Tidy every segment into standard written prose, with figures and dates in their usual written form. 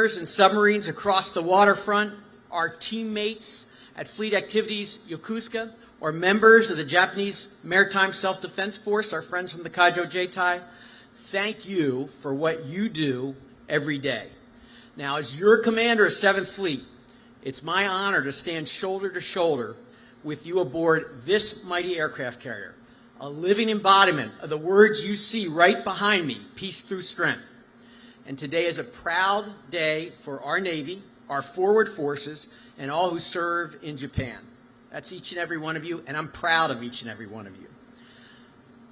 steamers and submarines across the waterfront, our teammates at Fleet Activities Yokosuka, or members of the Japanese Maritime Self-Defense Force, our friends from the Kaijo Jeitai, thank you for what you do every day. Now, as your commander of 7th Fleet, it's my honor to stand shoulder to shoulder with you aboard this mighty aircraft carrier, a living embodiment of the words you see right behind me, peace through strength. And today is a proud day for our Navy, our forward forces, and all who serve in Japan. That's each and every one of you, and I'm proud of each and every one of you.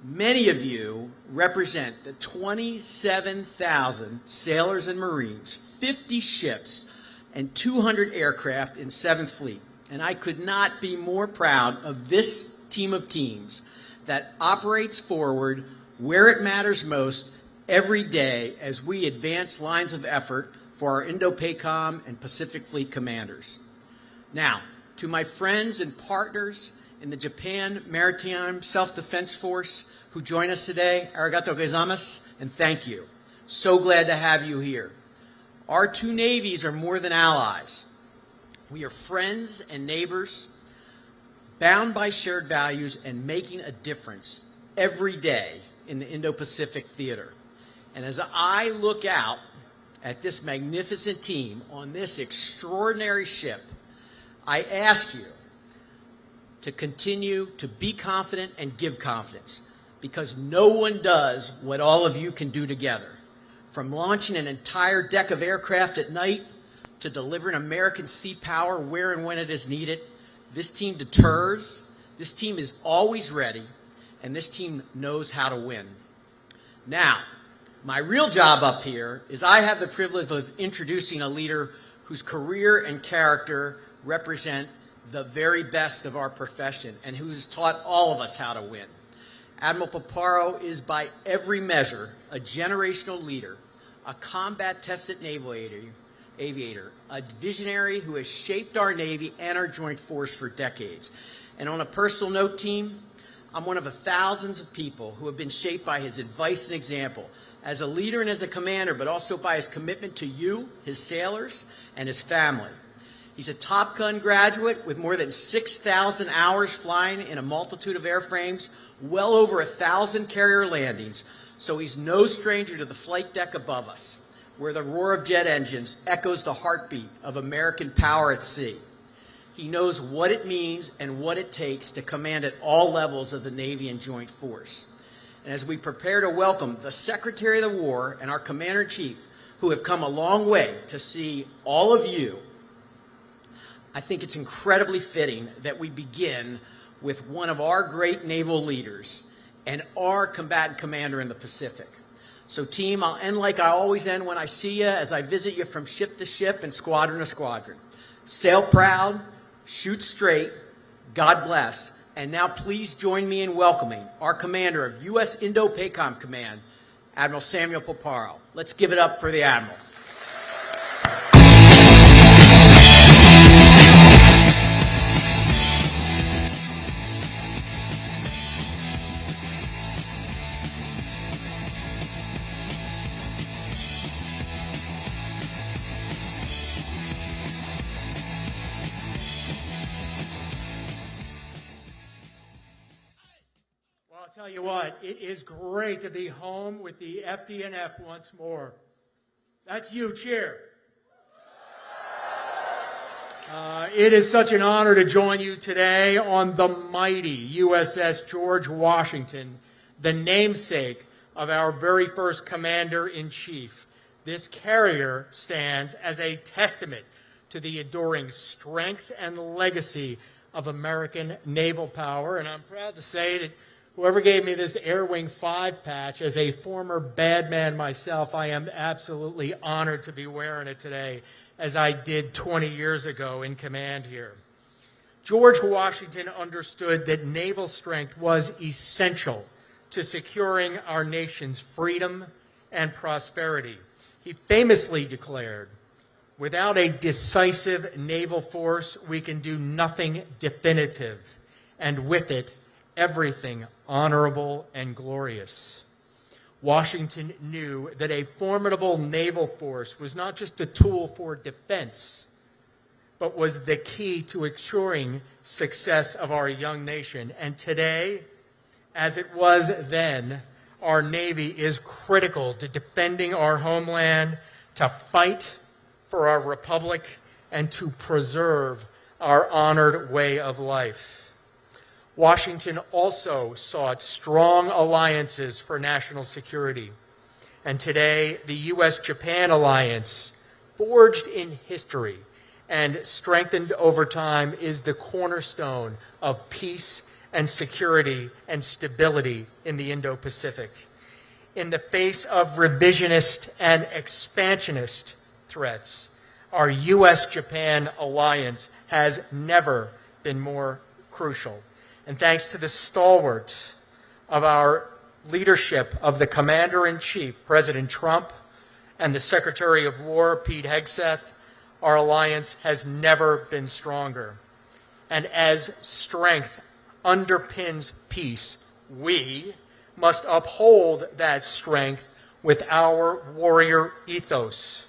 Many of you represent the 27,000 sailors and Marines, 50 ships, and 200 aircraft in 7th Fleet. And I could not be more proud of this team of teams that operates forward where it matters most every day as we advance lines of effort for our Indo-PACOM and Pacific Fleet commanders. Now, to my friends and partners in the Japan Maritime Self-Defense Force who join us today, arigato gozaimasu, and thank you. So glad to have you here. Our two navies are more than allies. We are friends and neighbors, bound by shared values and making a difference every day in the Indo-Pacific theater. And as I look out at this magnificent team on this extraordinary ship, I ask you to continue to be confident and give confidence, because no one does what all of you can do together. From launching an entire deck of aircraft at night to delivering American sea power where and when it is needed, this team deters, this team is always ready, and this team knows how to win. Now, my real job up here is I have the privilege of introducing a leader whose career and character represent the very best of our profession and who has taught all of us how to win. Admiral Paparo is by every measure a generational leader, a combat-tested naval aviator, a visionary who has shaped our Navy and our Joint Force for decades. And on a personal note, team, I'm one of the thousands of people who have been shaped by his advice and example as a leader and as a commander, but also by his commitment to you, his sailors, and his family. He's a Top Gun graduate with more than 6,000 hours flying in a multitude of airframes, well over 1,000 carrier landings, so he's no stranger to the flight deck above us, where the roar of jet engines echoes the heartbeat of American power at sea. He knows what it means and what it takes to command at all levels of the Navy and Joint Force. And as we prepare to welcome the Secretary of the War and our Commander-in-Chief, who have come a long way to see all of you, I think it's incredibly fitting that we begin with one of our great naval leaders and our combatant commander in the Pacific. So team, I'll end like I always end when I see you, as I visit you from ship to ship and squadron to squadron. Sail proud, shoot straight, God bless, and now please join me in welcoming our commander of U.S. Indo-PACOM Command, Admiral Samuel Paparo. Let's give it up for the Admiral. I'll tell you what, it is great to be home with the FDNF once more. That's you, cheer. It is such an honor to join you today on the mighty USS George Washington, the namesake of our very first Commander-in-Chief. This carrier stands as a testament to the enduring strength and legacy of American naval power, and I'm proud to say that whoever gave me this Air Wing 5 patch, as a former bad man myself, I am absolutely honored to be wearing it today, as I did 20 years ago in command here. George Washington understood that naval strength was essential to securing our nation's freedom and prosperity. He famously declared, "Without a decisive naval force, we can do nothing definitive, and with it, everything honorable and glorious." Washington knew that a formidable naval force was not just a tool for defense, but was the key to ensuring success of our young nation. And today, as it was then, our Navy is critical to defending our homeland, to fight for our republic, and to preserve our honored way of life. Washington also sought strong alliances for national security. And today, the U.S.-Japan alliance, forged in history and strengthened over time, is the cornerstone of peace and security and stability in the Indo-Pacific. In the face of revisionist and expansionist threats, our U.S.-Japan alliance has never been more crucial. And thanks to the stalwart of our leadership of the Commander-in-Chief, President Trump, and the Secretary of War, Pete Hegseth, our alliance has never been stronger. And as strength underpins peace, we must uphold that strength with our warrior ethos,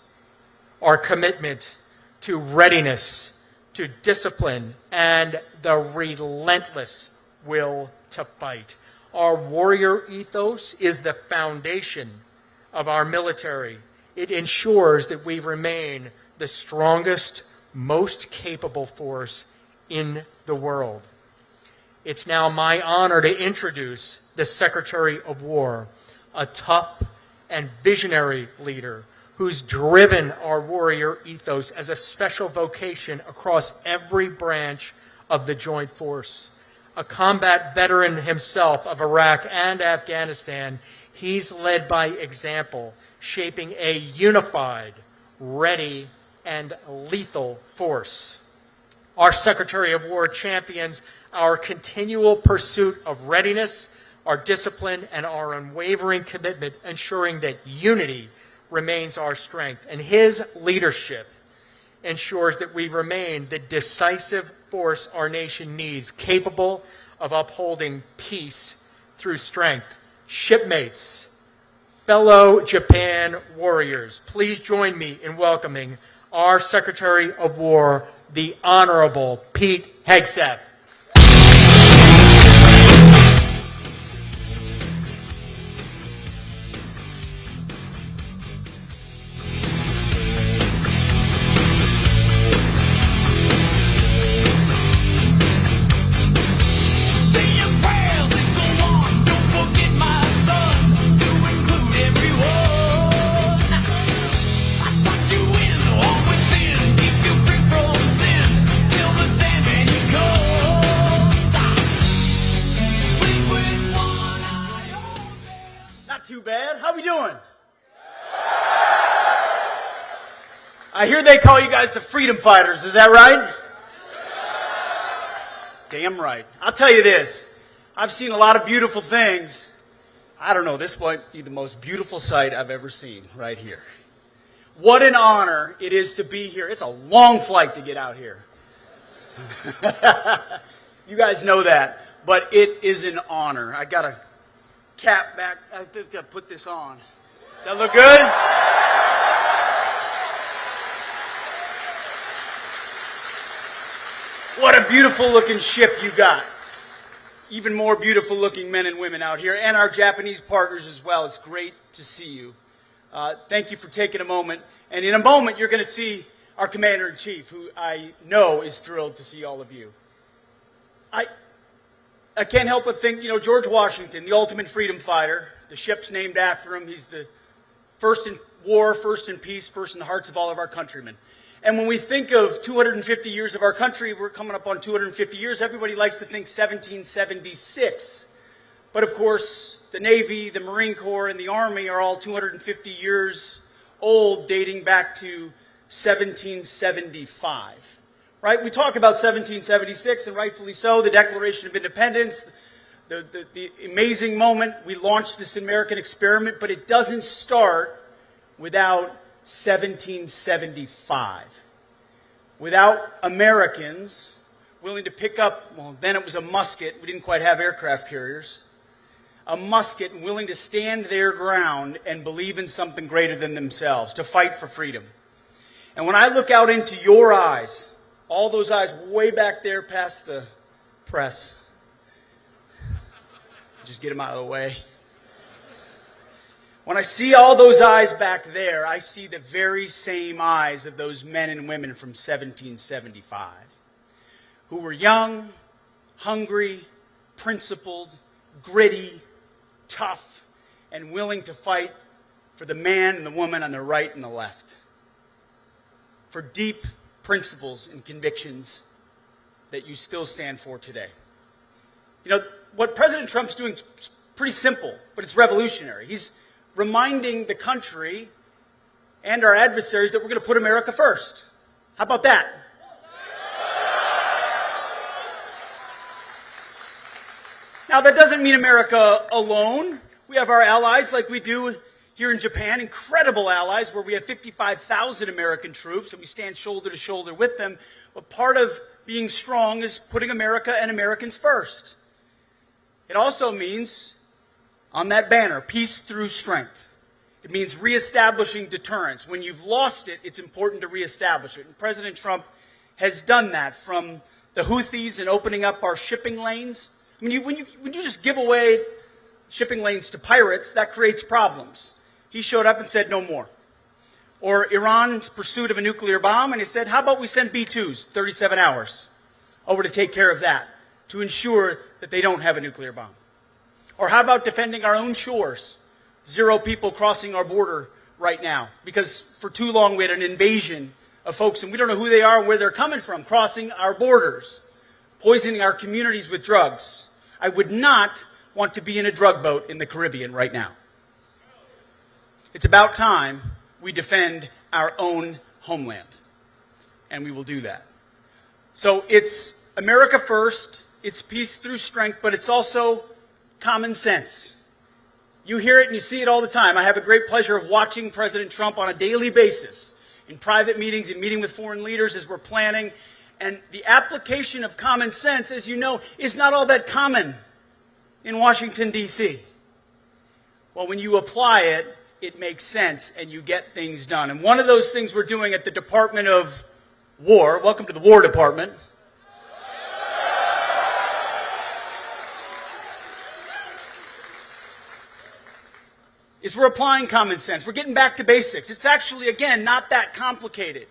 our commitment to readiness, to discipline, and the relentless will to fight. Our warrior ethos is the foundation of our military. It ensures that we remain the strongest, most capable force in the world. It's now my honor to introduce the Secretary of War, a tough and visionary leader who's driven our warrior ethos as a special vocation across every branch of the joint force. A combat veteran himself of Iraq and Afghanistan, he's led by example, shaping a unified, ready, and lethal force. Our Secretary of War champions our continual pursuit of readiness, our discipline, and our unwavering commitment, ensuring that unity remains our strength. And his leadership ensures that we remain the decisive force our nation needs, capable of upholding peace through strength. Shipmates, fellow Japan warriors, please join me in welcoming our Secretary of War, the Honorable Pete Hegseth. I hear they call you guys the freedom fighters, is that right? Damn right. I'll tell you this, I've seen a lot of beautiful things. I don't know, this might be the most beautiful sight I've ever seen right here. What an honor it is to be here. It's a long flight to get out here. You guys know that, but it is an honor. I got a cap back, I think I put this on. Does that look good? What a beautiful looking ship you got. Even more beautiful looking men and women out here, and our Japanese partners as well. It's great to see you. Thank you for taking a moment. And in a moment, you're going to see our Commander-in-Chief, who I know is thrilled to see all of you. I can't help but think, George Washington, the ultimate freedom fighter, the ship's named after him. He's the first in war, first in peace, first in the hearts of all of our countrymen. And when we think of 250 years of our country, we're coming up on 250 years, everybody likes to think 1776. But of course, the Navy, the Marine Corps, and the Army are all 250 years old, dating back to 1775. Right? We talk about 1776, and rightfully so, the Declaration of Independence, the amazing moment we launched this American experiment, but it doesn't start without 1775. Without Americans willing to pick up, well, then it was a musket. We didn't quite have aircraft carriers. a musket and willing to stand their ground and believe in something greater than themselves, to fight for freedom. And when I look out into your eyes, all those eyes way back there past the press, just get them out of the way. When I see all those eyes back there, I see the very same eyes of those men and women from 1775 who were young, hungry, principled, gritty, tough, and willing to fight for the man and the woman on the right and the left, for deep principles and convictions that you still stand for today. You know, what President Trump's doing is pretty simple, but it's revolutionary. He's reminding the country and our adversaries that we're going to put America first. How about that? Now, that doesn't mean America alone. We have our allies like we do here in Japan, incredible allies where we have 55,000 American troops and we stand shoulder to shoulder with them. But part of being strong is putting America and Americans first. It also means, on that banner, peace through strength. It means reestablishing deterrence. When you've lost it, it's important to reestablish it. And President Trump has done that, from the Houthis and opening up our shipping lanes. When you just give away shipping lanes to pirates, that creates problems. He showed up and said no more. Or Iran's pursuit of a nuclear bomb, and he said, how about we send B-2s, 37 hours, over to take care of that, to ensure that they don't have a nuclear bomb. Or how about defending our own shores? 0 people crossing our border right now, because for too long we had an invasion of folks, and we don't know who they are and where they're coming from, crossing our borders, poisoning our communities with drugs. I would not want to be in a drug boat in the Caribbean right now. It's about time we defend our own homeland, and we will do that. So it's America first, it's peace through strength, but it's also common sense. You hear it and you see it all the time. I have a great pleasure of watching President Trump on a daily basis in private meetings and meeting with foreign leaders as we're planning. And the application of common sense, as you know, is not all that common in Washington, D.C. Well, when you apply it, it makes sense and you get things done. And one of those things we're doing at the Department of War, welcome to the War Department, is we're applying common sense. We're getting back to basics. It's actually, again, not that complicated.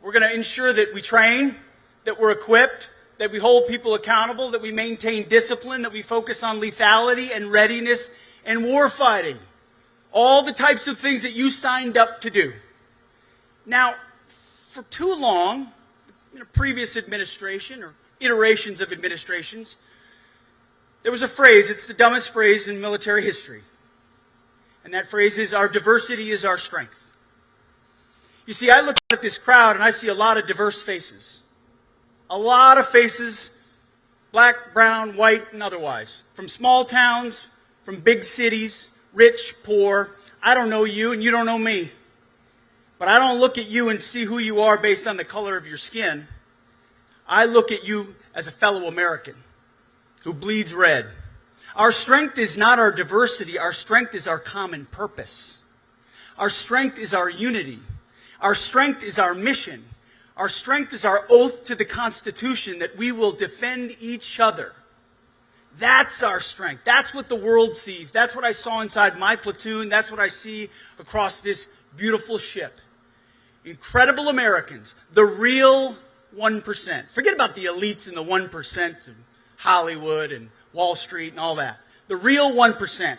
We're going to ensure that we train, that we're equipped, that we hold people accountable, that we maintain discipline, that we focus on lethality and readiness and war fighting. All the types of things that you signed up to do. Now, for too long, in a previous administration or iterations of administrations, there was a phrase, it's the dumbest phrase in military history. And that phrase is, our diversity is our strength. You see, I look at this crowd and I see a lot of diverse faces. A lot of faces, black, brown, white, and otherwise. From small towns, from big cities, rich, poor. I don't know you and you don't know me. But I don't look at you and see who you are based on the color of your skin. I look at you as a fellow American who bleeds red. Our strength is not our diversity. Our strength is our common purpose. Our strength is our unity. Our strength is our mission. Our strength is our oath to the Constitution that we will defend each other. That's our strength. That's what the world sees. That's what I saw inside my platoon. That's what I see across this beautiful ship. Incredible Americans, the real 1%. Forget about the elites and the 1% of Hollywood and Wall Street and all that. The real 1%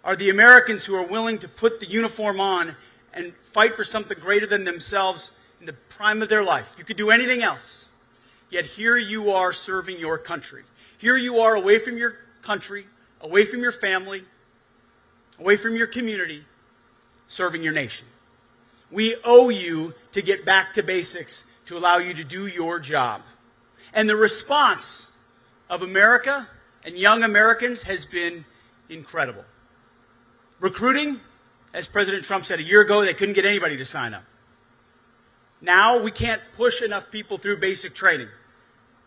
are the Americans who are willing to put the uniform on and fight for something greater than themselves in the prime of their life. You could do anything else. Yet here you are serving your country. Here you are away from your country, away from your family, away from your community, serving your nation. We owe you to get back to basics to allow you to do your job. And the response of America and young Americans has been incredible. Recruiting, as President Trump said a year ago, they couldn't get anybody to sign up. Now we can't push enough people through basic training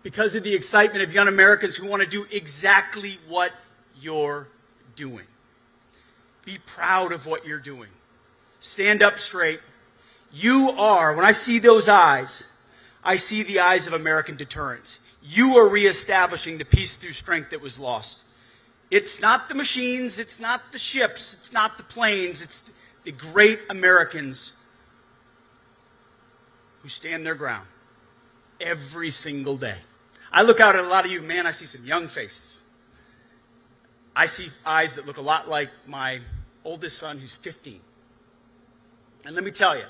because of the excitement of young Americans who want to do exactly what you're doing. Be proud of what you're doing. Stand up straight. You are, when I see those eyes, I see the eyes of American deterrence. You are reestablishing the peace through strength that was lost. It's not the machines, it's not the ships, it's not the planes, it's the great Americans who stand their ground every single day. I look out at a lot of you, man, I see some young faces. I see eyes that look a lot like my oldest son who's 15. And let me tell you,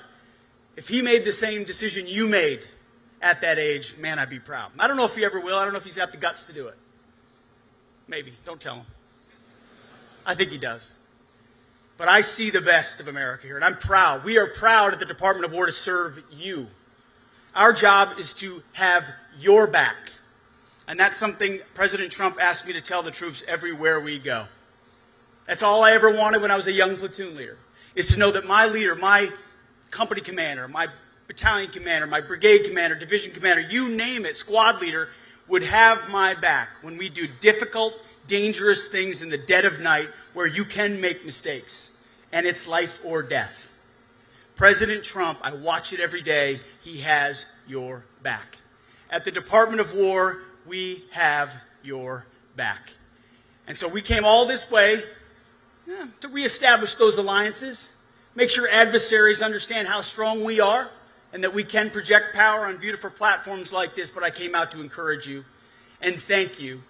if he made the same decision you made at that age, man, I'd be proud. I don't know if he ever will. I don't know if he's got the guts to do it. Maybe. Don't tell him. I think he does. But I see the best of America here, and I'm proud. We are proud at the Department of War to serve you. Our job is to have your back. And that's something President Trump asked me to tell the troops everywhere we go. That's all I ever wanted when I was a young platoon leader, is to know that my leader, my company commander, my battalion commander, my brigade commander, division commander, you name it, squad leader, would have my back when we do difficult, dangerous things in the dead of night where you can make mistakes, and it's life or death. President Trump, I watch it every day, he has your back. At the Department of War, we have your back. And so we came all this way to reestablish those alliances, make sure adversaries understand how strong we are and that we can project power on beautiful platforms like this. But I came out to encourage you and thank you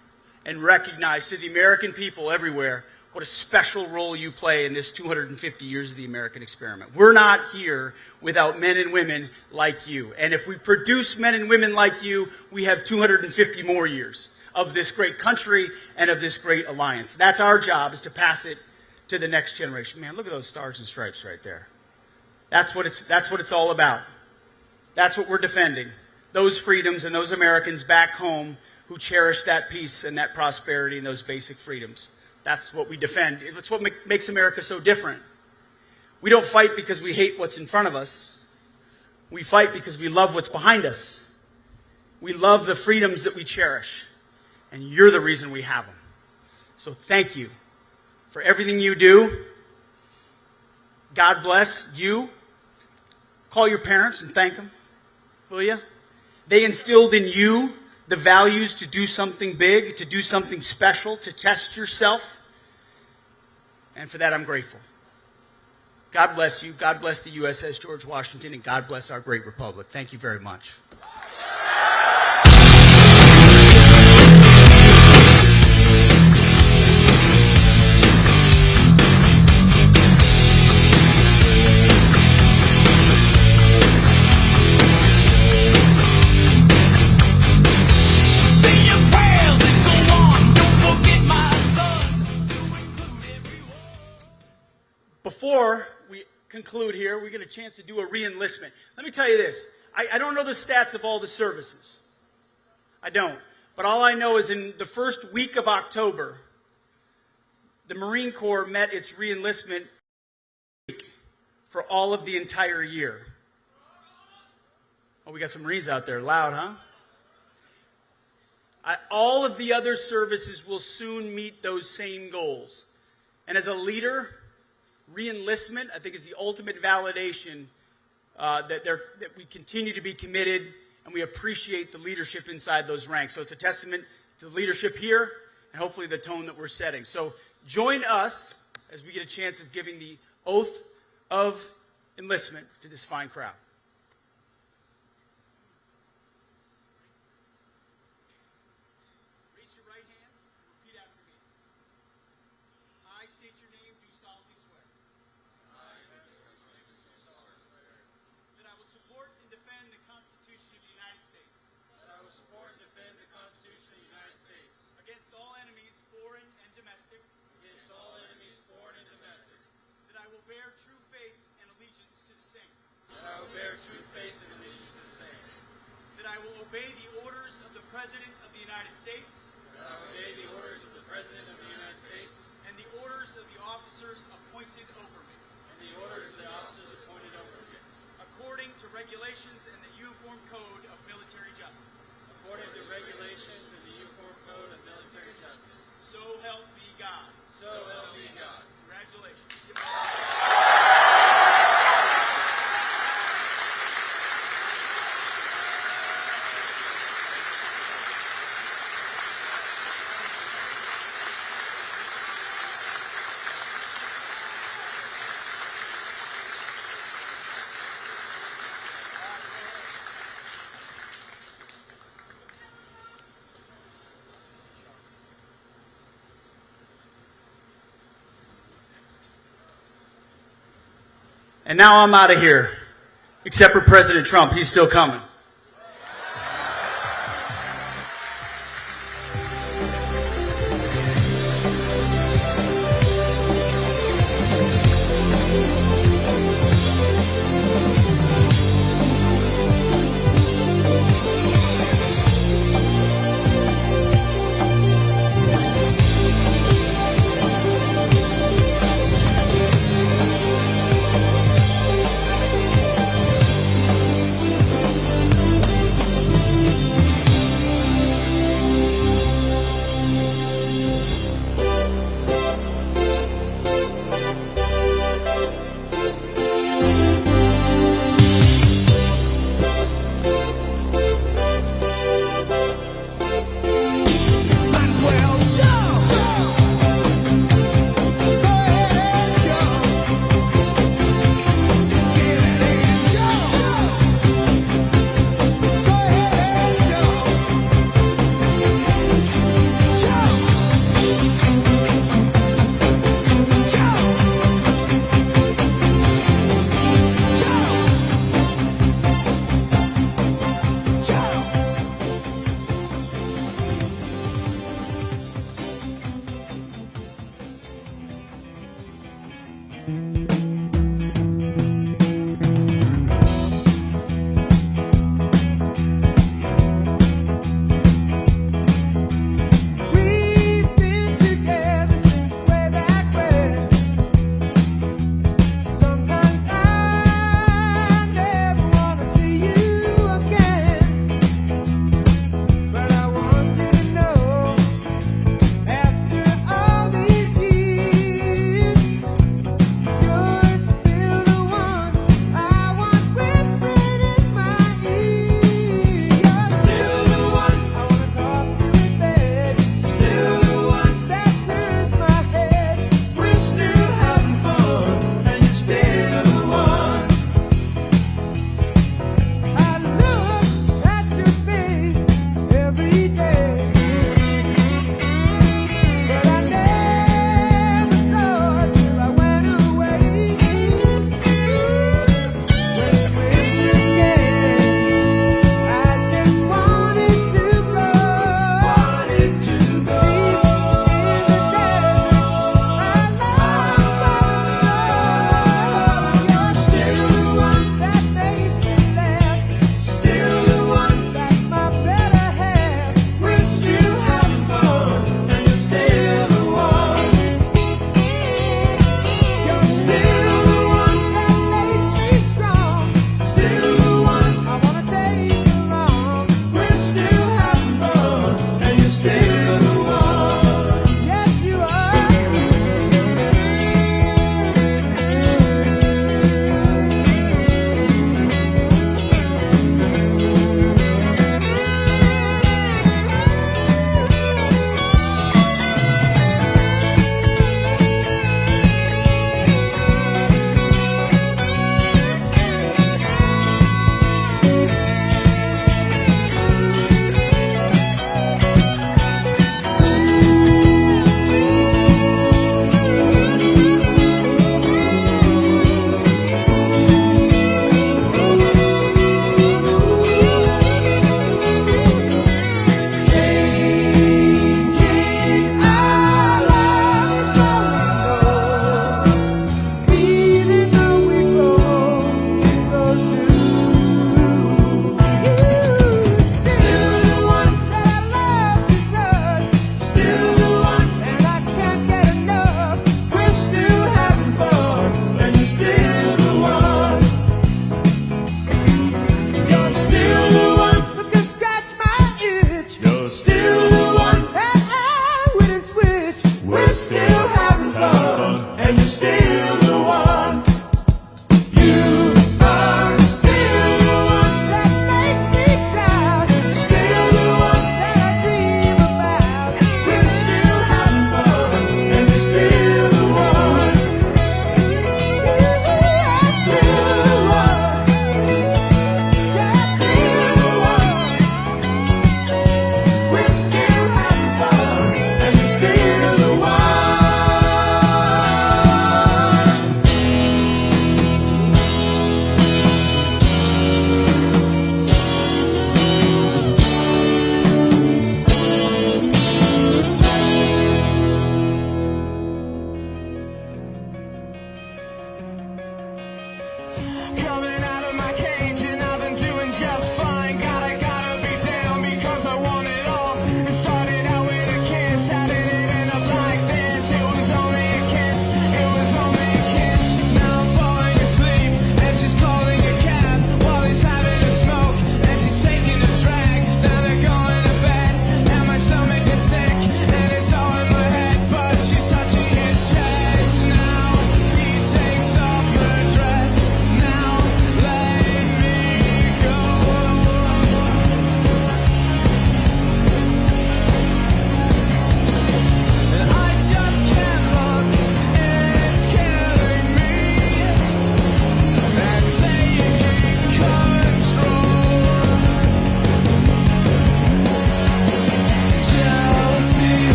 and recognize to the American people everywhere what a special role you play in this 250 years of the American experiment. We're not here without men and women like you. And if we produce men and women like you, we have 250 more years of this great country and of this great alliance. That's our job, is to pass it to the next generation. Man, look at those stars and stripes right there. That's what it's all about. That's what we're defending. Those freedoms and those Americans back home who cherish that peace and that prosperity and those basic freedoms. That's what we defend. It's what makes America so different. We don't fight because we hate what's in front of us. We fight because we love what's behind us. We love the freedoms that we cherish. And you're the reason we have them. So thank you for everything you do. God bless you. Call your parents and thank them, will you? They instilled in you the values to do something big, to do something special, to test yourself. And for that, I'm grateful. God bless you. God bless the USS George Washington, and God bless our great republic. Thank you very much. Before we conclude here, we get a chance to do a re-enlistment. Let me tell you this. I don't know the stats of all the services. I don't. But all I know is in the first week of October, the Marine Corps met its re-enlistment week for all of the entire year. Oh, we got some Marines out there. Loud, huh? All of the other services will soon meet those same goals. And as a leader, re-enlistment, I think, is the ultimate validation that we continue to be committed and we appreciate the leadership inside those ranks. So it's a testament to the leadership here and hopefully the tone that we're setting. So join us as we get a chance of giving the oath of enlistment to this fine crowd. Raise your right hand and repeat after me. I state your name, do solemnly swear. That I will support and defend the Constitution of the United States. That I will support and defend the Constitution of the United States. Against all enemies, foreign and domestic. Against all enemies, foreign and domestic. That I will bear true faith and allegiance to the same. That I will bear true faith and allegiance to the same. That I will obey the orders of the President of the United States. That I will obey the orders of the President of the United States. And the orders of the officers appointed over me. And the orders of the officers appointed over me. According to regulations and the Uniform Code of Military Justice. according to regulations of the U.S. Code of Military Justice. So help me God. So help me God. Congratulations. And now I'm out of here. Except for President Trump. He's still coming.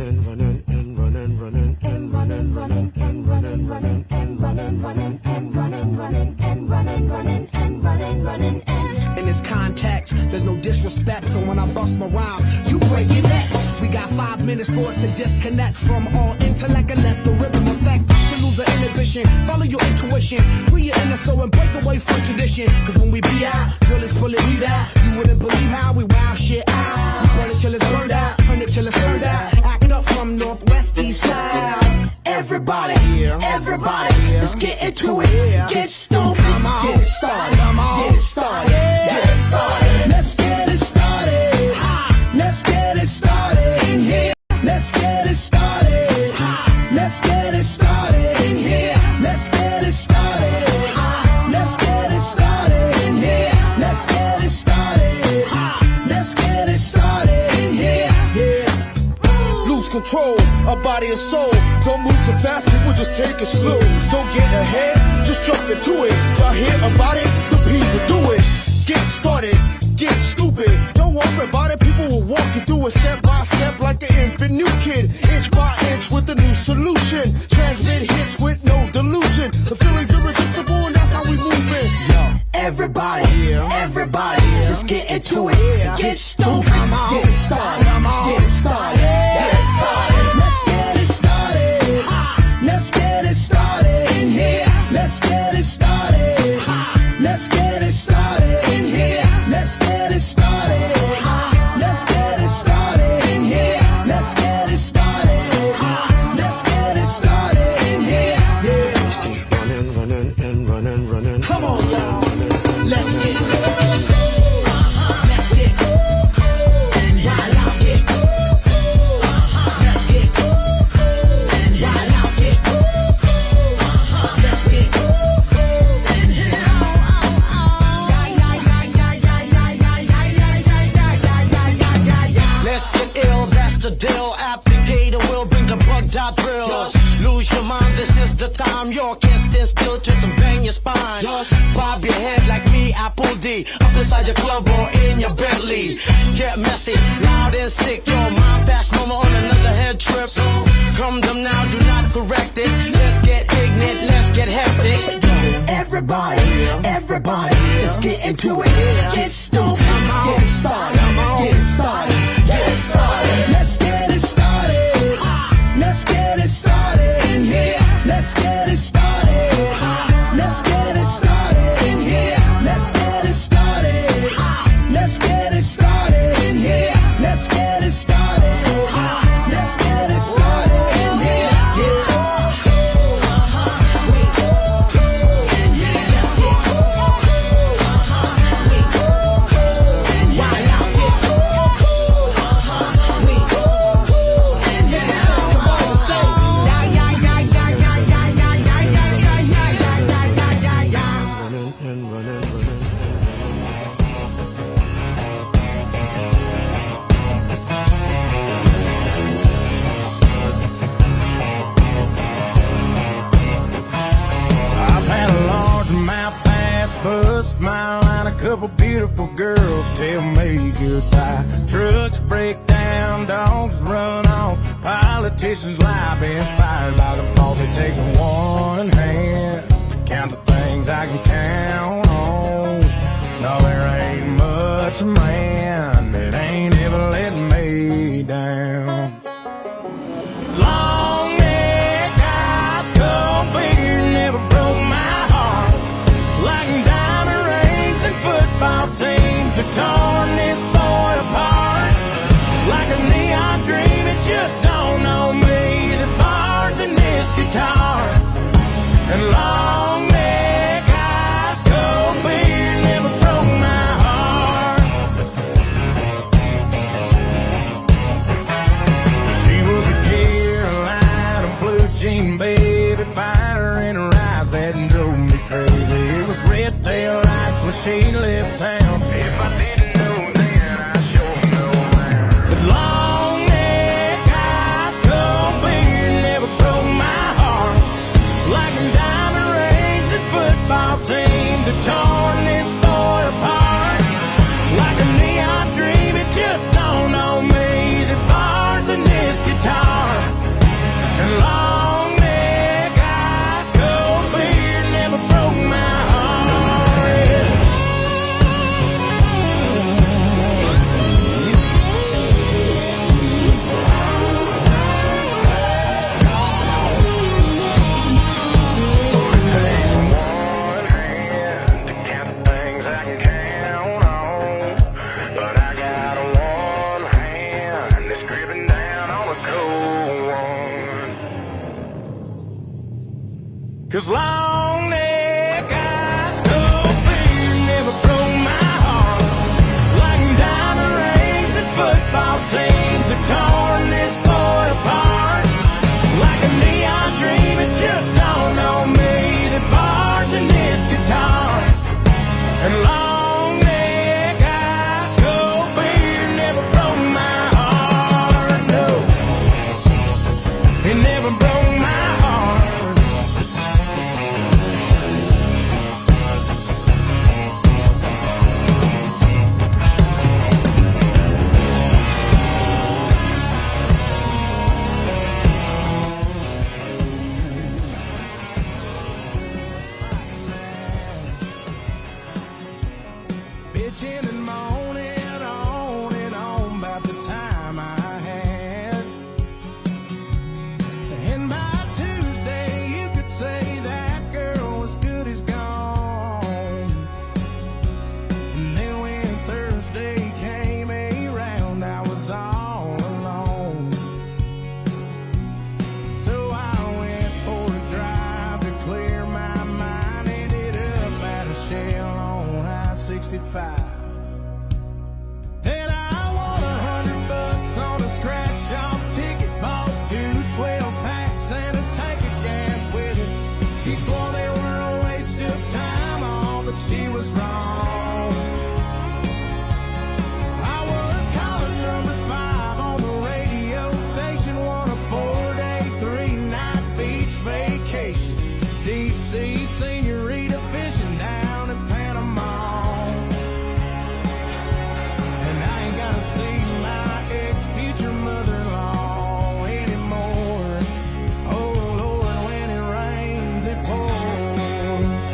In this context, there's no disrespect, so when I bust my rhyme, you break your necks. We got 5 minutes for us to disconnect from all intellect and let the rhythm affect. To lose the inhibition, follow your intuition, free your inner soul and break away from tradition. Cause when we be out, girl, it's pulling me out. You wouldn't believe how we wow shit out. We burn it till it's burned out, turn it till it's turned out. Act up from northwest, east side. Everybody, everybody, let's get into it. Get stupid, get it started, get it started, get it started. Let's get it started. Let's get it started in here. Let's get it started. Let's get it started in here. Let's get it started. Let's get it started in here. Let's get it started. Let's get it started in here. Yeah. Lose control, our body and soul. Don't move too fast, people just take it slow. Don't get ahead, just jump into it. Y'all hear about it? The P's will do it. Get started, get stupid. Don't worry about it, people will walk you through it step by step like an infant new kid. Inch by inch with a new solution. Transmit hits with no delusion. The feeling's irresistible and that's how we move it. Yo. Everybody, everybody, let's get into it. Get stupid, get it started, get it started, get it started. Let's get it started. Let's get it started in here. Let's get it started. Let's get it started in here. Let's get it started. Let's get it started in here. Let's get it started. Let's get it started in here. Yeah. Running, running, and running, running. Come on, y'all. Let's get it. Let's get it. And while out it. Let's get it. And while out it. Let's get it. Let's get ill, that's the deal. Applicator will bring the bugged out drill. Lose your mind, this is the time. You can't stand still, twist and bang your spine. Just bob your head like me, Apple D. Up inside your club or in your Bentley. Get messy, loud and sick. Your mind fast, no more on another head trip. So come them now, do not correct it. Let's get ignorant, let's get hectic. Everybody, everybody, let's get into it. Get stupid, get it started, get it started, get it started. Let's get it started. Let's get it started in here. Let's get it started. Let's get it started in here. Let's get it started. Let's get it started in here. Let's get it started. Let's get it started in here. Bust my line, a couple beautiful girls tell me goodbye. Trucks break down, dogs run off, politicians lie, been fired by the boss. It takes one hand to count the things I can count on. No, there ain't much man that ain't ever let me down. Long neck, ice cold beer never broke my heart. Like diamond rings and football teams have torn this boy apart. Like a neon dream, it just don't know me. The bars in this guitar and long neck, ice cold beer never broke my heart. She was a Carolina blue jean baby, fire in her eyes that drove me crazy. It was red tail lights when she left town. If I didn't know then, I sure know now. But long neck, ice cold beer never broke my heart. Like diamond rings and football teams have torn this boy apart. Like a neon dream, it just don't know me. The bars in this guitar 'Cause long neck eyes cold beer never broke my heart. Like diamond rings and football teams have torn this boy apart. Like a neon dream, it just dawned on me that bars and this guitar and long neck eyes cold beer never broke my heart. No, it never broke my heart. Bitching and moaning on and on about the time I had. And by Tuesday you could say that girl was good as gone. And then when Thursday came around, I was all alone. So I went for a drive to clear my mind. Ended up at a shell on I-65. Then I won $100 on a scratch-off ticket, bought 2 12-packs and a tank of gas with it. She swore they were a waste of time, all, but she was wrong. I was calling number 5 on the radio station, won a 4-day, 3-night beach vacation. Deep sea senorita fishing down in Panama. And I ain't gotta see my ex-future mother-in-law anymore. Oh Lord, when it rains, it pours.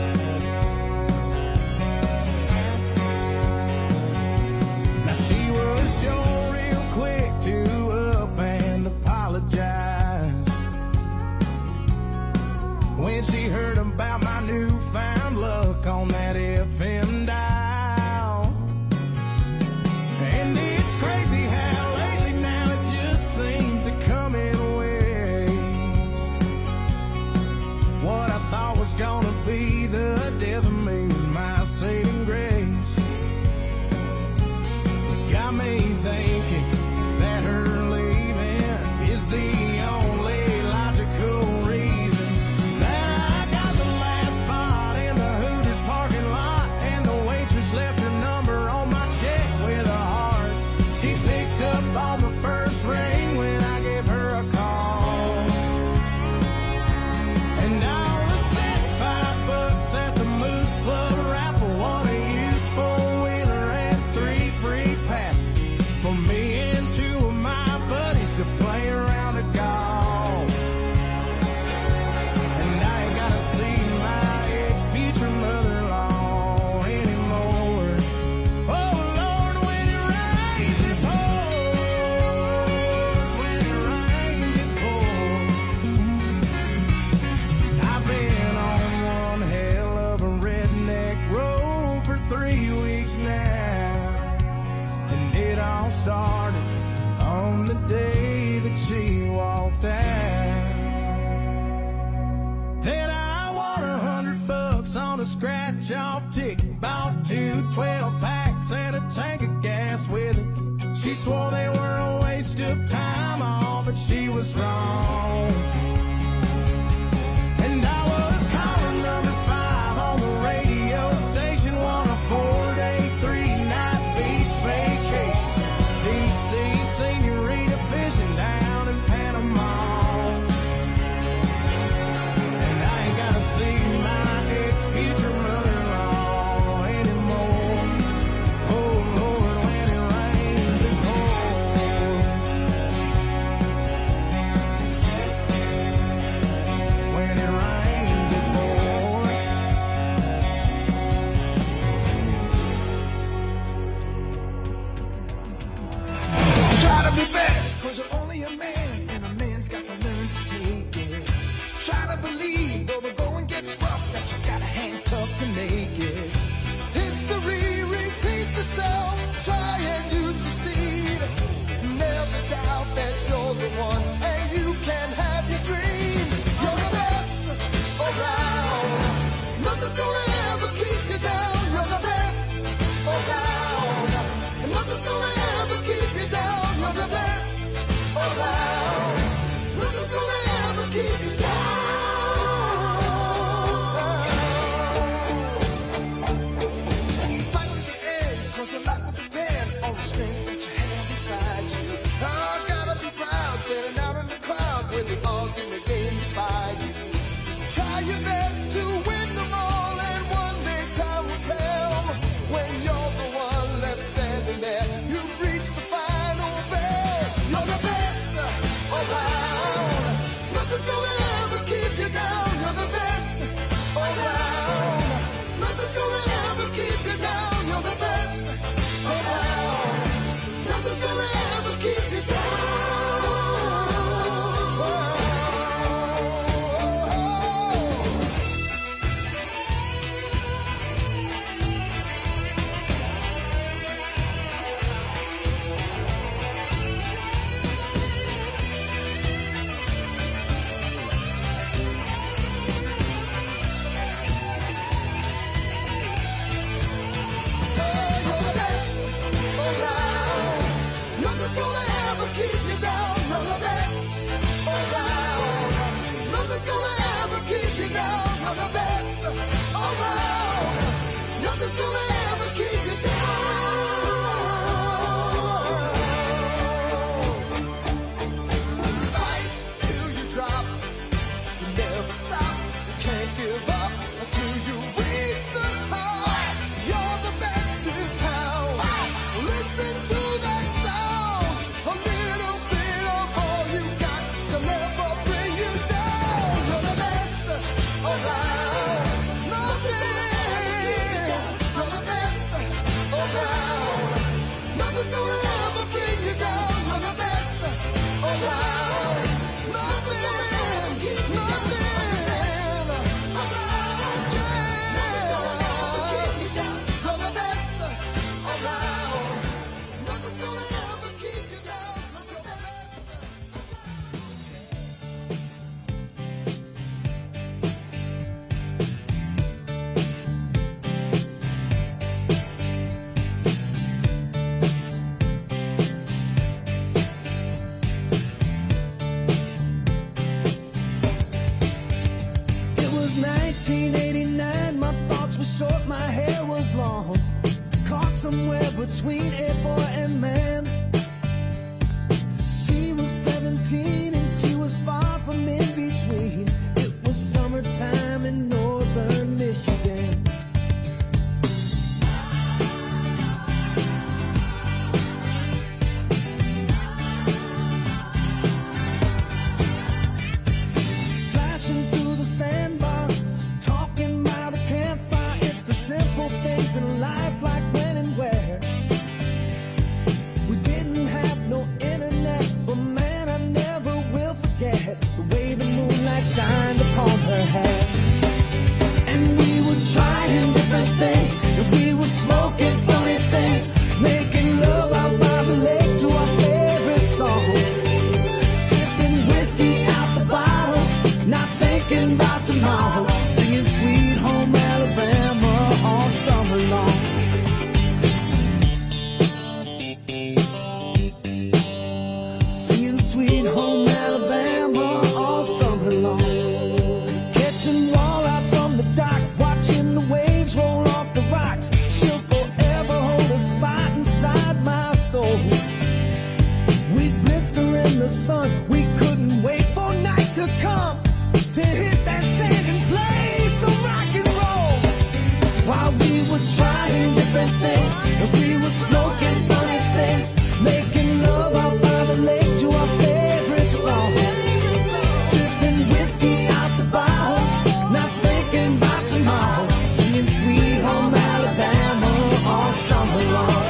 Now she was sure real quick to up and apologize when she heard about my newfound luck on that FM dial. And it's crazy how lately now it just seems to come in waves. What I thought was gonna be the death of me was my saving grace. It's got me thinking that her leaving is the only logical reason that I got the last spot in the Hooters parking lot, and the waitress left her number on my check with a heart. She picked up on the first ring when I gave her a call. And I only spent $5 at the Moose Club raffle, won a used 4-wheeler and 3 free passes for me and 2 of my buddies to play around a golf. And I ain't gotta see my ex-future mother-in-law anymore. Oh Lord, when it rains, it pours. When it rains, it pours. I've been on one hell of a redneck road for 3 weeks now. And it all started on the day that she walked out. Then I won $100 on a scratch-off ticket, bought 2 12-packs and a tank of gas with it. She swore they were a waste of time, all, but she was wrong. And I was calling number 5 on the radio station, won a 4-day, 3-night beach vacation. Deep sea senorita fishing down in Panama. And I ain't gotta see my ex-future mother-in-law anymore. Oh Lord, when it rains, it pours. When it rains, it pours. Try to be best, cause you're only a man, and a man's got to learn to take it. Try to believe, though the going gets rough, that you gotta hang tough to make it. History repeats itself, try and you succeed. Never doubt that you're the one, and you can have your dream. You're the best around. your life will depend on the strength that you have inside you. I gotta be proud, standing out in the crowd when the odds in the game defy you. Try your best to win them all, and one day time will tell. When you're the one left standing there, you reach the final bell. You're the best around. Nothing's gonna ever keep you down. You're the best around. Nothing's gonna ever keep you down. You're the best around. Nothing's gonna ever keep you down. You're the best around. Nothing's gonna ever keep you down. You're the best around. Nothing's gonna ever keep you down. You're the best around. Nothing's gonna ever keep you down. Fight till you drop. You never stop. You can't give up until you reach the top. You're the best in town. Listen to that sound. A little bit of all you got can never bring you down. You're the best around. Nothing. You're the best around. Nothing's gonna ever bring you down. You're the best around. Nothing. Nothing. You're the best around. Nothing's gonna ever keep you down. You're the best. It was 1989, my thoughts were short, my hair was long. Caught somewhere between a boy and man. She was 17 and she was far from in between. It was summertime in northern Michigan. Splashing through the sandbar, talking by the campfire. It's the simple things in life, like when and where. We didn't have no internet, but man, I never will forget the way the moonlight shined upon her hair. And we were trying different things, and we were smoking funny things, making love out by the lake to our favorite song. Sipping whiskey out the bottle, not thinking about tomorrow, singing Sweet Home Alabama all summer long. Singing Sweet Home Alabama all summer long. Catching walleye from the dock, watching the waves roll off the rocks. She'll forever hold a spot inside my soul. We'd blister in the sun, we couldn't wait for night to come to hit that sand and play some rock and roll. While we were trying different things, and we were smoking funny things, making love out by the lake to our favorite song. Sipping whiskey out the bottle, not thinking about tomorrow, singing Sweet Home Alabama all summer long.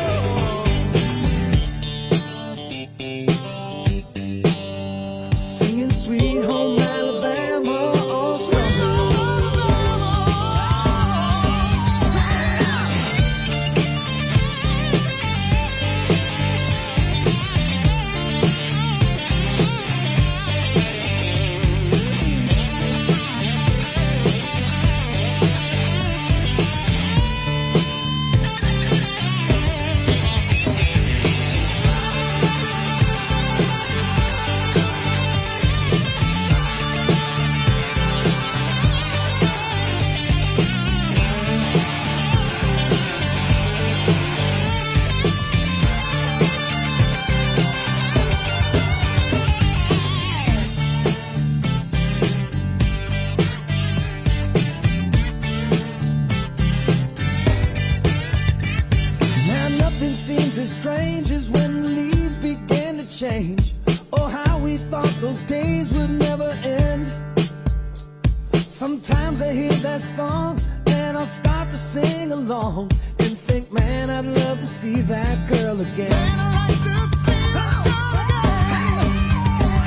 girl again.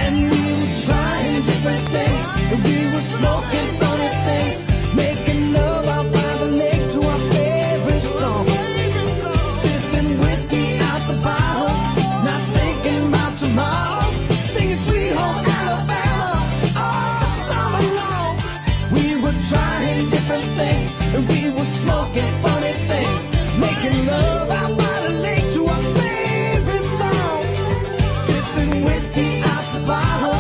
And we were trying different things, and we were smoking funny things, making love out by the lake to our favorite song, sipping whiskey out the bottle, not thinking about tomorrow, singing Sweet Home Alabama all summer long. We were trying different things, and we were smoking funny things, making love out by the lake to our favorite song, sipping whiskey out the bottle,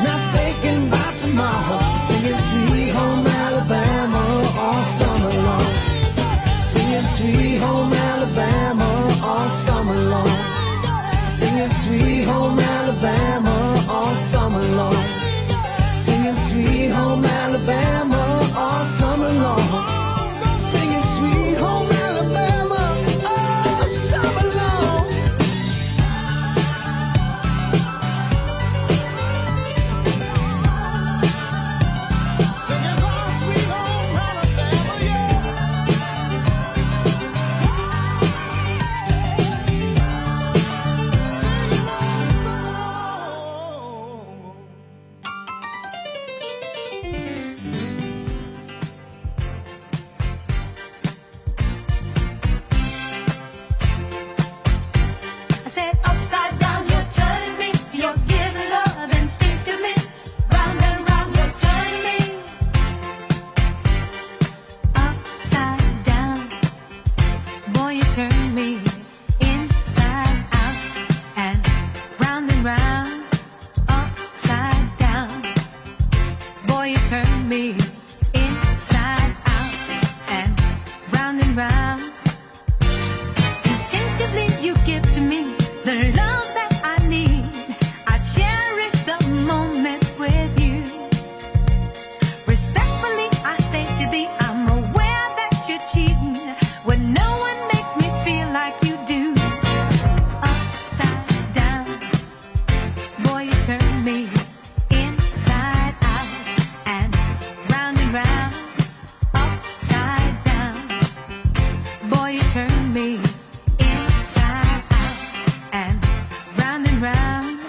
not thinking about tomorrow, singing Sweet Home Alabama all summer long, singing Sweet Home Alabama all summer long, singing Sweet Home Alabama all summer long, singing Sweet Home Alabama all summer long, singing Sweet Home Alabama all summer long. Singing all Sweet Home Alabama, yeah. I said upside down, you're turning me. You're giving love instinctively. Round and round, you're turning me. Upside down, boy, you turn me inside out and round. Upside down, boy, you turn me inside out and round. Instinctively you give to me the love that I need. I cherish the moments with you. Respectfully I say to thee, I'm aware that you're cheating when no one makes me feel like you do. Upside down, boy, you turn me inside out and round. Upside down, boy, you turn me inside out and round.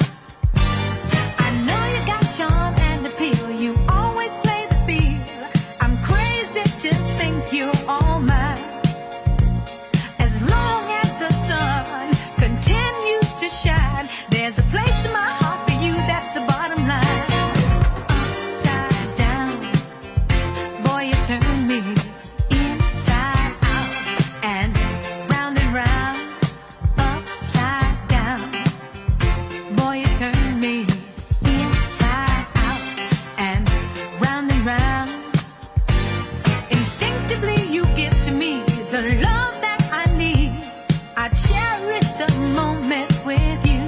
I know you got charm and appeal, you always play the field. I'm crazy to think you're all mine. As long as the sun continues to shine, there's a place in my heart for you, that's the bottom line. Upside down, boy, you turn me inside out and round. Upside down, boy, you turn me inside out and round. Instinctively you give to me the love that I need. I cherish the moments with you.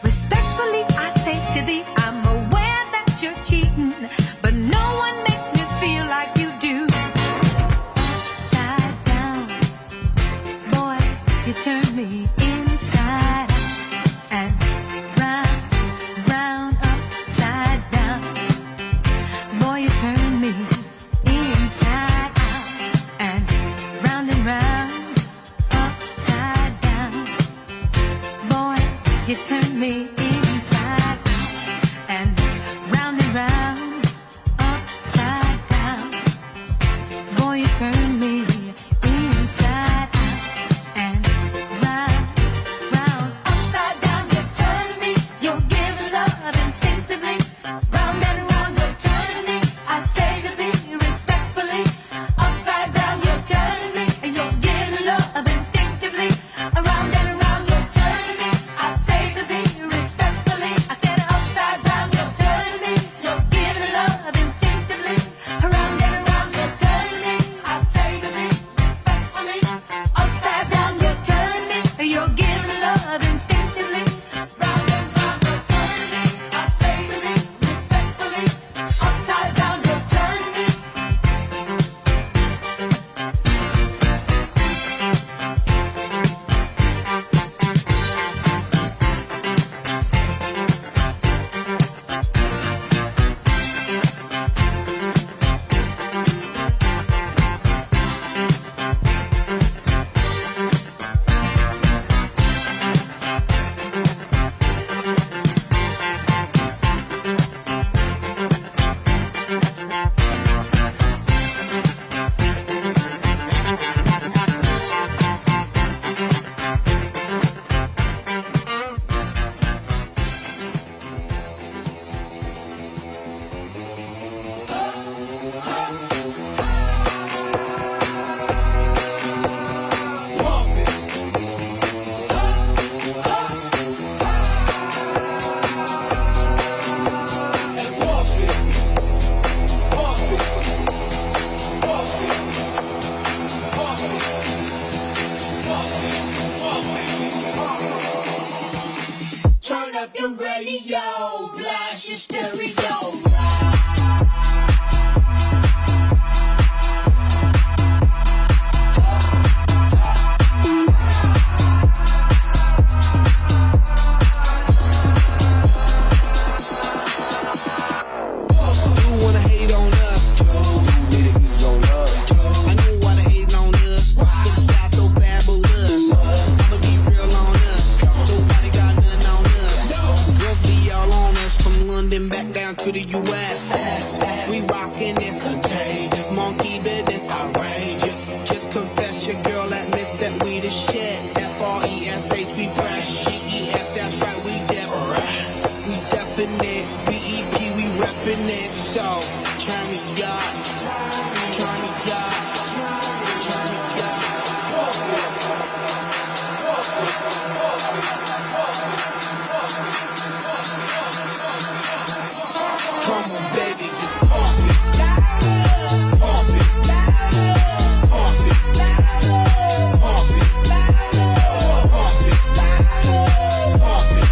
Respectfully I say to thee, I'm aware that you're cheating, but no one makes me feel like you do. Upside down, boy, you turn me inside out and round. Upside down, boy, you turn me inside out and round. Upside down, boy, you turn me inside out and round. Upside down, boy, you turn me inside out and round. Upside down, you turn me. You're giving love instinctively. Round and round, you're turning me. I say to thee respectfully. Upside down, you're turning me. You're giving love instinctively. Around and around, you're turning me. I say to thee respectfully. R-E-F-H, we fresh. E-E-F, that's right, we definite. We definite. B-E-P, we reppin' it. So, turn me up. Turn me up. Turn me up. Come on, baby, just pump it. Pump it. Pump it. Pump it. Pump it. Pump it.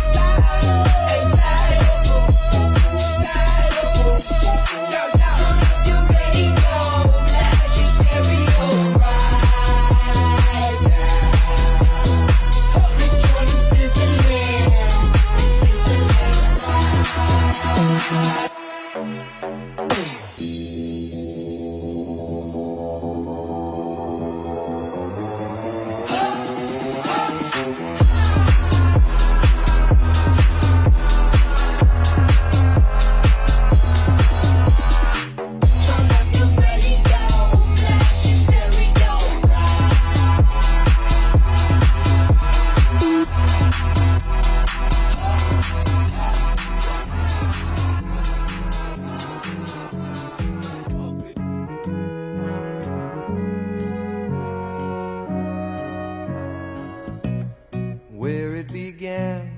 Turn your radio, blast your stereo right now. This joint is Switzerland. Where it began,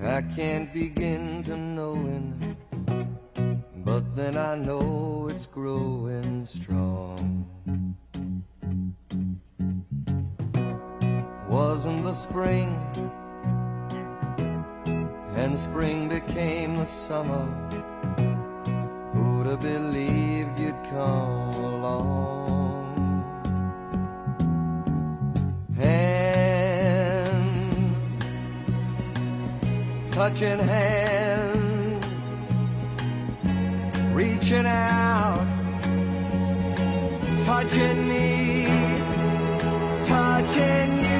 I can't begin to knowing, but then I know it's growing strong. Wasn't the spring, and spring became the summer. Who'd have believed you'd come along? Hand, touching hands, reaching out, touching me, touching you.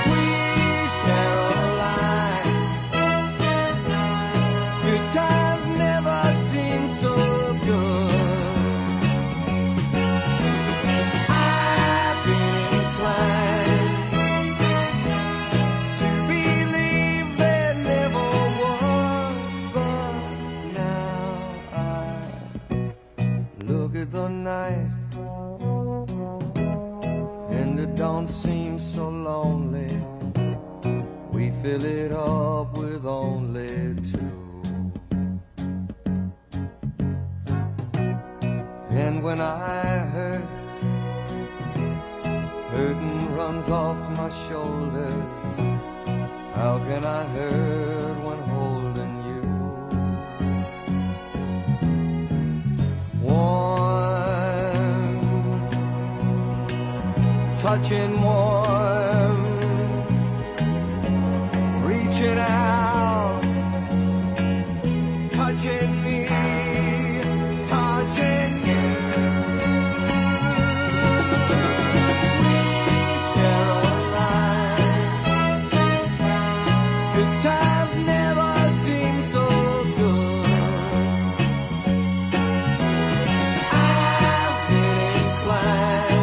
Sweet Caroline, good times never seem so good. I've been inclined to believe there never was, but now I look at the night and it don't seem so lonely. We fill it up with only two. And when I hurt, hurting runs off my shoulders. How can I hurt when holding you? Warm, touching warm, reaching out, touching me, touching you. Sweet Caroline, good times never seem so good. I've been inclined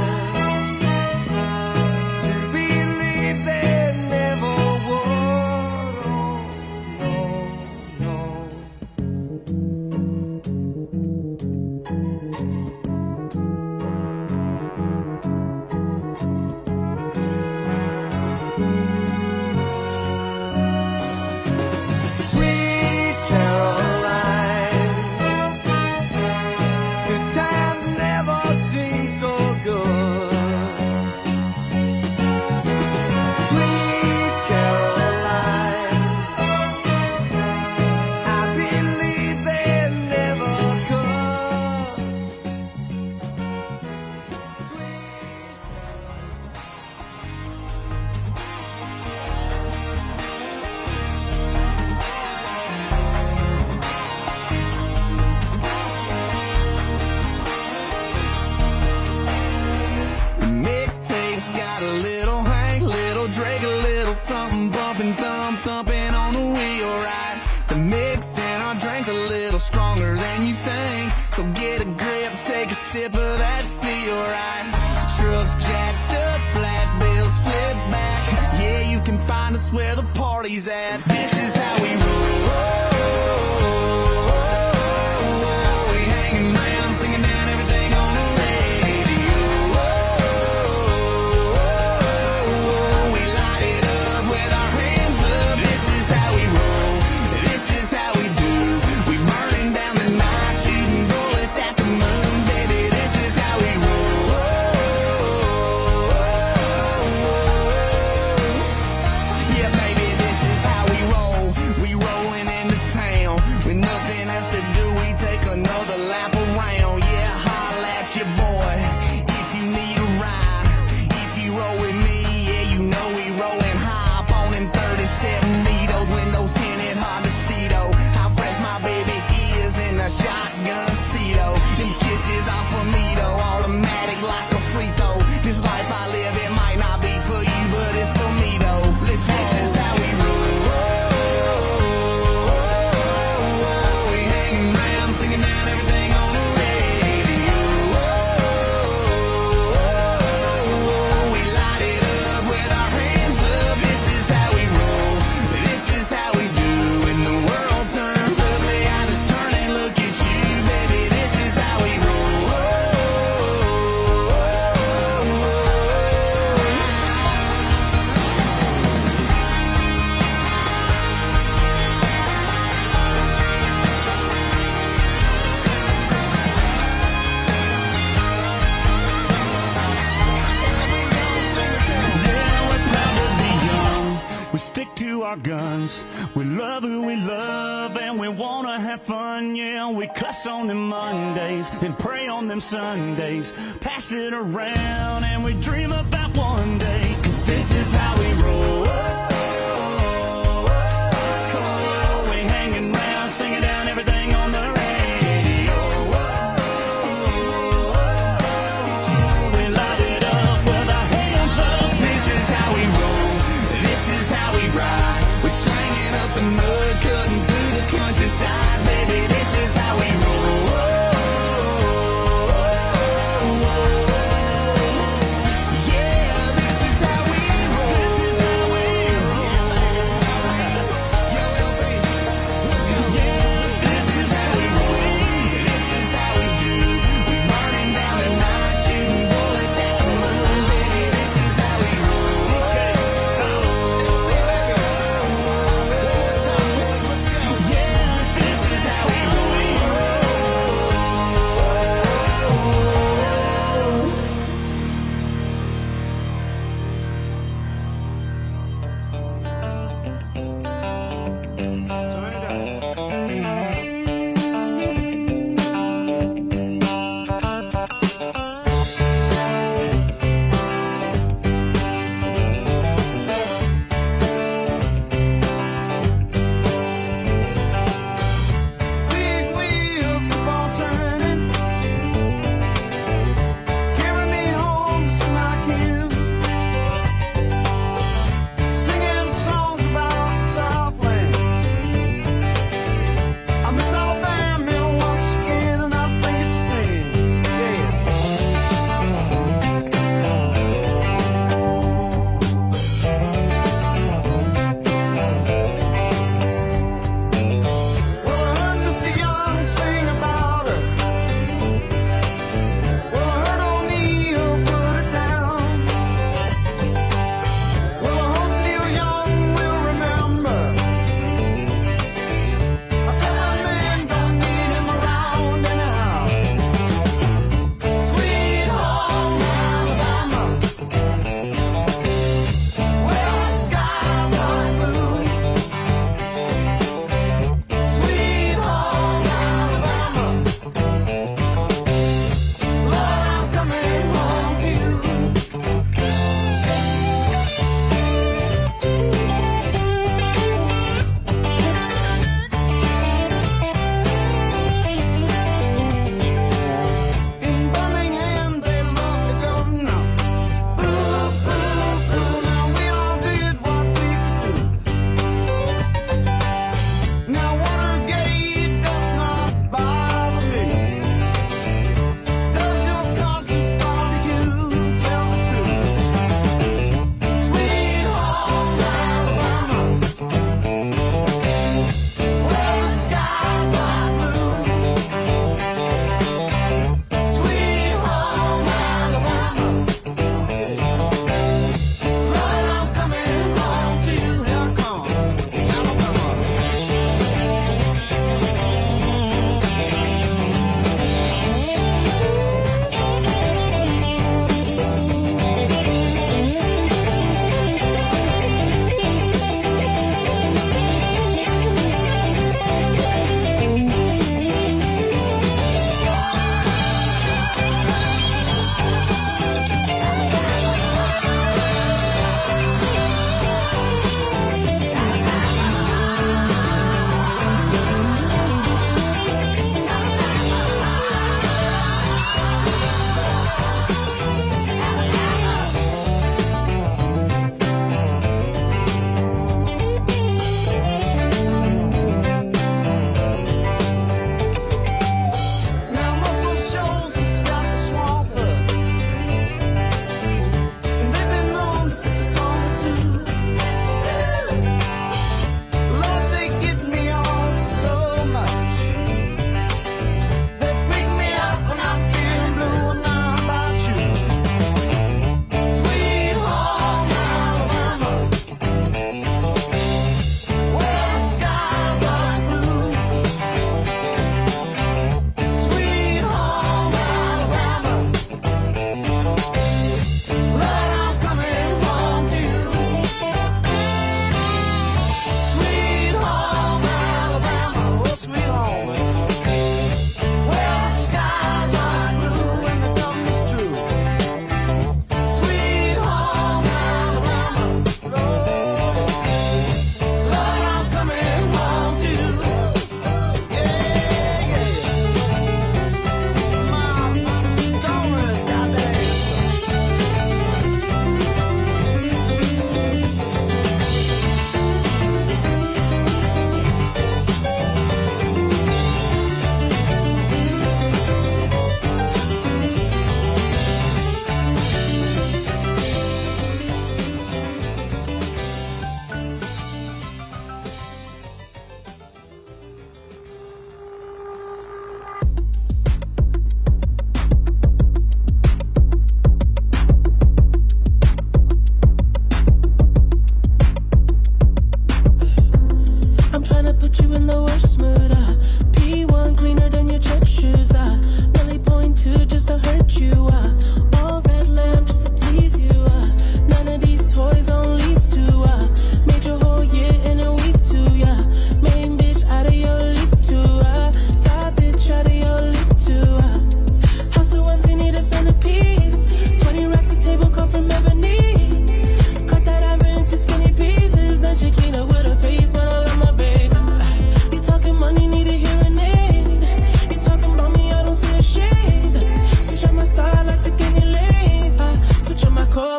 to believe there never was. Oh, no, Sweet Caroline, good times never seem so good. Sweet Caroline, I believe they never could. Sweet The mixtape's got a little Hank, little Drake, a little something bumping, thumping on the wheel, right? The mix in our drinks a little stronger than you think, so get a grip, take a sip of that feel, right? that's where the party's at. This is how we roll. We hanging around, singing down everything on the radio. We light it up with our hands up. This is how we roll. This is how we do. We burning down the night, shooting bullets at the moon, baby. This is how we roll. Yeah, baby, this is how we roll. We rolling into town with nothing else to do. We take another lap around. Yeah, holla at your boy if you need a ride. If you roll with me, yeah, you know we rolling high. Up on in 37 needles, windows tinted, hard to see though. How fresh my baby is in a shotgun seat though. Them kisses are for me though, automatic like a free throw. This life I live, it might not be for you, but it's for me though. Let's roll. This is how we roll. We hanging around, singing down everything on the radio. We light it up with our hands up. This is how we roll. This is how we do. When the world turns ugly, I just turn and look at you, baby. This is how we roll. Yeah, we're probably young. We stick to our guns. We love who we love and we wanna have fun. Yeah, we cuss on them Mondays and pray on them Sundays. Pass it around and we dream about one day. 'Cause this is how we roll. We hanging around, singing down everything on the radio. We light it up with our hands up. This is how we roll. This is how we ride. We're slanging up the mud, cutting through the countryside, baby. This is how we roll. Yeah, this is how we roll. This is how we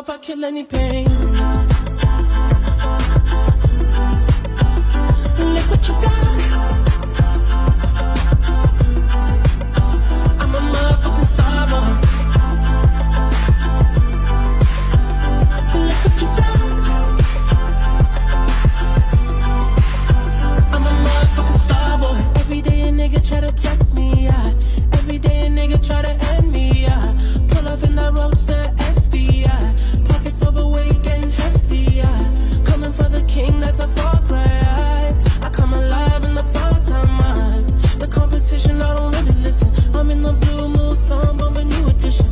if I kill any pain. Look what you done. I'm a motherfucking star boy. Look what you done. I'm a motherfucking star boy. Every day a nigga try to test me, yeah. Every day a nigga try to end me, yeah. Pull off in that roadster SV, yeah. Pockets overweight, getting hefty, yeah. Coming for the king, that's a far cry. I come alive in the fall time, the competition, I don't really listen. I'm in the blue mood, song, bumping new edition.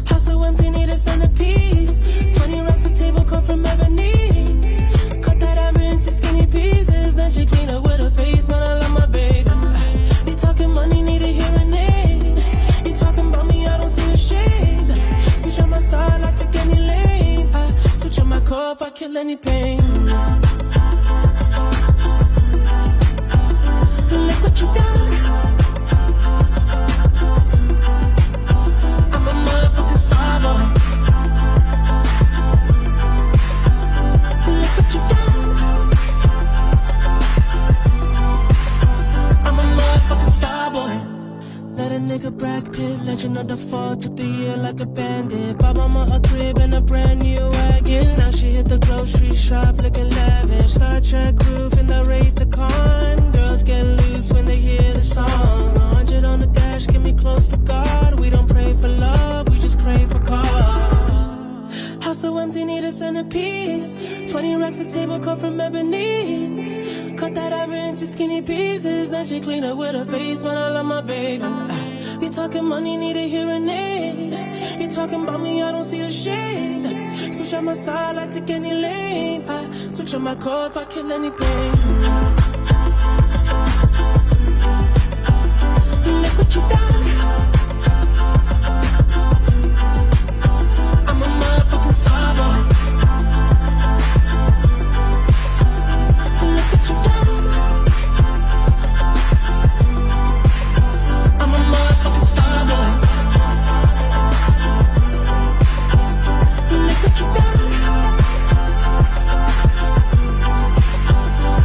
House so empty, need a centerpiece. 20 racks of table come from ebony. Cut that ever into skinny pieces. Then she clean up with her face, man, I love my baby. You talking money, need a hearing aid. You talking about me, I don't see the shade. Switch on my side, I take any lane. I switch on my core if I kill any pain. Look what you done. I'm a motherfucking star boy. Look what you done. I'm a motherfucking star boy. Let a nigga Brad Pitt, legend of the fall, took the year like a bandit. Bought mama a crib and a brand new wagon. Now she hit the grocery shop looking lavish. Star Trek roof in the Wraith the Con. Girls get loose when they hear the song. 100 on the dash, get me close to God. We don't pray for love, we just pray for cause. House so empty, need a centerpiece. 20 racks of table come from ebony. Cut that ever into skinny pieces. Then she clean up with her face, man, I love my baby. You talking money, need a hearing aid. You talking about me, I don't see the shade. Switch on my side, I take any lane. I switch on my core if I kill any pain. Look what you done. I'm a motherfucking star boy. Look what you done. I'm a motherfucking star boy. Look what you done.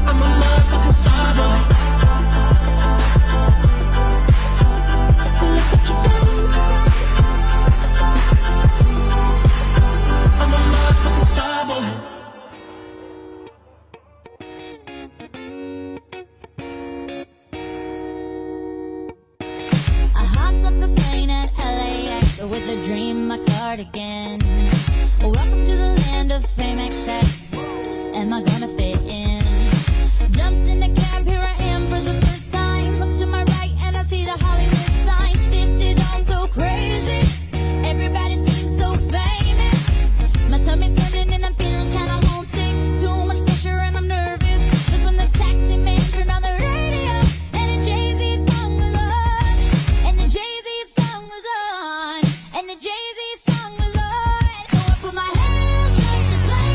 I'm a motherfucking star boy. Look what you done. I'm a motherfucking star boy. I hopped off the plane at LAX with a dream, my cardigan. Welcome to the land of fame excess. Am I gonna fit in? Jumped in the cab, here I am for the first time. Look to my right and I see the Hollywood sign. This is all so crazy. Everybody seems so famous. My tummy's turning and I'm feeling kinda homesick. Too much pressure and I'm nervous. That's when the taxi man turned on the radio and the Jay-Z song was on. And the Jay-Z song was on. And the Jay-Z song was on. So I put my hands up to play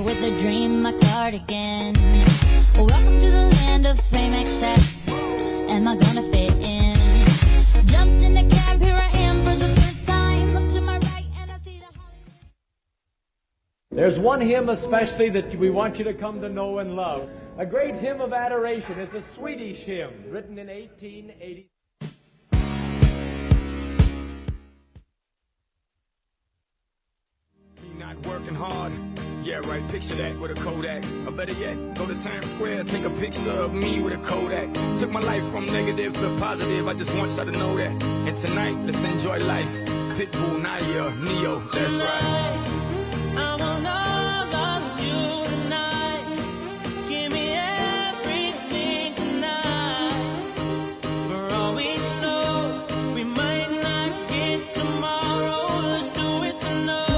with a dream, my cardigan. Welcome to the land of fame excess. Am I gonna fit in? Jumped in the cab, here I am for the first time. Look to my right and I see the There's one hymn especially that we want you to come to know and love. A great hymn of adoration. It's a Swedish hymn written in 1880. Not working hard. Yeah, right, picture that with a Kodak. Or better yet, go to Times Square, take a picture of me with a Kodak. Took my life from negative to positive, I just want y'all to know that. And tonight, let's enjoy life. Pitbull, Naya, Neo, that's right. I want all of you tonight. Give me everything tonight. For all we know, we might not get tomorrow. Let's do it tonight.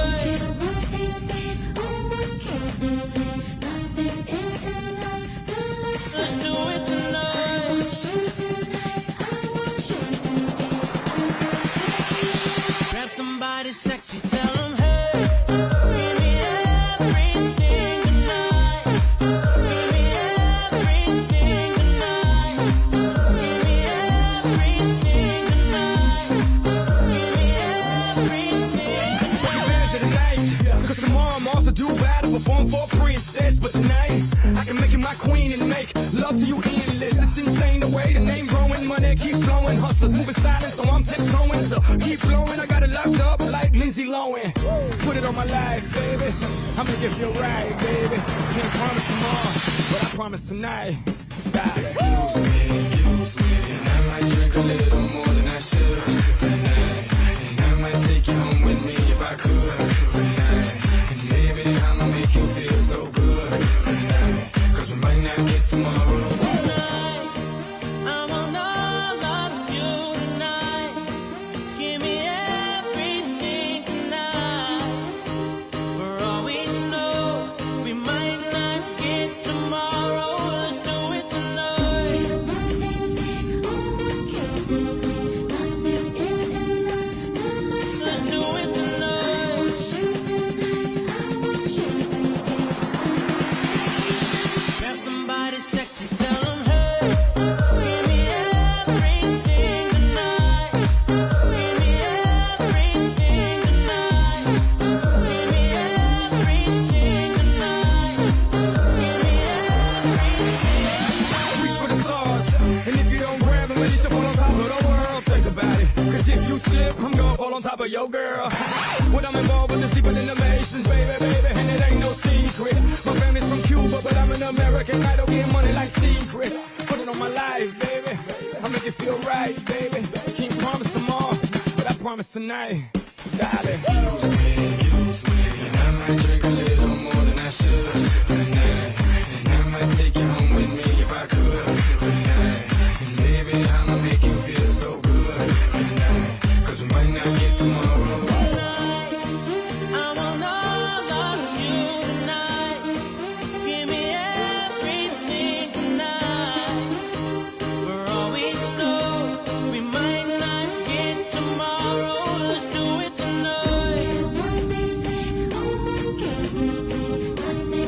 Let's do it tonight. Grab somebody sexy, tell them, hey, give me everything tonight. Give me everything tonight. Give me everything tonight. Give me everything. Take advantage of the night, cause tomorrow I'm off to do battle, perform for a princess. But tonight, I can make you my queen and make love to you endless. It's insane the way the name growing, money keep flowing. Hustlers moving silent, so I'm tiptoeing. So keep blowing, I got it locked up like Lindsay Lohan. Put it on my life, baby. I'm gonna give you a ride, baby. Can't promise tomorrow, but I promise tonight. Excuse me, and I might drink a little more than I should tonight. And I might take you home with me if I could tonight. And baby, I'ma make you feel so good tonight. Cause we might not get tomorrow. Tonight, I want all of you tonight. Give me everything tonight. For all we know, we might not get tomorrow. Let's do it tonight. Let's do it tonight. Grab somebody sexy, tell them, hey, give me everything tonight. Give me everything tonight. Give me everything tonight. Give me everything. Reach for the stars, and if you don't grab them, at least up on top of the world. Think about it, cause if you slip, I'm gonna fall on top of your girl. What I'm involved with is deeper than the Masons, baby, and it ain't no secret. My family's from Cuba, but I'm an American idol, getting money like secrets. Put it on my life, baby, I'll make it feel right, baby. Can't promise tomorrow, but I promise tonight, darling. Excuse me, and I might drink a little more than I should tonight. And I might take you home with me if I could tonight. And baby, I'ma make you feel so good tonight. Cause we might not get tomorrow. Tonight, I want all of you tonight. Give me everything tonight. For all we know, we might not get tomorrow. Let's do it tonight. Let's do it tonight.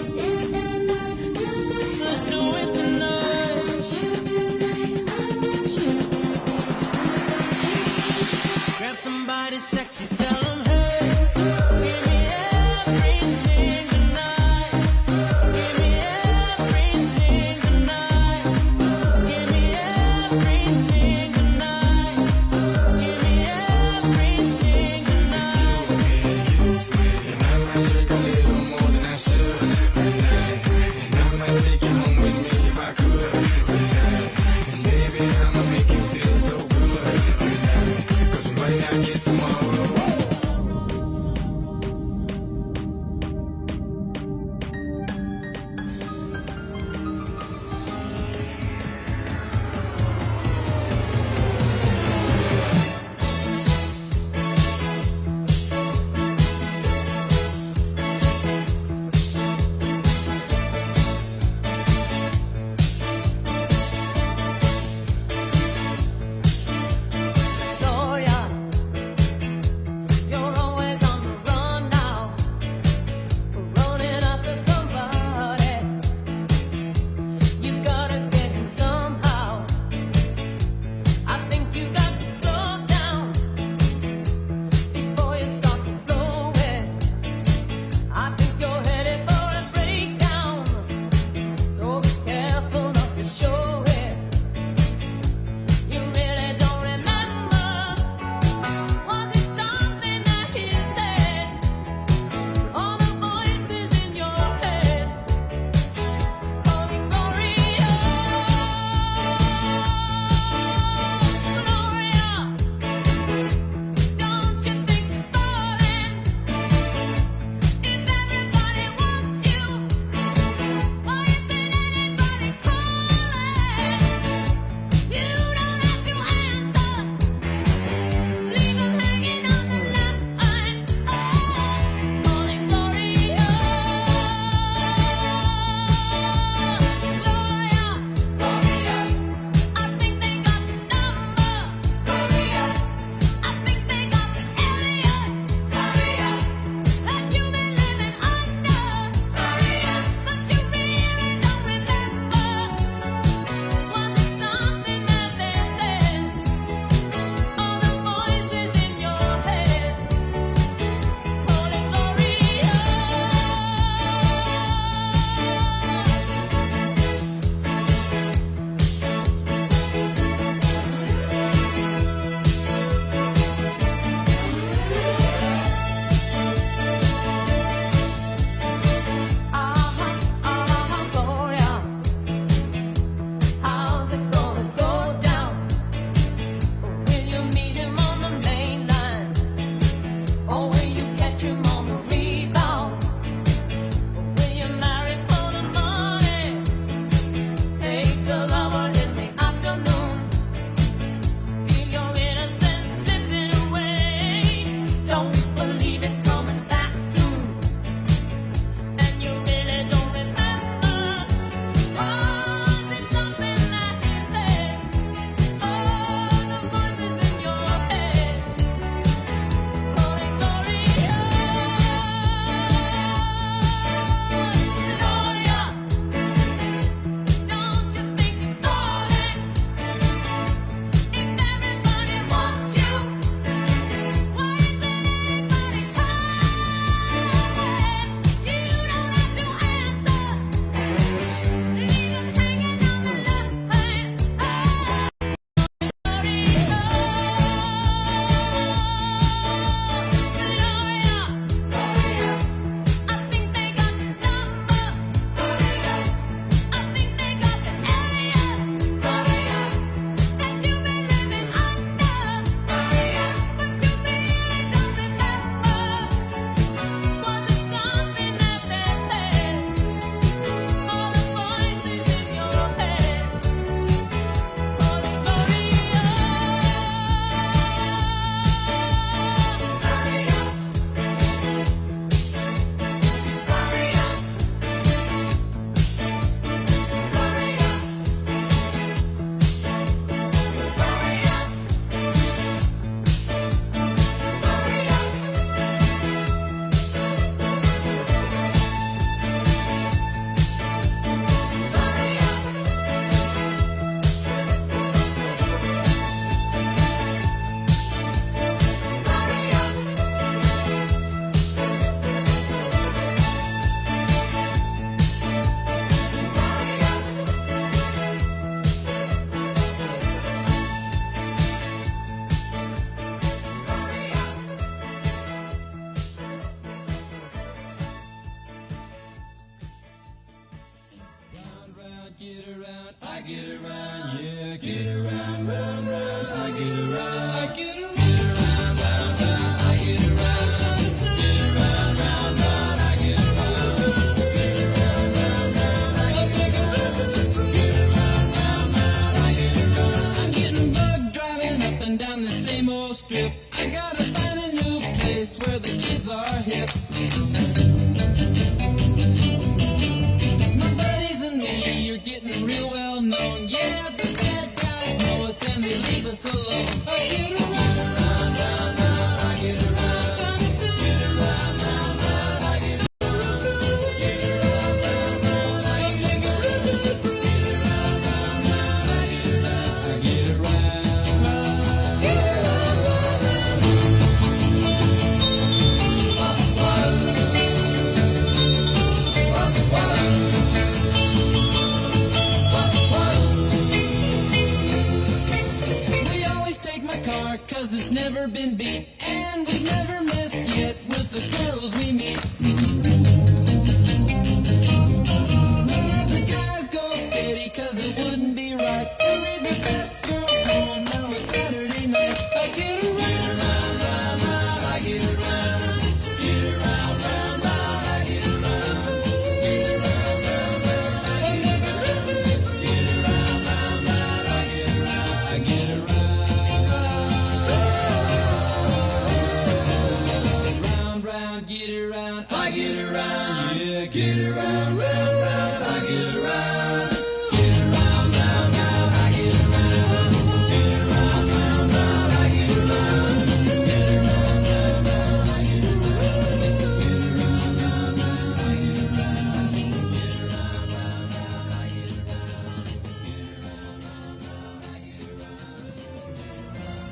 get around, I get around, yeah, get around, round, round, I get around, I get around, round, round, round, I get around, get around, round, round, I get around, get around, round, round, I get around, get around, round, round, I get around. I'm getting bugged driving up and down the same old strip. I gotta find a new place where the kids are hip. Getting real well known, yeah, the bad guys know us and they leave us alone. I get around, round, round, round, I get around, get around, round, round, I get around, get around, round, round, I get around, get around, round, round, I get around, I get around, get around, round, cause it's never been beat, and we've never missed yet with the girls we meet. None of the guys go steady, cause it wouldn't be right to leave the best girl home on a Saturday night. I get around, round, round, round, I get around, get around, round, round, I get around, get around, round, round, I get around, get around, round, round, I get around, I get around. Get around, I get around, yeah, get around, round, round, I get around, get around, round, round, I get around, get around, round, round, I get around, get around, round, round, I get around, get around, round, round, I get around, get around, round, round, I get around, get around, round,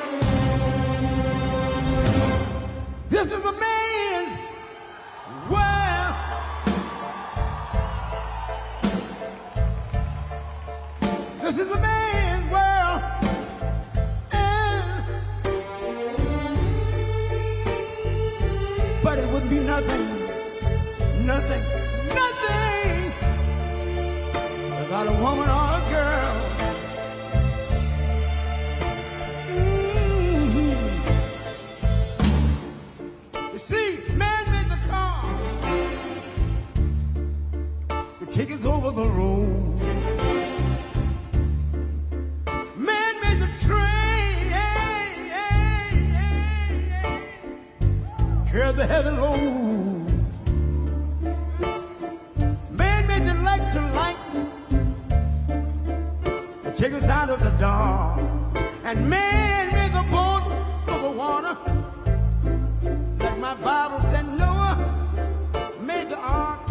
round, I get This is a man's world. This is a man's world. But it would be nothing, nothing, nothing without a woman or a girl. Take us over the road. Man made the train, carry the heavy loads. Man made the electric lights to take us out of the dark. And man made the boat of the water, like my Bible said Noah made the ark.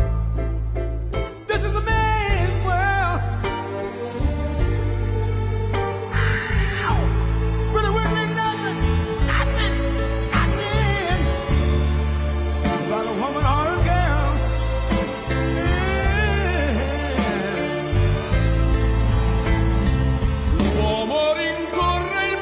This is a man's world. Ow! But it wouldn't be nothing, nothing, nothing without a woman or a girl. L'uomo rincorre il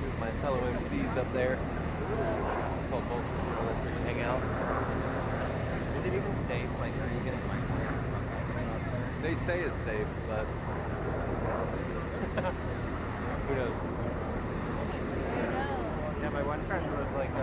with my fellow MCs up there. It's called Vultures, you know, that's where you hang out. Is it even safe? Like, are you getting like They say it's safe, but who knows? Yeah, my one friend was like,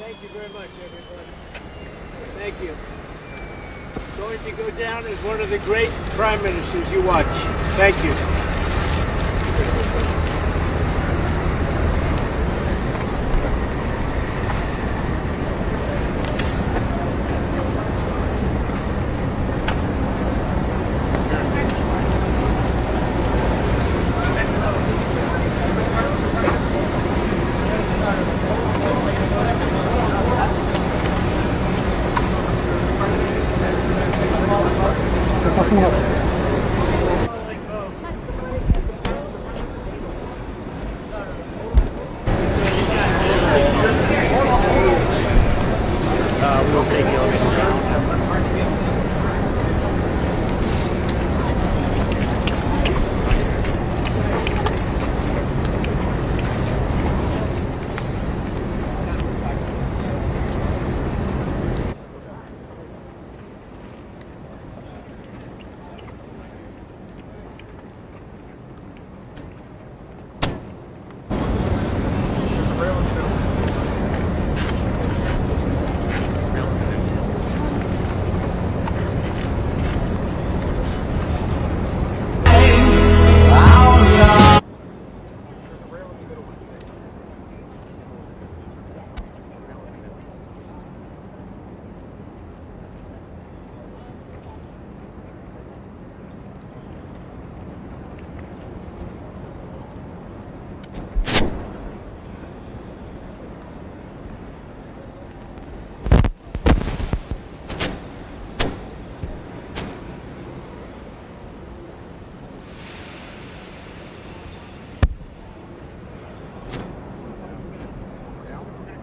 Thank you very much, everybody. Thank you. Going to go down as one of the great prime ministers you watch. Thank you. We'll take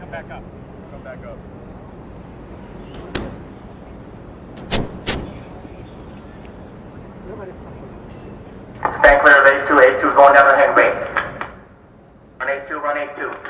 Come back up. Come back up. Stand clear of H2. H2 is going down the headway. Run H2, run H2.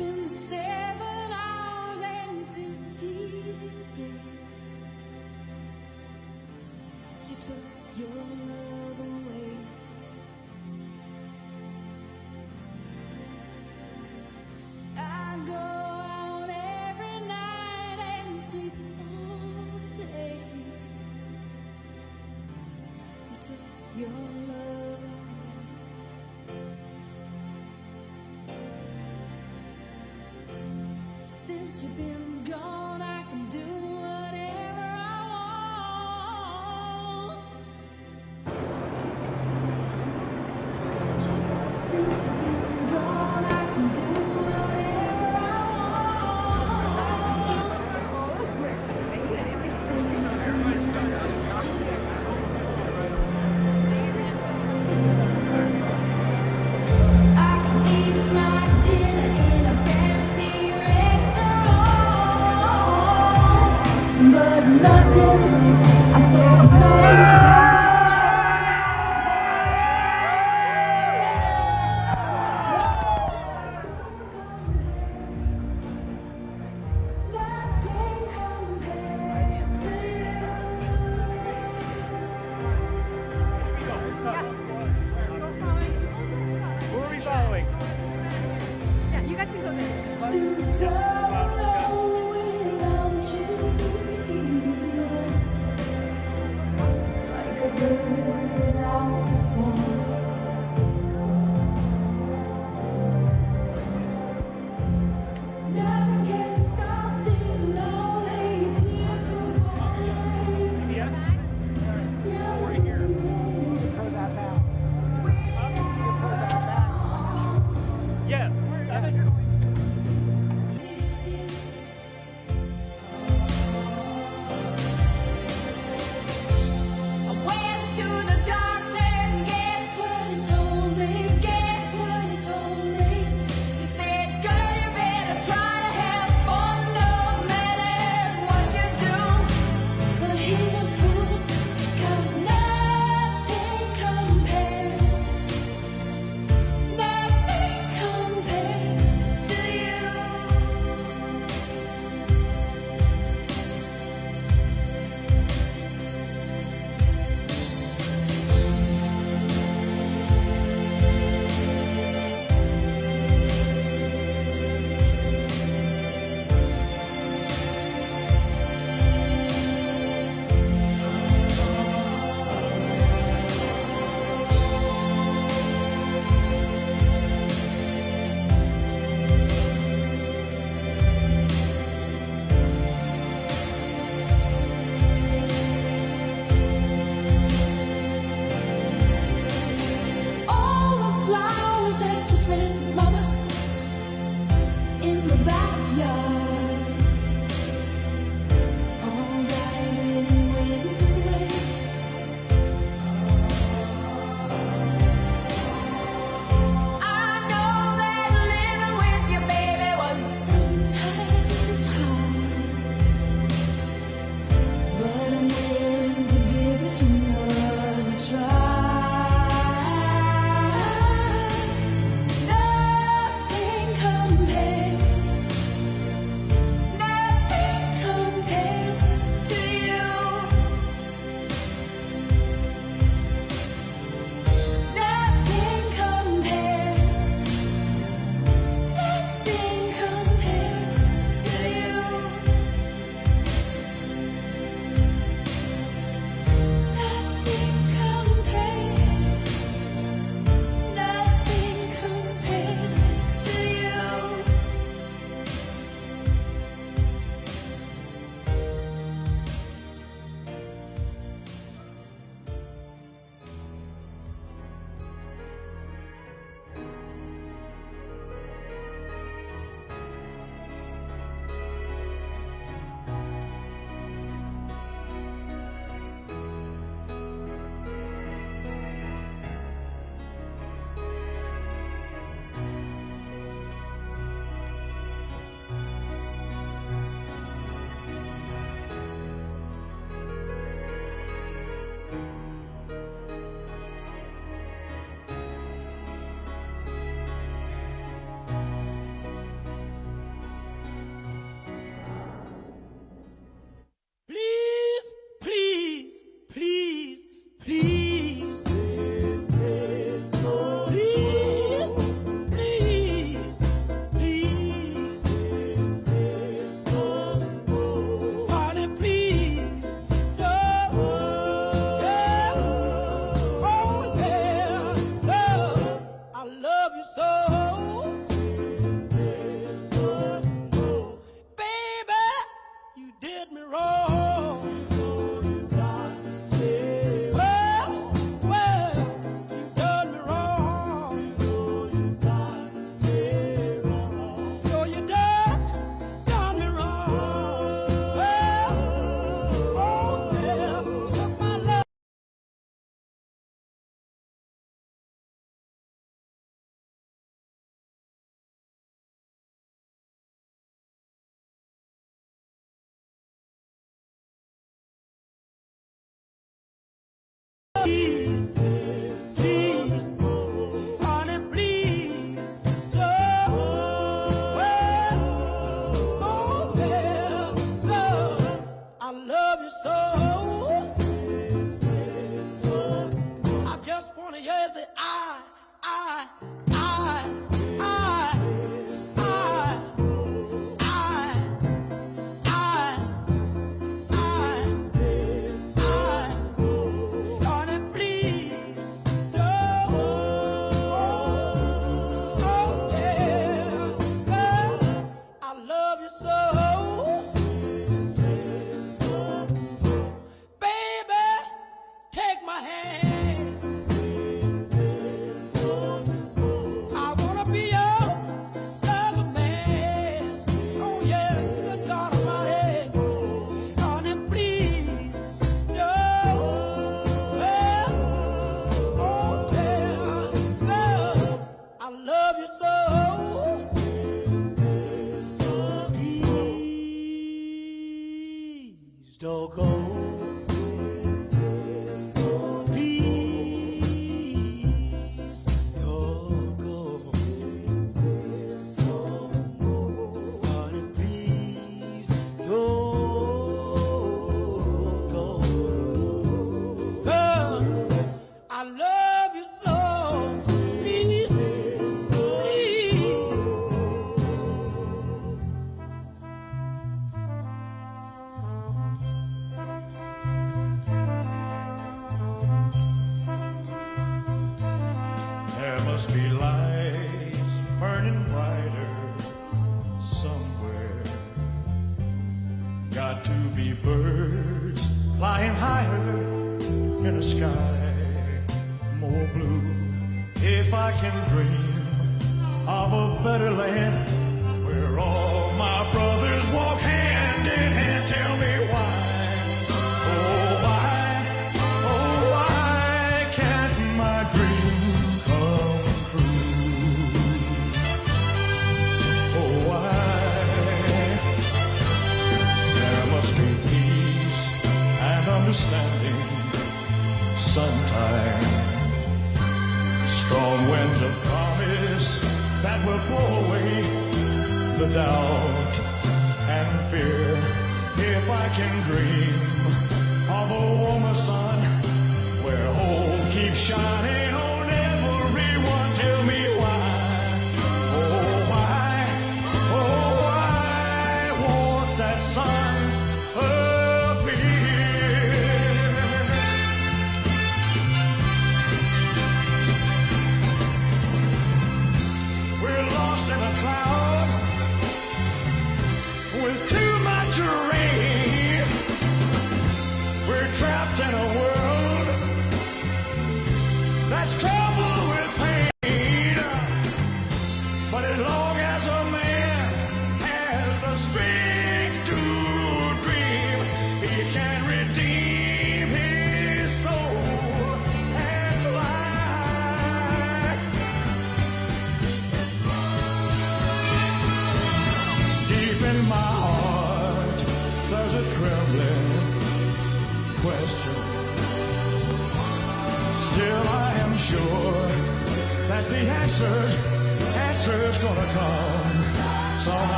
been 7 hours and 50 days since you took your love away. I go out every night and sleep all day since you took your love away. Since you've been gone, I can do whatever I want. I can say whoever I choose. Since you've been gone, I can do whatever I want. I can eat my dinner in a fancy restaurant, but nothing. I said no. Who are we following? Yeah, you guys can go there. It's been so lonely without you here, like a bird without a song. Nothing can stop these lonely tears from falling. Yes. Tell me Yeah. I went to the doctor and guess what he told me? Guess what he told me? He said, girl, you better try to have fun no matter what you do. But he's a fool, 'cause nothing compares to you. All the flowers that you planted, mama, in the backyard, all died and went away. I know that living with you, baby, was sometimes hard, but I'm willing to give it another try. Nothing compares don't go.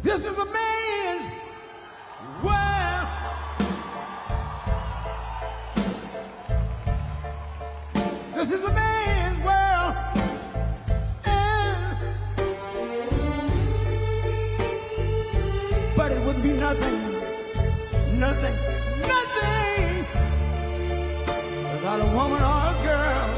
This is a man's world. This is a man's world. But it wouldn't be nothing without a woman or a girl.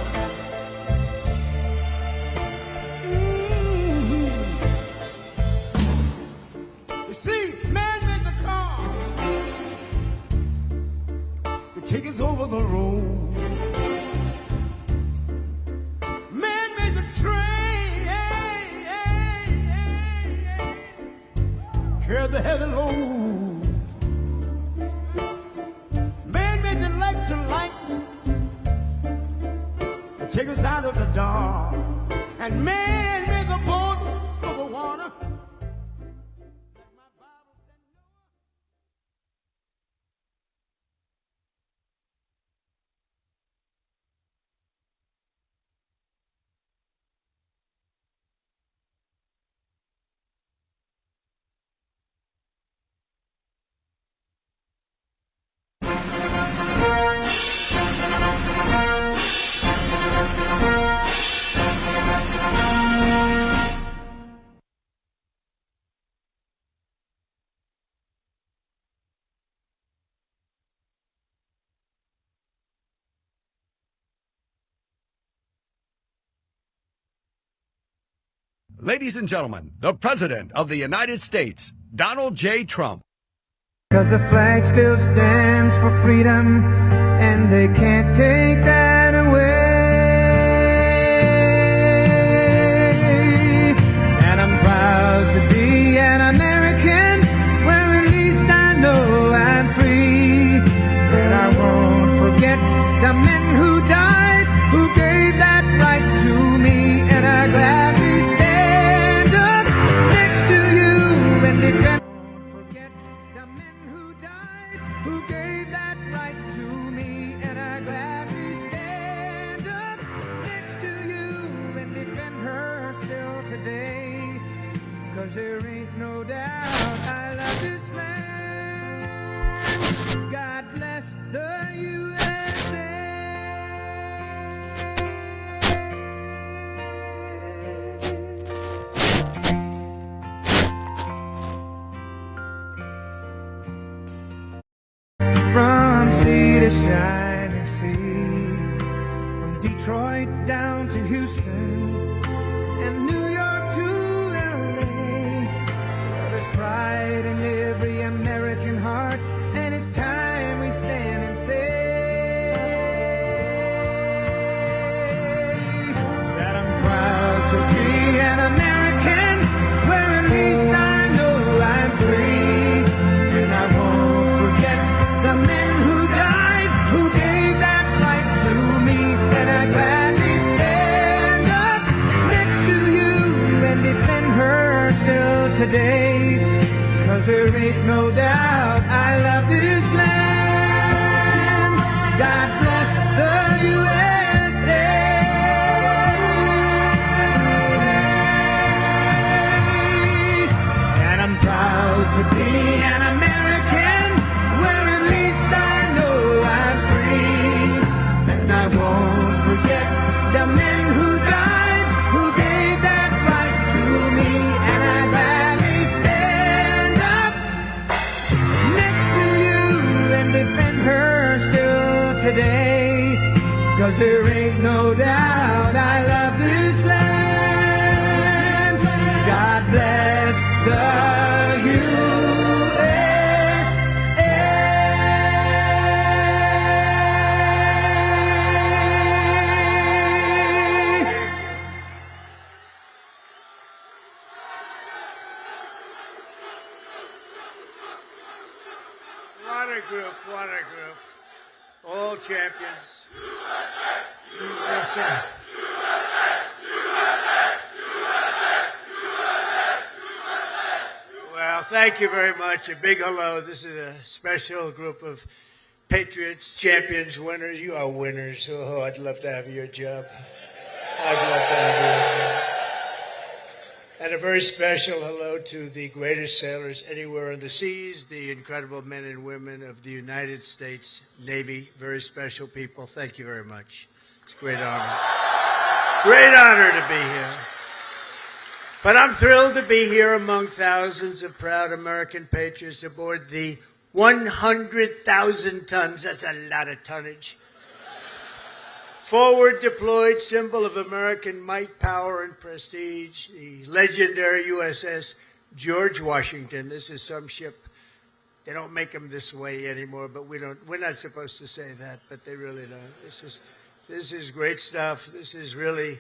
You see, man made the car to take us over the road. Man made the train, carry the heavy load. Man made the electric lights to take us out of the dark. And man made the boat for the water. Ladies and gentlemen, the President of the United States, Donald J. Trump. Cause the flag still stands for freedom, and they can't take that away. And I'm proud to be an American, where at least I know I'm free. And I won't forget the men who died, who gave that right to me. And I gladly stand up next to you and defend. Who gave that right to me, and I gladly stand up next to you and defend her still today. Cause there ain't no doubt I love this land. God bless the USA. From sea to shining sea, from Detroit down to Houston, and New York to LA. There's pride in every American heart, and it's time we stand and say that I'm proud to be an American, where at least I know I'm free, and I won't forget the men who died, who gave that right to me. And I gladly stand up next to you and defend her still today. Cause there ain't no doubt I love this land. God bless the USA. And I'm proud to be an American, where at least I know I'm free. And I won't forget the men who died, who gave that right to me. And I gladly stand up next to you and defend her still today. Cause there ain't no doubt I love this land. God bless the USA. What a group, what a group. All champions. USA. Well, thank you very much. A big hello. This is a special group of patriots, champions, winners. You are winners. Oh, I'd love to have your job. I'd love to have your job. And a very special hello to the greatest sailors anywhere on the seas, the incredible men and women of the United States Navy. Very special people. Thank you very much. It's a great honor. Great honor to be here. But I'm thrilled to be here among thousands of proud American patriots aboard the 100,000 tons. That's a lot of tonnage. Forward deployed symbol of American might, power, and prestige, the legendary USS George Washington. This is some ship. They don't make them this way anymore, but we're not supposed to say that, but they really don't. This is great stuff. This is really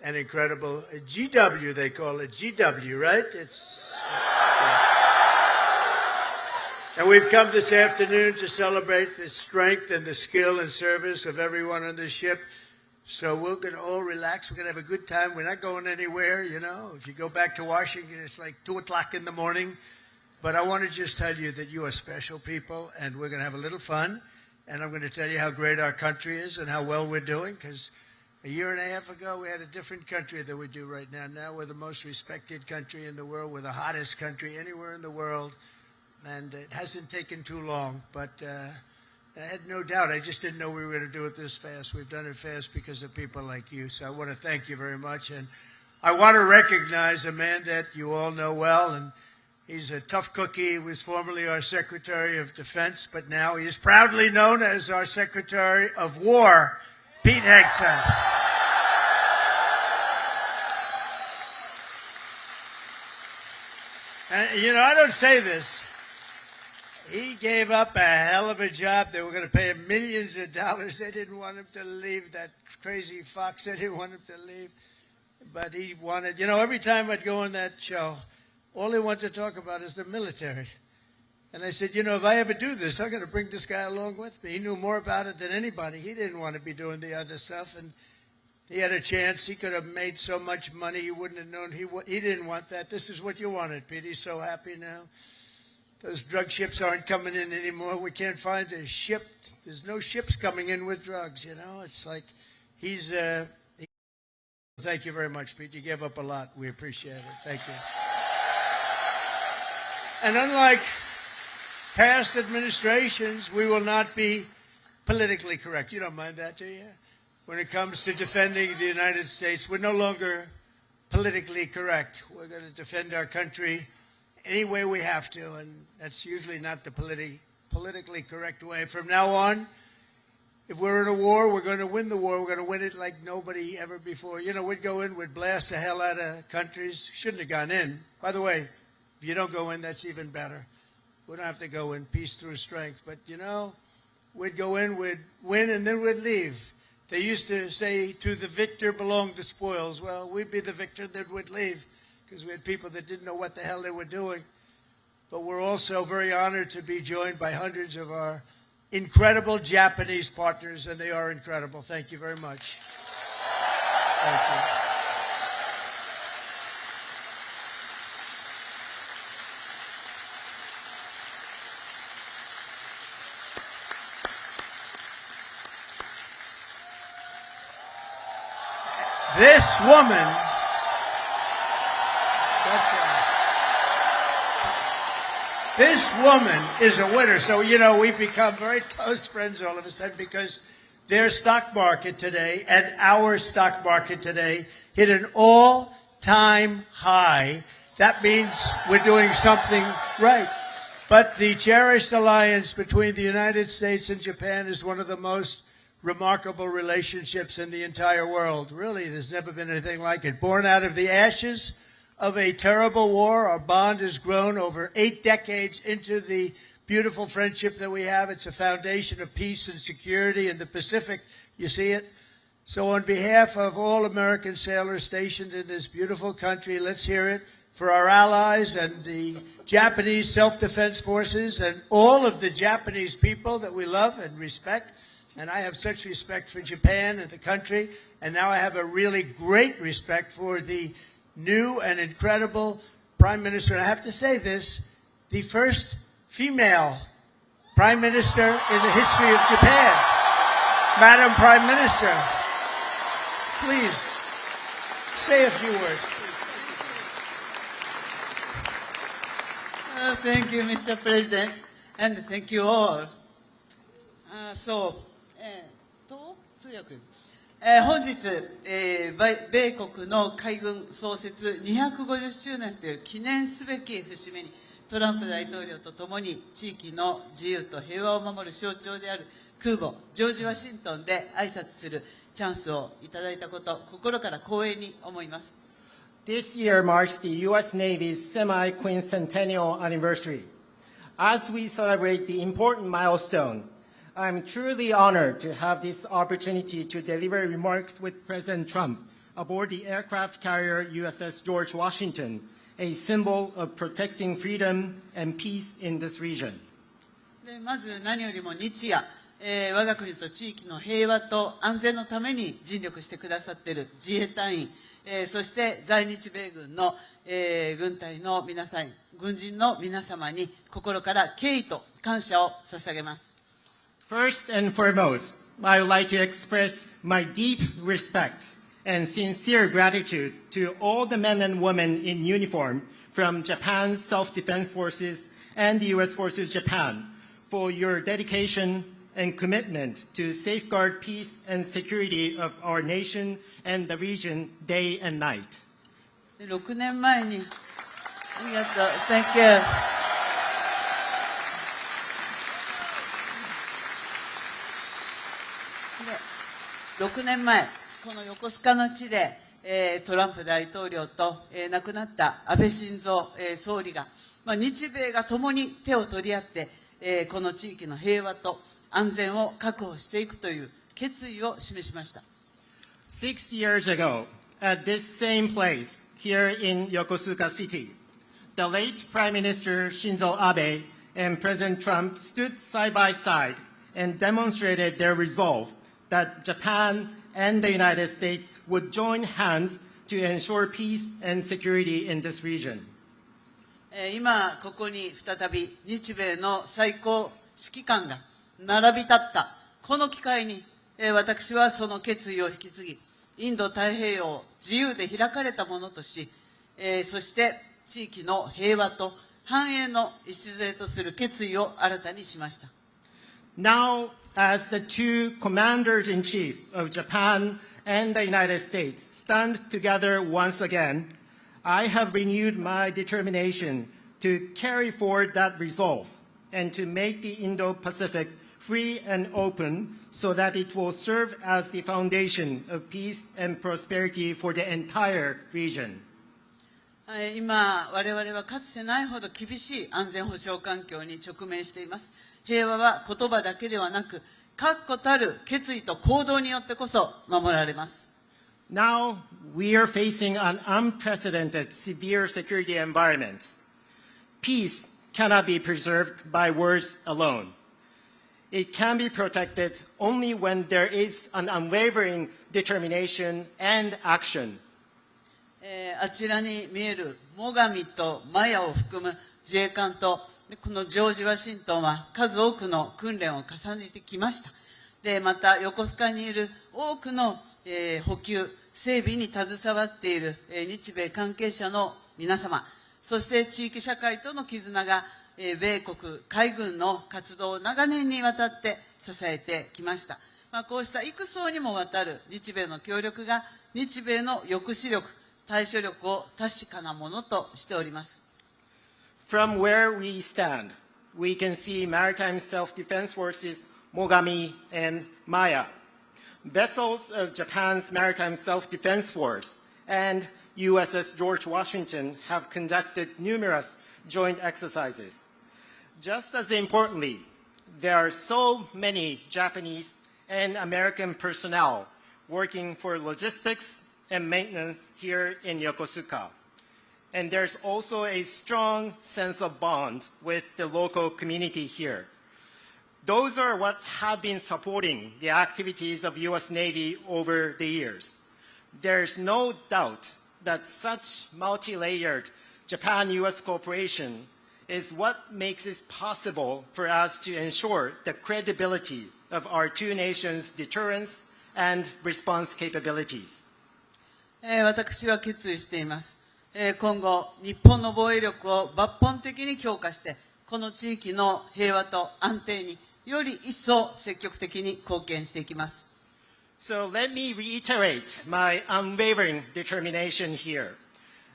an incredible GW, they call it GW, right? And we've come this afternoon to celebrate the strength and the skill and service of everyone on this ship. So we're going to all relax. We're going to have a good time. We're not going anywhere, you know. If you go back to Washington, it's like 2 o'clock in the morning. But I want to just tell you that you are special people, and we're going to have a little fun. And I'm going to tell you how great our country is and how well we're doing, because a year and a half ago, we had a different country than we do right now. Now we're the most respected country in the world. We're the hottest country anywhere in the world. And it hasn't taken too long, but I had no doubt. I just didn't know we were going to do it this fast. We've done it fast because of people like you. So I want to thank you very much. And I want to recognize a man that you all know well, and he's a tough cookie. He was formerly our Secretary of Defense, but now he is proudly known as our Secretary of War, Pete Hegseth. And, you know, I don't say this. He gave up a hell of a job. They were going to pay him millions of dollars. They didn't want him to leave. That crazy fox, they didn't want him to leave. But he wanted, you know, every time I'd go on that show, all he wanted to talk about is the military. And I said, you know, if I ever do this, I'm going to bring this guy along with me. He knew more about it than anybody. He didn't want to be doing the other stuff. And he had a chance. He could have made so much money he wouldn't have known. He didn't want that. This is what you wanted, Pete. He's so happy now. Those drug ships aren't coming in anymore. We can't find a ship. There's no ships coming in with drugs, you know. It's like he's... Thank you very much, Pete. You gave up a lot. We appreciate it. Thank you. And unlike past administrations, we will not be politically correct. You don't mind that, do you? When it comes to defending the United States, we're no longer politically correct. We're going to defend our country any way we have to, and that's usually not the politically correct way. From now on, if we're in a war, we're going to win the war. We're going to win it like nobody ever before. You know, we'd go in, we'd blast the hell out of countries. Shouldn't have gone in. By the way, if you don't go in, that's even better. We don't have to go in, peace through strength. But, you know, we'd go in, we'd win, and then we'd leave. They used to say, to the victor belong the spoils. Well, we'd be the victor, then we'd leave, because we had people that didn't know what the hell they were doing. But we're also very honored to be joined by hundreds of our incredible Japanese partners, and they are incredible. Thank you very much. Thank you. This woman, that's right. This woman is a winner. So, you know, we've become very close friends all of a sudden because their stock market today and our stock market today hit an all-time high. That means we're doing something right. But the cherished alliance between the United States and Japan is one of the most remarkable relationships in the entire world. Really, there's never been anything like it. Born out of the ashes of a terrible war, our bond has grown over 8 decades into the beautiful friendship that we have. It's a foundation of peace and security in the Pacific. You see it? So on behalf of all American sailors stationed in this beautiful country, let's hear it for our allies and the Japanese self-defense forces and all of the Japanese people that we love and respect. And I have such respect for Japan and the country, and now I have a really great respect for the new and incredible Prime Minister. And I have to say this, the first female Prime Minister in the history of Japan. Madam Prime Minister, please say a few words. Thank you, Mr. President, and thank you all. 本日、米国の海軍創設250周年という記念すべき節目に、トランプ大統領とともに地域の自由と平和を守る象徴である空母ジョージ・ワシントンで挨拶するチャンスをいただいたこと、心から光栄に思います。This year marks the U.S. Navy's semi-quincentennial anniversary. As we celebrate the important milestone, I'm truly honored to have this opportunity to deliver remarks with President Trump aboard the aircraft carrier USS George Washington, a symbol of protecting freedom and peace in this region. でまず何よりも日夜、我が国と地域の平和と安全のために尽力してくださっている自衛隊員、そして在日米軍の、軍隊の皆さん、軍人の皆様に心から敬意と感謝を捧げます。First and foremost, I would like to express my deep respect and sincere gratitude to all the men and women in uniform from Japan's Self-Defense Forces and the U.S. Forces Japan for your dedication and commitment to safeguard peace and security of our nation and the region day and night. 6年前に、ありがとう、Thank you. 6年前、この横須賀の地で、トランプ大統領と、亡くなった安倍晋三、総理が、日米が共に手を取り合って、この地域の平和と安全を確保していくという決意を示しました。6 years ago, at this same place, here in Yokosuka City, the late Prime Minister Shinzo Abe and President Trump stood side by side and demonstrated their resolve that Japan and the United States would join hands to ensure peace and security in this region. 今、ここに再び日米の最高指揮官が並び立った、この機会に、私はその決意を引き継ぎ、インド太平洋を自由で開かれたものとし、そして地域の平和と繁栄の礎とする決意を新たにしました。Now, as the two commanders-in-chief of Japan and the United States stand together once again, I have renewed my determination to carry forward that resolve and to make the Indo-Pacific free and open so that it will serve as the foundation of peace and prosperity for the entire region. 今、我々はかつてないほど厳しい安全保障環境に直面しています。平和は言葉だけではなく、確固たる決意と行動によってこそ守られます。Now, we are facing an unprecedented severe security environment. Peace cannot be preserved by words alone. It can be protected only when there is an unwavering determination and action. あちらに見える最上とマヤを含む自衛官とこのジョージ・ワシントンは数多くの訓練を重ねてきました。で、また横須賀にいる多くの、補給、整備に携わっている、日米関係者の皆様、そして地域社会との絆が、米国海軍の活動を長年にわたって支えてきました。こうした幾層にもわたる日米の協力が日米の抑止力、対処力を確かなものとしております。From where we stand, we can see maritime self-defense forces Mogami and Maya, vessels of Japan's maritime self-defense force, and USS George Washington have conducted numerous joint exercises. Just as importantly, there are so many Japanese and American personnel working for logistics and maintenance here in Yokosuka. And there's also a strong sense of bond with the local community here. Those are what have been supporting the activities of U.S. Navy over the years. There's no doubt that such multi-layered Japan-U.S. cooperation is what makes it possible for us to ensure the credibility of our two nations' deterrence and response capabilities. 私は決意しています。今後、日本の防衛力を抜本的に強化して、この地域の平和と安定により一層積極的に貢献していきます。So let me reiterate my unwavering determination here.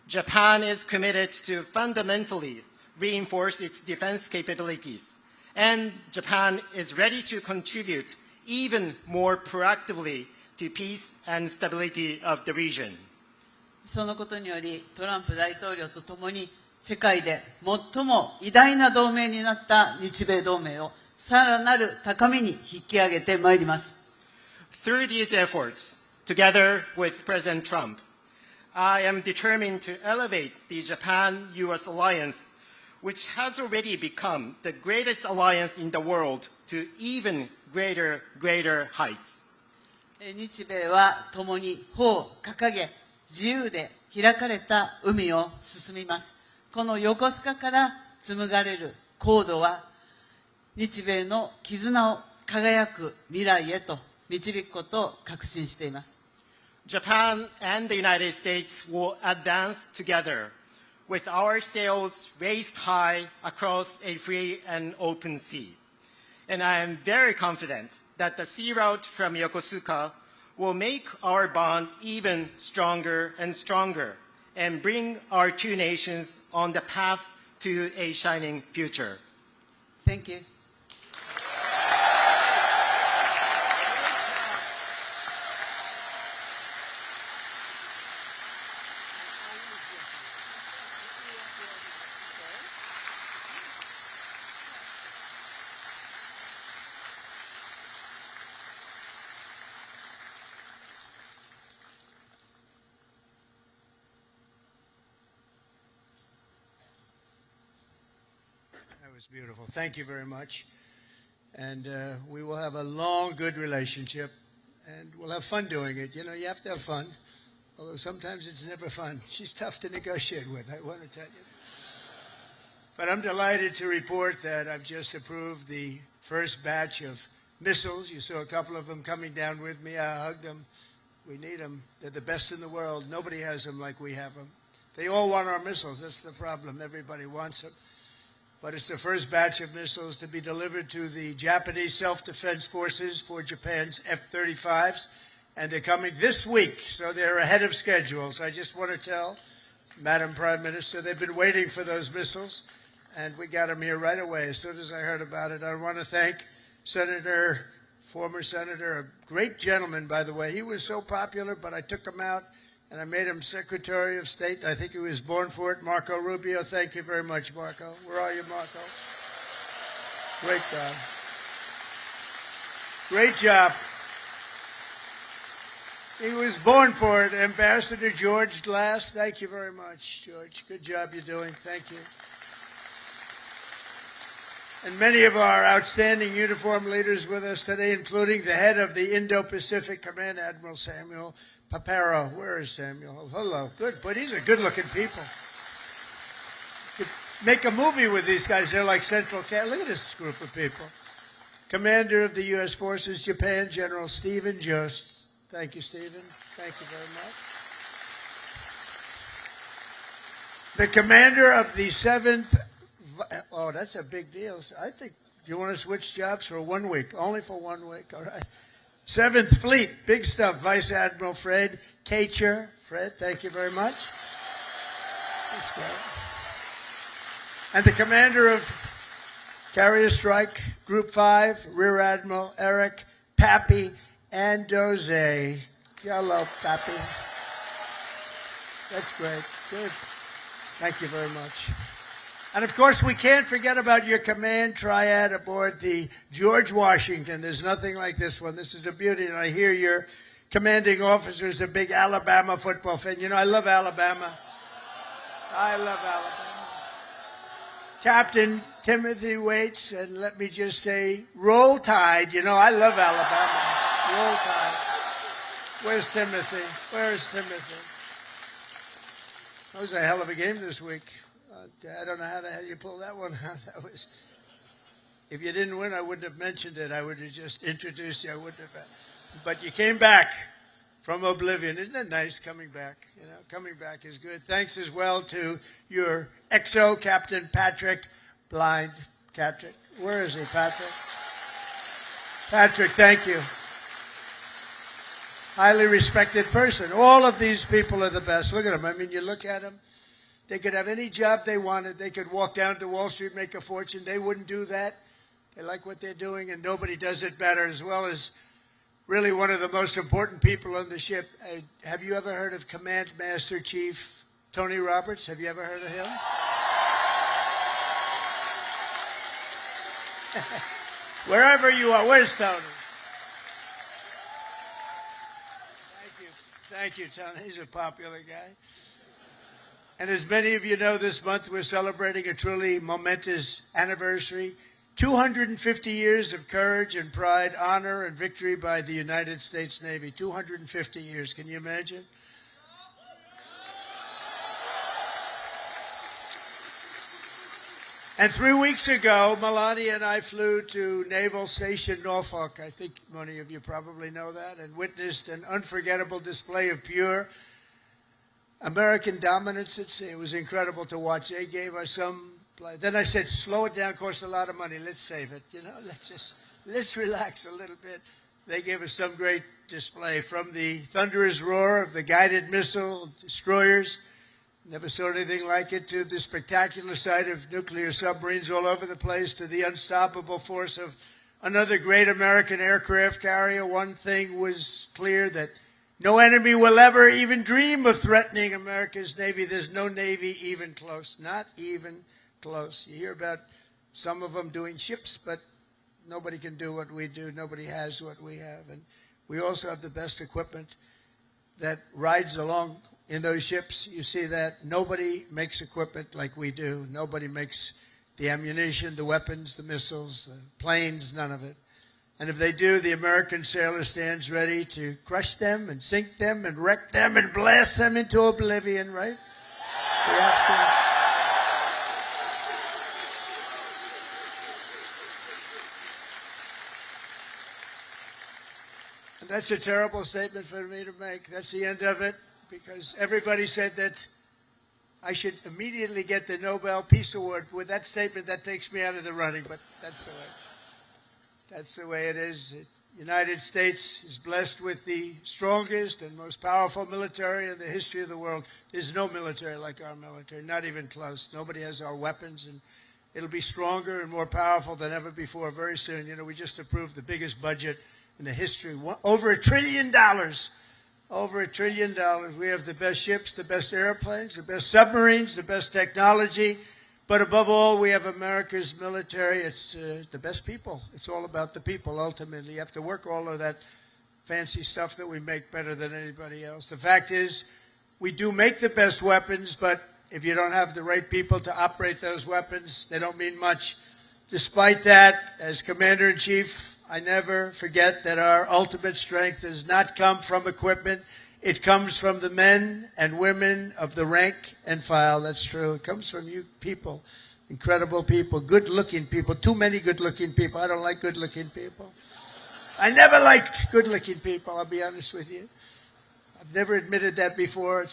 Japan is committed to fundamentally reinforce its defense capabilities, and Japan is ready to contribute even more proactively to peace and stability of the region. そのことにより、トランプ大統領とともに世界で最も偉大な同盟になった日米同盟をさらなる高みに引き上げてまいります。Through these efforts, together with President Trump, I am determined to elevate the Japan-U.S. alliance, which has already become the greatest alliance in the world, to even greater heights. 日米は共に帆を掲げ、自由で開かれた海を進みます。この横須賀から紡がれる航路は、日米の絆を輝く未来へと導くことを確信しています。Japan and the United States will advance together with our sails raised high across a free and open sea. And I am very confident that the sea route from Yokosuka will make our bond even stronger and stronger and bring our two nations on the path to a shining future. Thank you. was beautiful. Thank you very much. And we will have a long, good relationship, and we'll have fun doing it. You know, you have to have fun, although sometimes it's never fun. She's tough to negotiate with, I want to tell you. But I'm delighted to report that I've just approved the first batch of missiles. You saw a couple of them coming down with me. I hugged them. We need them. They're the best in the world. Nobody has them like we have them. They all want our missiles. That's the problem. Everybody wants them. But it's the first batch of missiles to be delivered to the Japanese self-defense forces for Japan's F-35s. And they're coming this week, so they're ahead of schedule. So I just want to tell Madam Prime Minister, they've been waiting for those missiles, and we got them here right away as soon as I heard about it. I want to thank former Senator, a great gentleman, by the way. He was so popular, but I took him out, and I made him Secretary of State. I think he was born for it. Marco Rubio, thank you very much, Marco. Where are you, Marco? Great job. Great job. He was born for it. Ambassador George Glass, thank you very much, George. Good job you're doing. Thank you. And many of our outstanding uniform leaders with us today, including the head of the Indo-Pacific Command, Admiral Samuel Paparo. Where is Samuel? Oh, hello. Good, but these are good-looking people. You could make a movie with these guys. They're like Central Cat. Look at this group of people. Commander of the U.S. Forces, Japan, General Stephen Jost. Thank you, Stephen. Thank you very much. The commander of the 7th... Oh, that's a big deal. I think you want to switch jobs for 1 week. Only for 1 week, all right. 7th Fleet, big stuff. Vice Admiral Fred Kacher. Fred, thank you very much. That's great. And the commander of Carrier Strike Group 5, Rear Admiral Eric Pappy Andoze. Hello, Pappy. That's great. Good. Thank you very much. And, of course, we can't forget about your command triad aboard the George Washington. There's nothing like this one. This is a beauty. And I hear your commanding officer is a big Alabama football fan. You know, I love Alabama. I love Alabama. Captain Timothy Waits, and let me just say, roll Tide. You know, I love Alabama. Roll Tide. Where's Timothy? Where's Timothy? That was a hell of a game this week. I don't know how the hell you pulled that one out. That was, if you didn't win, I wouldn't have mentioned it. I would have just introduced you. I wouldn't have. But you came back from oblivion. Isn't it nice coming back? You know, coming back is good. Thanks as well to your XO, Captain Patrick Blind. Patrick, where is he, Patrick? Patrick, thank you. Highly respected person. All of these people are the best. Look at them. I mean, you look at them. They could have any job they wanted. They could walk down to Wall Street, make a fortune. They wouldn't do that. They like what they're doing, and nobody does it better, as well as really one of the most important people on the ship. Have you ever heard of Command Master Chief Tony Roberts? Have you ever heard of him? Wherever you are, where's Tony? Thank you. Thank you, Tony. He's a popular guy. And as many of you know, this month we're celebrating a truly momentous anniversary. 250 years of courage and pride, honor and victory by the United States Navy. 250 years. Can you imagine? And 3 weeks ago, Melania and I flew to Naval Station Norfolk. I think many of you probably know that, and witnessed an unforgettable display of pure American dominance at sea. It was incredible to watch. They gave us some. Then I said, slow it down, costs a lot of money. Let's save it. You know, let's relax a little bit. They gave us some great display, from the thunderous roar of the guided missile destroyers, never saw anything like it, to the spectacular sight of nuclear submarines all over the place, to the unstoppable force of another great American aircraft carrier. One thing was clear, that no enemy will ever even dream of threatening America's Navy. There's no Navy even close, not even close. You hear about some of them doing ships, but nobody can do what we do. Nobody has what we have. And we also have the best equipment that rides along in those ships. You see that nobody makes equipment like we do. Nobody makes the ammunition, the weapons, the missiles, the planes, none of it. And if they do, the American sailor stands ready to crush them and sink them and wreck them and blast them into oblivion, right? We have to. And that's a terrible statement for me to make. That's the end of it, because everybody said that I should immediately get the Nobel Peace Award. With that statement, that takes me out of the running, but that's the way. That's the way it is. The United States is blessed with the strongest and most powerful military in the history of the world. There's no military like our military, not even close. Nobody has our weapons, and it'll be stronger and more powerful than ever before very soon. You know, we just approved the biggest budget in the history, over $1 trillion. Over $1 trillion. We have the best ships, the best airplanes, the best submarines, the best technology. But above all, we have America's military. It's the best people. It's all about the people, ultimately. You have to work all of that fancy stuff that we make better than anybody else. The fact is, we do make the best weapons, but if you don't have the right people to operate those weapons, they don't mean much. Despite that, as Commander-in-Chief, I never forget that our ultimate strength does not come from equipment. It comes from the men and women of the rank and file. That's true. It comes from you people, incredible people, good-looking people, too many good-looking people. I don't like good-looking people. I never liked good-looking people, I'll be honest with you. I've never admitted that before.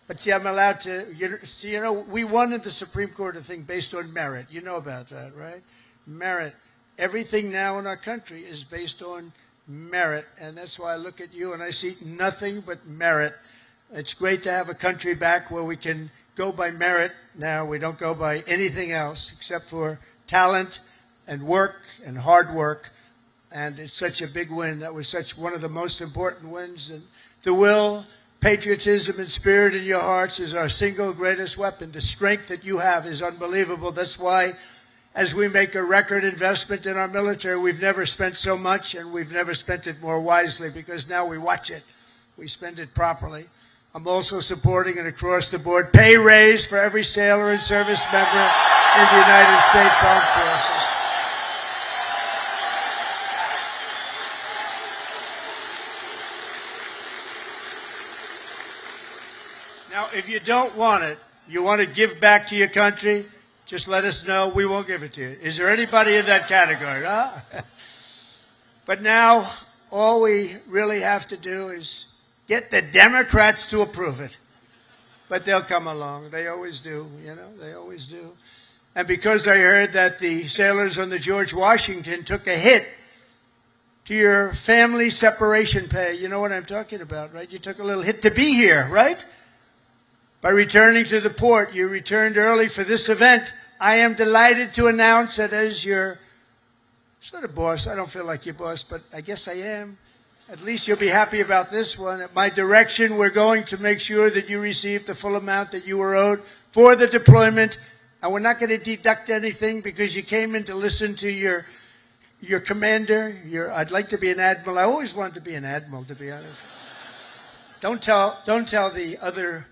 But see, I'm allowed to, you know, we won in the Supreme Court a thing based on merit. You know about that, right? Merit. Everything now in our country is based on merit, and that's why I look at you and I see nothing but merit. It's great to have a country back where we can go by merit now. We don't go by anything else except for talent and work and hard work, and it's such a big win. That was such one of the most important wins, and the will, patriotism, and spirit in your hearts is our single greatest weapon. The strength that you have is unbelievable. That's why as we make a record investment in our military, we've never spent so much, and we've never spent it more wisely, because now we watch it. We spend it properly. I'm also supporting an across-the-board pay raise for every sailor and service member in the United States Armed Forces. Now, if you don't want it, you want to give back to your country, just let us know. We won't give it to you. Is there anybody in that category? Huh? But now, all we really have to do is get the Democrats to approve it. But they'll come along. They always do, you know. They always do. And because I heard that the sailors on the George Washington took a hit to your family separation pay, you know what I'm talking about, right? You took a little hit to be here, right? By returning to the port, you returned early for this event. I am delighted to announce that as your sort of boss, I don't feel like your boss, but I guess I am. At least you'll be happy about this one. At my direction, we're going to make sure that you receive the full amount that you were owed for the deployment. And we're not going to deduct anything because you came in to listen to your commander. I'd like to be an admiral. I always wanted to be an admiral, to be honest. Don't tell the other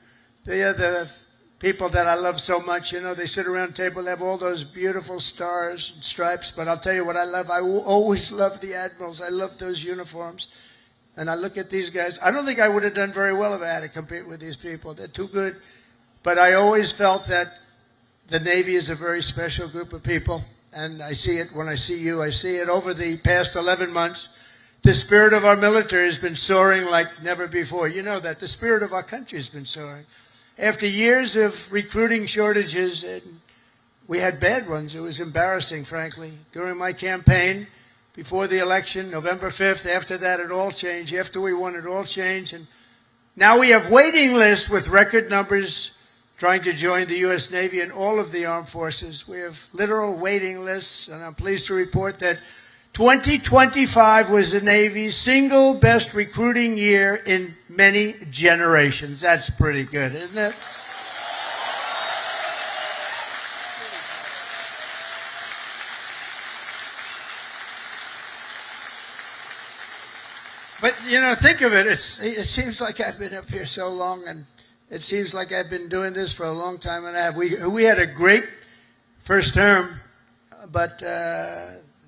people that I love so much. You know, they sit around the table, they have all those beautiful stars and stripes, but I'll tell you what I love. I always love the admirals. I love those uniforms. And I look at these guys. I don't think I would have done very well if I had to compete with these people. They're too good. But I always felt that the Navy is a very special group of people. And I see it when I see you. I see it over the past 11 months. The spirit of our military has been soaring like never before. You know that. The spirit of our country has been soaring. After years of recruiting shortages, and we had bad ones. It was embarrassing, frankly. During my campaign, before the election, November 5th, after that, it all changed. After we won, it all changed. And now we have waiting lists with record numbers trying to join the U.S. Navy and all of the armed forces. We have literal waiting lists, and I'm pleased to report that 2025 was the Navy's single best recruiting year in many generations. That's pretty good, isn't it? But, you know, think of it. It seems like I've been up here so long, and it seems like I've been doing this for a long time, and I have. We had a great first term, but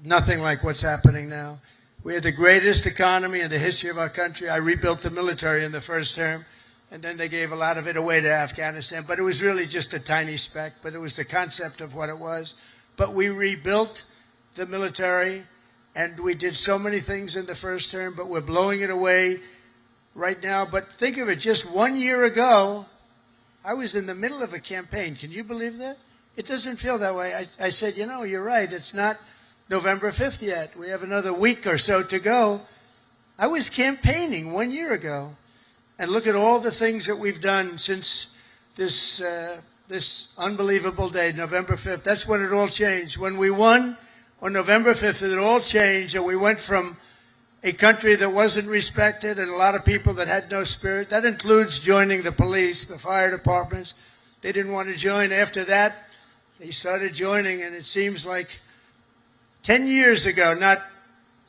nothing like what's happening now. We had the greatest economy in the history of our country. I rebuilt the military in the first term, and then they gave a lot of it away to Afghanistan. But it was really just a tiny speck, but it was the concept of what it was. But we rebuilt the military, and we did so many things in the first term, but we're blowing it away right now. But think of it, just 1 year ago, I was in the middle of a campaign. Can you believe that? It doesn't feel that way. I said, you know, you're right. It's not November 5th yet. We have another week or so to go. I was campaigning 1 year ago. And look at all the things that we've done since this unbelievable day, November 5th. That's when it all changed. When we won on November 5th, it all changed. And we went from a country that wasn't respected and a lot of people that had no spirit. That includes joining the police, the fire departments. They didn't want to join. After that, they started joining, and it seems like 10 years ago, not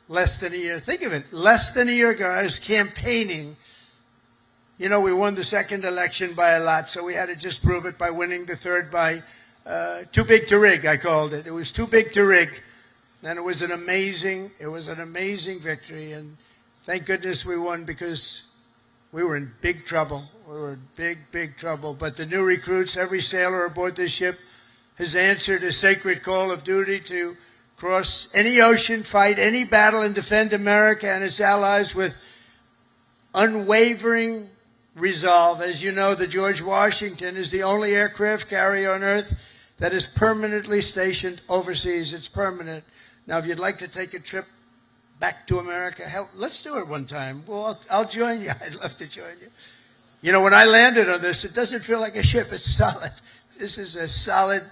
less than a year. Think of it, less than a year ago, I was campaigning. You know, we won the second election by a lot, so we had to just prove it by winning the third by too big to rig, I called it. It was too big to rig. And it was an amazing victory. And thank goodness we won, because we were in big trouble. We were in big trouble. But the new recruits, every sailor aboard this ship has answered a sacred call of duty to cross any ocean, fight any battle, and defend America and its allies with unwavering resolve. As you know, the George Washington is the only aircraft carrier on Earth that is permanently stationed overseas. It's permanent. Now, if you'd like to take a trip back to America, hell, let's do it one time. Well, I'll join you. I'd love to join you. You know, when I landed on this, it doesn't feel like a ship. It's solid. This is a solid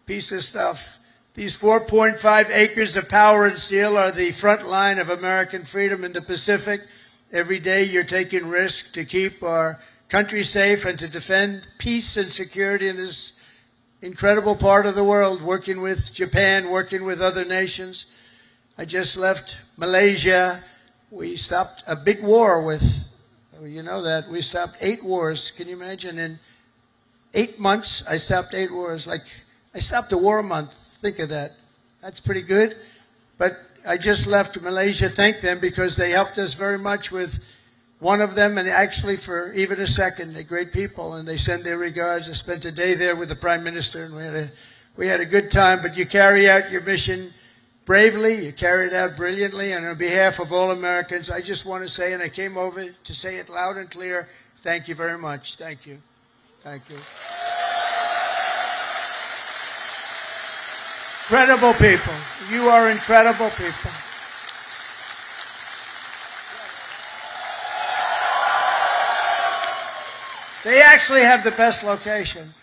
piece of stuff. These 4.5 acres of power and steel are the front line of American freedom in the Pacific. Every day you're taking risk to keep our country safe and to defend peace and security in this incredible part of the world, working with Japan, working with other nations. I just left Malaysia. We stopped a big war with, you know that, we stopped 8 wars. Can you imagine? In 8 months, I stopped 8 wars. Like, I stopped a war a month. Think of that. That's pretty good. But I just left Malaysia. Thank them, because they helped us very much with one of them, and actually for even a second. They're great people, and they send their regards. I spent a day there with the Prime Minister, and we had a good time. But you carry out your mission bravely. You carry it out brilliantly. And on behalf of all Americans, I just want to say, and I came over to say it loud and clear, thank you very much. Thank you. Thank you. Incredible people. You are incredible people. They actually have the best location,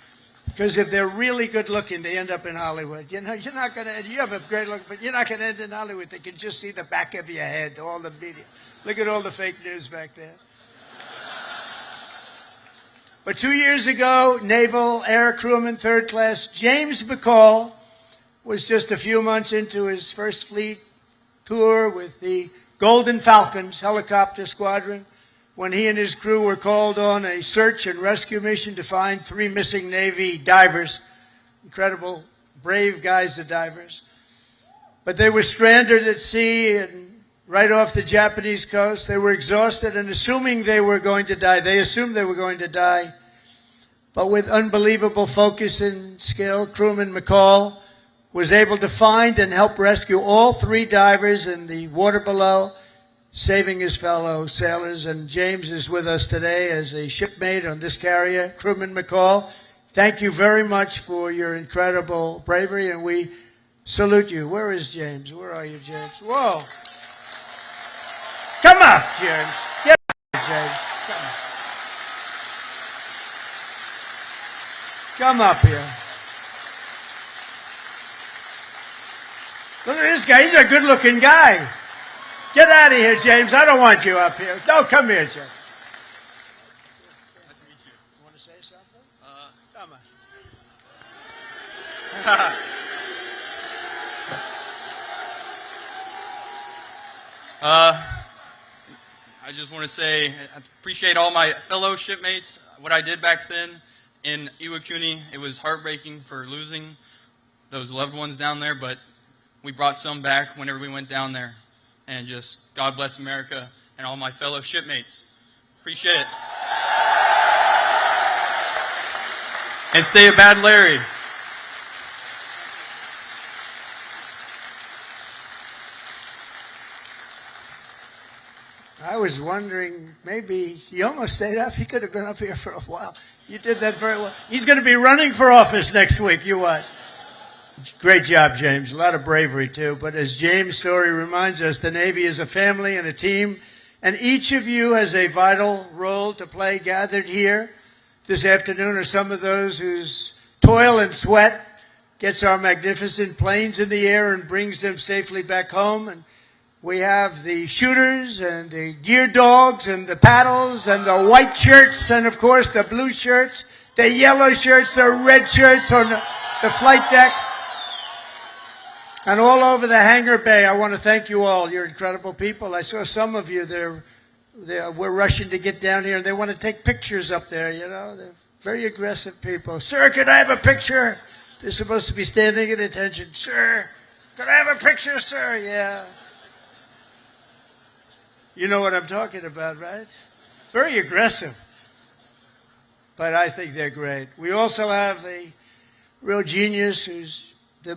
because if they're really good looking, they end up in Hollywood. You know, you're not going to, you have a great look, but you're not going to end in Hollywood. They can just see the back of your head, all the media. Look at all the fake news back there. But 2 years ago, Naval Air Crewman 3rd Class James McCall was just a few months into his first fleet tour with the Golden Falcons helicopter squadron, when he and his crew were called on a search and rescue mission to find 3 missing Navy divers. Incredible, brave guys, the divers. But they were stranded at sea and right off the Japanese coast. They were exhausted and assuming they were going to die. They assumed they were going to die. But with unbelievable focus and skill, crewman McCall was able to find and help rescue all 3 divers in the water below, saving his fellow sailors. And James is with us today as a shipmate on this carrier. Crewman McCall, thank you very much for your incredible bravery, and we salute you. Where is James? Where are you, James? Whoa. Come up, James. Get up, James. Come up here. Look at this guy. He's a good-looking guy. Get out of here, James. I don't want you up here. No, come here, James. Nice to meet you. You want to say something? Come on. I just want to say I appreciate all my fellow shipmates. What I did back then in Iwakuni, it was heartbreaking for losing those loved ones down there, but we brought some back whenever we went down there. And just God bless America and all my fellow shipmates. Appreciate it. And stay a bad Larry. I was wondering, maybe he almost stayed up. He could have been up here for a while. You did that very well. He's going to be running for office next week. You watch. Great job, James. A lot of bravery, too. But as James' story reminds us, the Navy is a family and a team, and each of you has a vital role to play. Gathered here this afternoon are some of those whose toil and sweat gets our magnificent planes in the air and brings them safely back home. And we have the shooters and the gear dogs and the paddles and the white shirts and, of course, the blue shirts, the yellow shirts, the red shirts on the flight deck. And all over the hangar bay, I want to thank you all. You're incredible people. I saw some of you we're rushing to get down here, and they want to take pictures up there, you know. They're very aggressive people. Sir, can I have a picture? They're supposed to be standing at attention. Sir, can I have a picture, sir? Yeah. You know what I'm talking about, right? Very aggressive. But I think they're great. We also have a real genius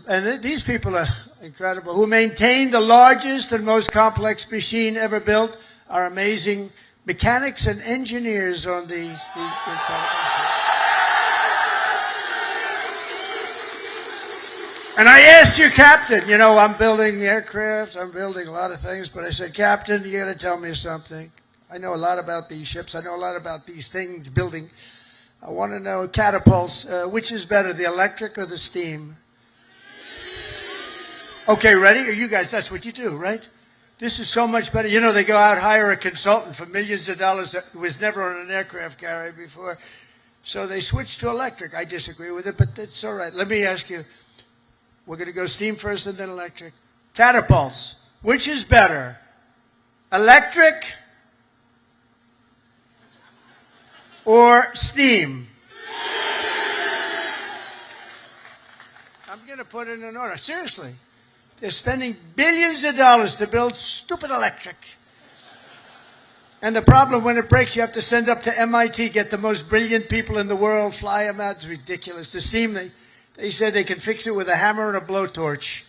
and these people are incredible, who maintain the largest and most complex machine ever built, our amazing mechanics and engineers on the And I asked your captain, you know, I'm building aircraft, I'm building a lot of things, but I said, Captain, you got to tell me something. I know a lot about these ships. I know a lot about these things, building. I want to know catapults. Which is better, the electric or the steam? Okay, ready? You guys, that's what you do, right? This is so much better. You know, they go out, hire a consultant for millions of dollars that was never on an aircraft carrier before. So they switched to electric. I disagree with it, but that's all right. Let me ask you. We're going to go steam first and then electric. Catapults. Which is better? Electric or steam? I'm going to put it in order. Seriously. They're spending billions of dollars to build stupid electric. And the problem, when it breaks, you have to send up to MIT, get the most brilliant people in the world, fly them out. It's ridiculous. The steam, they said they can fix it with a hammer and a blowtorch.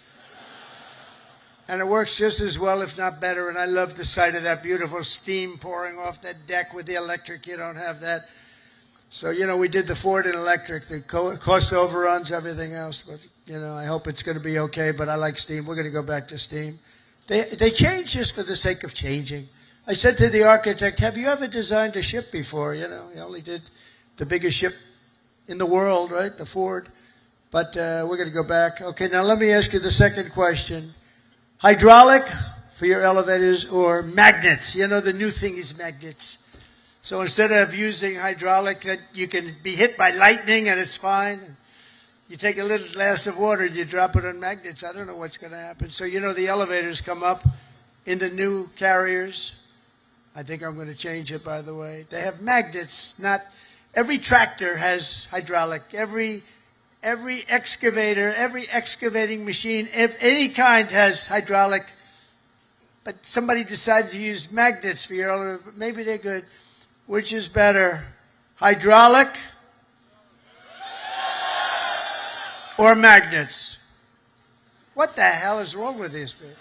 And it works just as well, if not better. And I love the sight of that beautiful steam pouring off that deck. With the electric, you don't have that. So, you know, we did the Ford in electric, the cost overruns, everything else. But, you know, I hope it's going to be okay. But I like steam. We're going to go back to steam. They change just for the sake of changing. I said to the architect, have you ever designed a ship before? You know, he only did the biggest ship in the world, right? The Ford. But we're going to go back. Okay, now let me ask you the second question. Hydraulic for your elevators or magnets? You know, the new thing is magnets. So instead of using hydraulic, that you can be hit by lightning and it's fine. You take a little glass of water and you drop it on magnets. I don't know what's going to happen. So, you know, the elevators come up in the new carriers. I think I'm going to change it, by the way. They have magnets. Not every tractor has hydraulic. Every excavator, every excavating machine, of any kind, has hydraulic. But somebody decided to use magnets for your elevator. Maybe they're good. Which is better, hydraulic or magnets? What the hell is wrong with these people?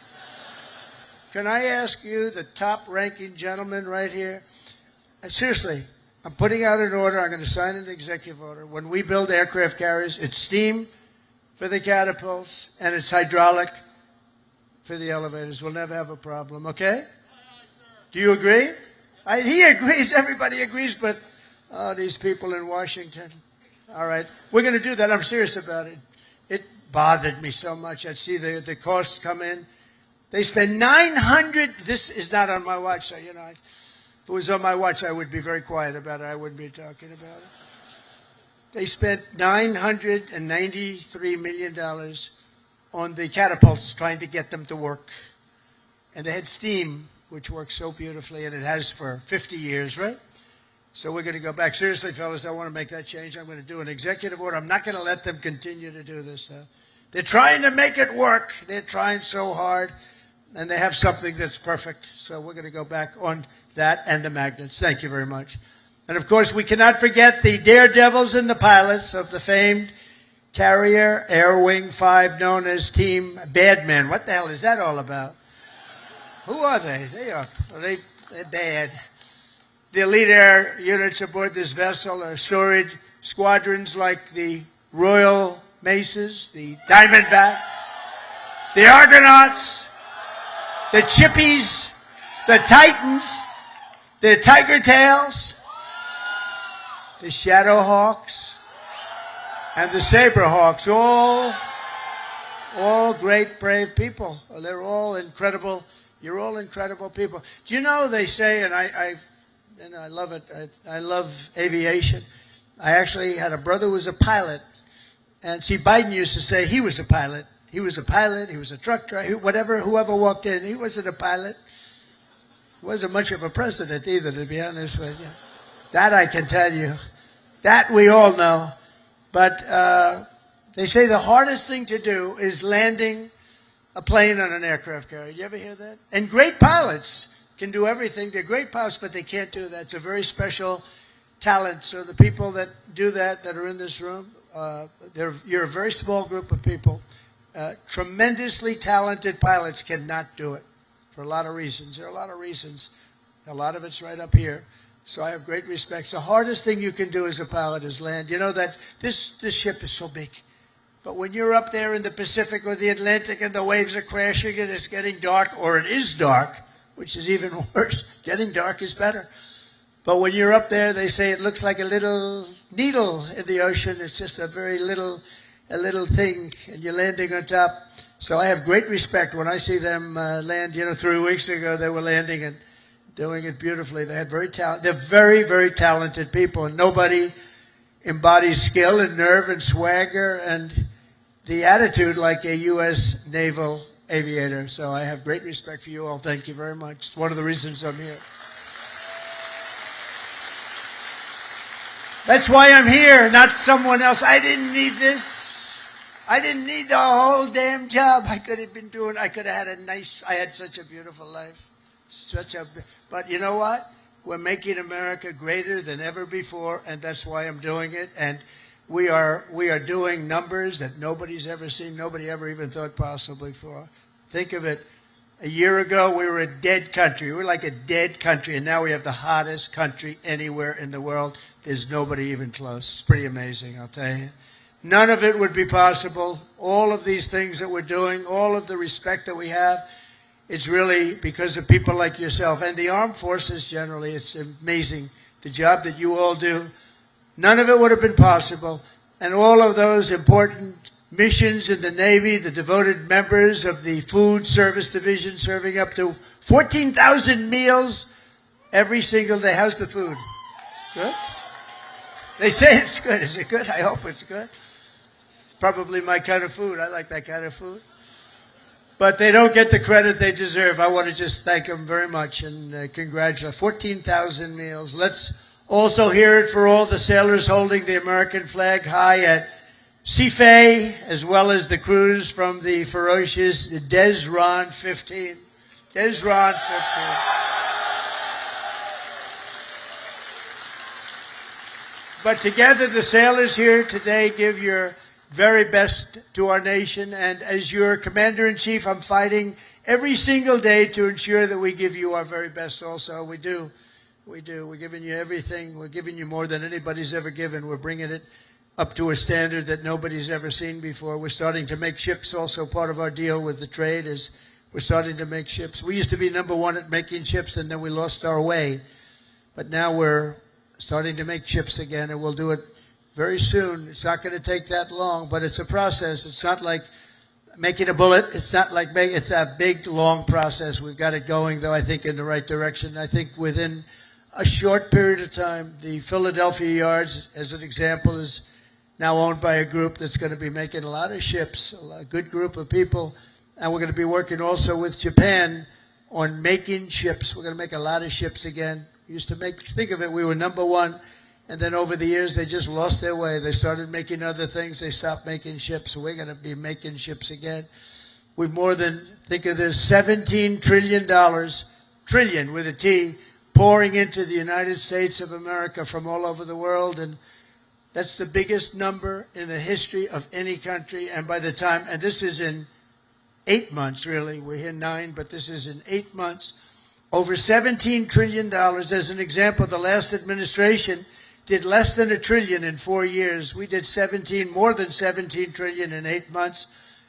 Can I ask you, the top-ranking gentleman right here? Seriously, I'm putting out an order. I'm going to sign an executive order. When we build aircraft carriers, it's steam for the catapults, and it's hydraulic for the elevators. We'll never have a problem, okay? Do you agree? He agrees. Everybody agrees, but these people in Washington. All right. We're going to do that. I'm serious about it. It bothered me so much. I'd see the costs come in. They spend $900. This is not on my watch, so, you know, if it was on my watch, I would be very quiet about it. I wouldn't be talking about it. They spent $993 million on the catapults, trying to get them to work. And they had steam, which works so beautifully, and it has for 50 years, right? So we're going to go back. Seriously, fellas, I want to make that change. I'm going to do an executive order. I'm not going to let them continue to do this. They're trying to make it work. They're trying so hard, and they have something that's perfect. So we're going to go back on that and the magnets. Thank you very much. And, of course, we cannot forget the daredevils and the pilots of the famed Carrier Air Wing 5, known as Team Badman. What the hell is that all about? Who are they? They're bad. The elite air units aboard this vessel are storied squadrons like the Royal Maces, the Diamondback, the Argonauts, the Chippies, the Titans, the Tiger Tails, the Shadowhawks, and the Saberhawks. All great, brave people. They're all incredible. You're all incredible people. Do you know, they say, and I love it, I love aviation. I actually had a brother who was a pilot. And see, Biden used to say he was a pilot. He was a pilot. He was a truck driver. Whoever walked in, he wasn't a pilot. He wasn't much of a president either, to be honest with you. That I can tell you. That we all know. But they say the hardest thing to do is landing a plane on an aircraft carrier. You ever hear that? And great pilots can do everything. They're great pilots, but they can't do that. It's a very special talent. So the people that do that are in this room, you're a very small group of people. Tremendously talented pilots cannot do it for a lot of reasons. There are a lot of reasons. A lot of it's right up here. So I have great respect. The hardest thing you can do as a pilot is land. You know that this ship is so big. But when you're up there in the Pacific or the Atlantic and the waves are crashing and it's getting dark, or it is dark, which is even worse, getting dark is better. But when you're up there, they say it looks like a little needle in the ocean. It's just a very little thing, and you're landing on top. So I have great respect when I see them land. You know, 3 weeks ago they were landing and doing it beautifully. They had they're very, very talented people, and nobody embodies skill and nerve and swagger and the attitude like a U.S. naval aviator. So I have great respect for you all. Thank you very much. It's one of the reasons I'm here. That's why I'm here, not someone else. I didn't need this. I didn't need the whole damn job. I could have had I had such a beautiful life. But you know what? We're making America greater than ever before, and that's why I'm doing it. And we are doing numbers that nobody's ever seen, nobody ever even thought possible before. Think of it. A year ago, we were a dead country. We were like a dead country, and now we have the hottest country anywhere in the world. There's nobody even close. It's pretty amazing, I'll tell you. None of it would be possible. All of these things that we're doing, all of the respect that we have, it's really because of people like yourself and the armed forces generally. It's amazing, the job that you all do. None of it would have been possible. And all of those important missions in the Navy, the devoted members of the Food Service Division serving up to 14,000 meals every single day. How's the food? Good? They say it's good. Is it good? I hope it's good. It's probably my kind of food. I like that kind of food. But they don't get the credit they deserve. I want to just thank them very much and congratulate 14,000 meals. Let's also hear it for all the sailors holding the American flag high at Seafay, as well as the crews from the ferocious Desron 15. Desron 15. But together, the sailors here today give your very best to our nation. And as your commander-in-chief, I'm fighting every single day to ensure that we give you our very best also. We do. We're giving you everything. We're giving you more than anybody's ever given. We're bringing it up to a standard that nobody's ever seen before. We're starting to make ships also. Part of our deal with the trade is we're starting to make ships. We used to be number one at making ships, and then we lost our way. But now we're starting to make ships again, and we'll do it very soon. It's not going to take that long, but it's a process. It's not like making a bullet. It's not like it's a big, long process. We've got it going, though, I think, in the right direction. I think within a short period of time, the Philadelphia yards, as an example, is now owned by a group that's going to be making a lot of ships, a good group of people. And we're going to be working also with Japan on making ships. We're going to make a lot of ships again. We used to think of it, we were number one And then over the years, they just lost their way. They started making other things. They stopped making ships. So we're going to be making ships again. We've more than, think of this, $17 trillion, trillion with a T, pouring into the United States of America from all over the world. And that's the biggest number in the history of any country. And by the time, and this is in 8 months, really. We're here 9, but this is in 8 months. Over $17 trillion. As an example, the last administration did less than $1 trillion in 4 years. We did more than 17 trillion in 8 months.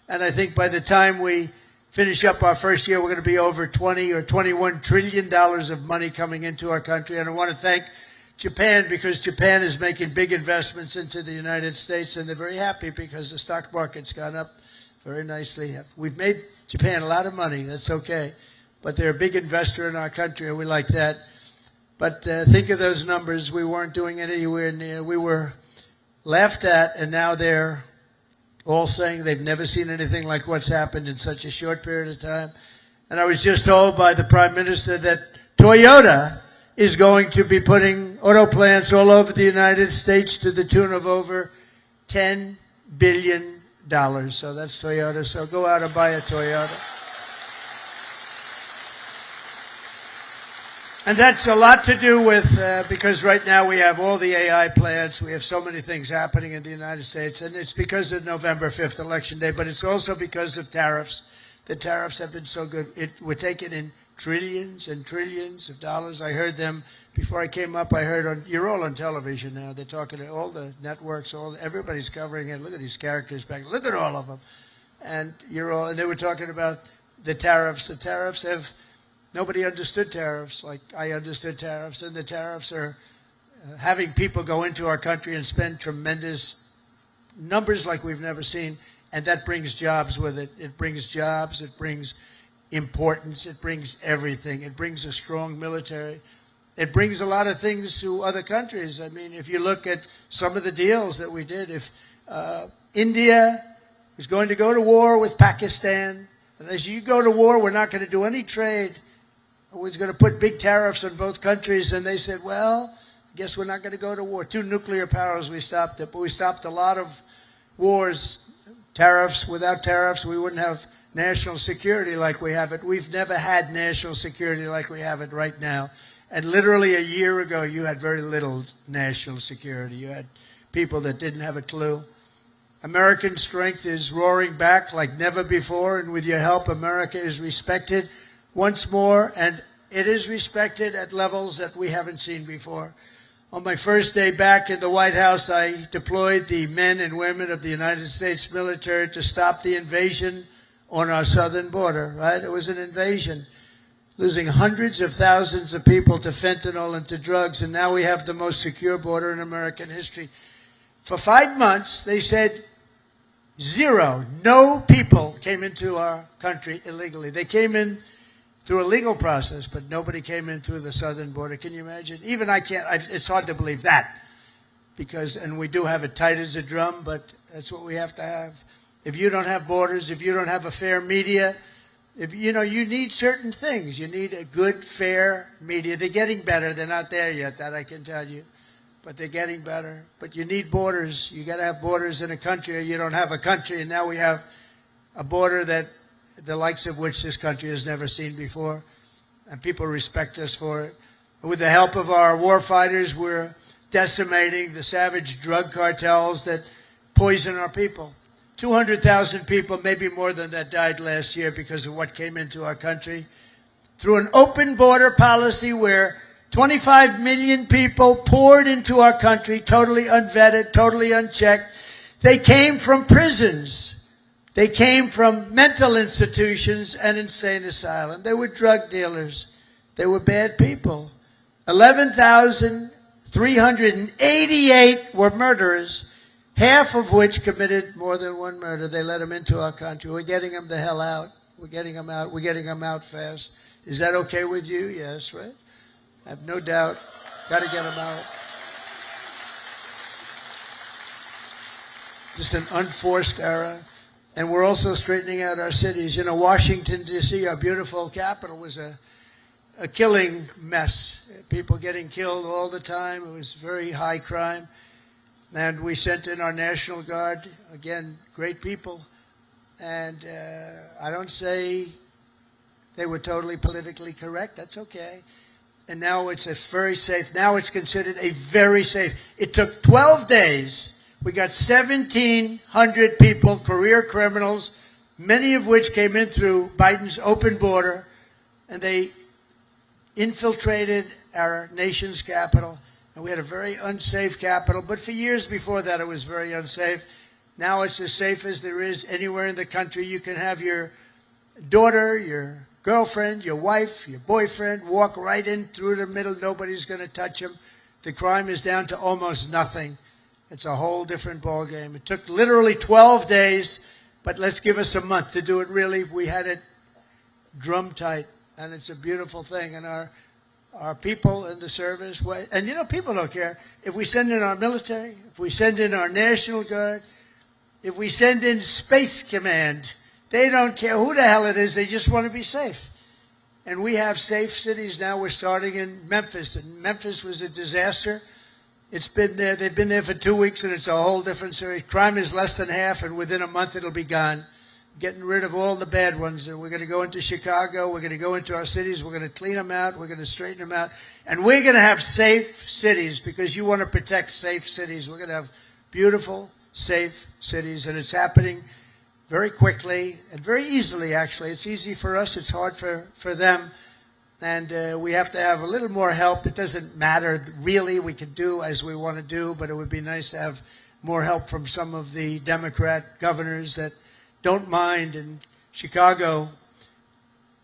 And I think by the time we finish up our first year, we're going to be over 20 or $21 trillion of money coming into our country. And I want to thank Japan, because Japan is making big investments into the United States, and they're very happy because the stock market's gone up very nicely. We've made Japan a lot of money. That's okay. But they're a big investor in our country, and we like that. But think of those numbers. We weren't doing it anywhere near. We were laughed at, and now they're all saying they've never seen anything like what's happened in such a short period of time. And I was just told by the Prime Minister that Toyota is going to be putting auto plants all over the United States to the tune of over $10 billion. So that's Toyota. So go out and buy a Toyota. And that's a lot to do with, because right now we have all the AI plants. We have so many things happening in the United States. And it's because of November 5th, Election Day, but it's also because of tariffs. The tariffs have been so good. We're taking in trillions and trillions of dollars. I heard them before I came up. I heard you're all on television now. They're talking to all the networks. Everybody's covering it. Look at these characters back. Look at all of them. And and they were talking about the tariffs. The tariffs have, nobody understood tariffs like I understood tariffs. And the tariffs are having people go into our country and spend tremendous numbers like we've never seen. And that brings jobs with it. It brings jobs. It brings importance. It brings everything. It brings a strong military. It brings a lot of things to other countries. I mean, if you look at some of the deals that we did, if India is going to go to war with Pakistan, and as you go to war, we're not going to do any trade. We're going to put big tariffs on both countries. And they said, well, I guess we're not going to go to war. 2 nuclear powers, we stopped it. But we stopped a lot of wars, tariffs. Without tariffs, we wouldn't have national security like we have it. We've never had national security like we have it right now. And literally a year ago, you had very little national security. You had people that didn't have a clue. American strength is roaring back like never before. And with your help, America is respected once more. And it is respected at levels that we haven't seen before. On my first day back in the White House, I deployed the men and women of the United States military to stop the invasion on our southern border, right? It was an invasion, losing hundreds of thousands of people to fentanyl and to drugs, and now we have the most secure border in American history. For 5 months, they said no people came into our country illegally. They came in through a legal process, but nobody came in through the southern border. Can you imagine? Even I can't, it's hard to believe that, and we do have it tight as a drum, but that's what we have to have. If you don't have borders, if you don't have a fair media, you need certain things. You need a good, fair media. They're getting better. They're not there yet, that I can tell you. But they're getting better. But you need borders. You got to have borders in a country, or you don't have a country. And now we have a border that the likes of which this country has never seen before. And people respect us for it. With the help of our war fighters, we're decimating the savage drug cartels that poison our people. 200,000 people, maybe more than that, died last year because of what came into our country. Through an open border policy where 25 million people poured into our country, totally unvetted, totally unchecked. They came from prisons. They came from mental institutions and insane asylums. They were drug dealers. They were bad people. 11,388 were murderers, half of which committed more than one murder. They let them into our country. We're getting them the hell out. We're getting them out. We're getting them out fast. Is that okay with you? Yes, right? I have no doubt. Got to get them out. Just an unforced era. And we're also straightening out our cities. Washington, D.C., our beautiful capital, was a a killing mess. People getting killed all the time. It was very high crime. And we sent in our National Guard, again, great people. And I don't say they were totally politically correct. That's okay. And now it's a very safe. Now it's considered a very safe. It took 12 days. We got 1,700 people, career criminals, many of which came in through Biden's open border, and they infiltrated our nation's capital. And we had a very unsafe capital. But for years before that, it was very unsafe. Now it's as safe as there is anywhere in the country. You can have your daughter, your girlfriend, your wife, your boyfriend walk right in through the middle. Nobody's going to touch them. The crime is down to almost nothing. It's a whole different ballgame. It took literally 12 days, but let's give us a month to do it really. We had it drum tight, and it's a beautiful thing. And our people in the service, and you know, people don't care. If we send in our military, if we send in our National Guard, if we send in Space Command, they don't care who the hell it is. They just want to be safe. And we have safe cities now. We're starting in Memphis. And Memphis was a disaster. It's been there. They've been there for 2 weeks, and it's a whole different series. Crime is less than half, and within a month it'll be gone. Getting rid of all the bad ones. And we're going to go into Chicago. We're going to go into our cities. We're going to clean them out. We're going to straighten them out. And we're going to have safe cities because you want to protect safe cities. We're going to have beautiful, safe cities, and it's happening very quickly and very easily, actually. It's easy for us. It's hard for them. And we have to have a little more help. It doesn't matter, really. We can do as we want to do, but it would be nice to have more help from some of the Democrat governors that don't mind. In Chicago,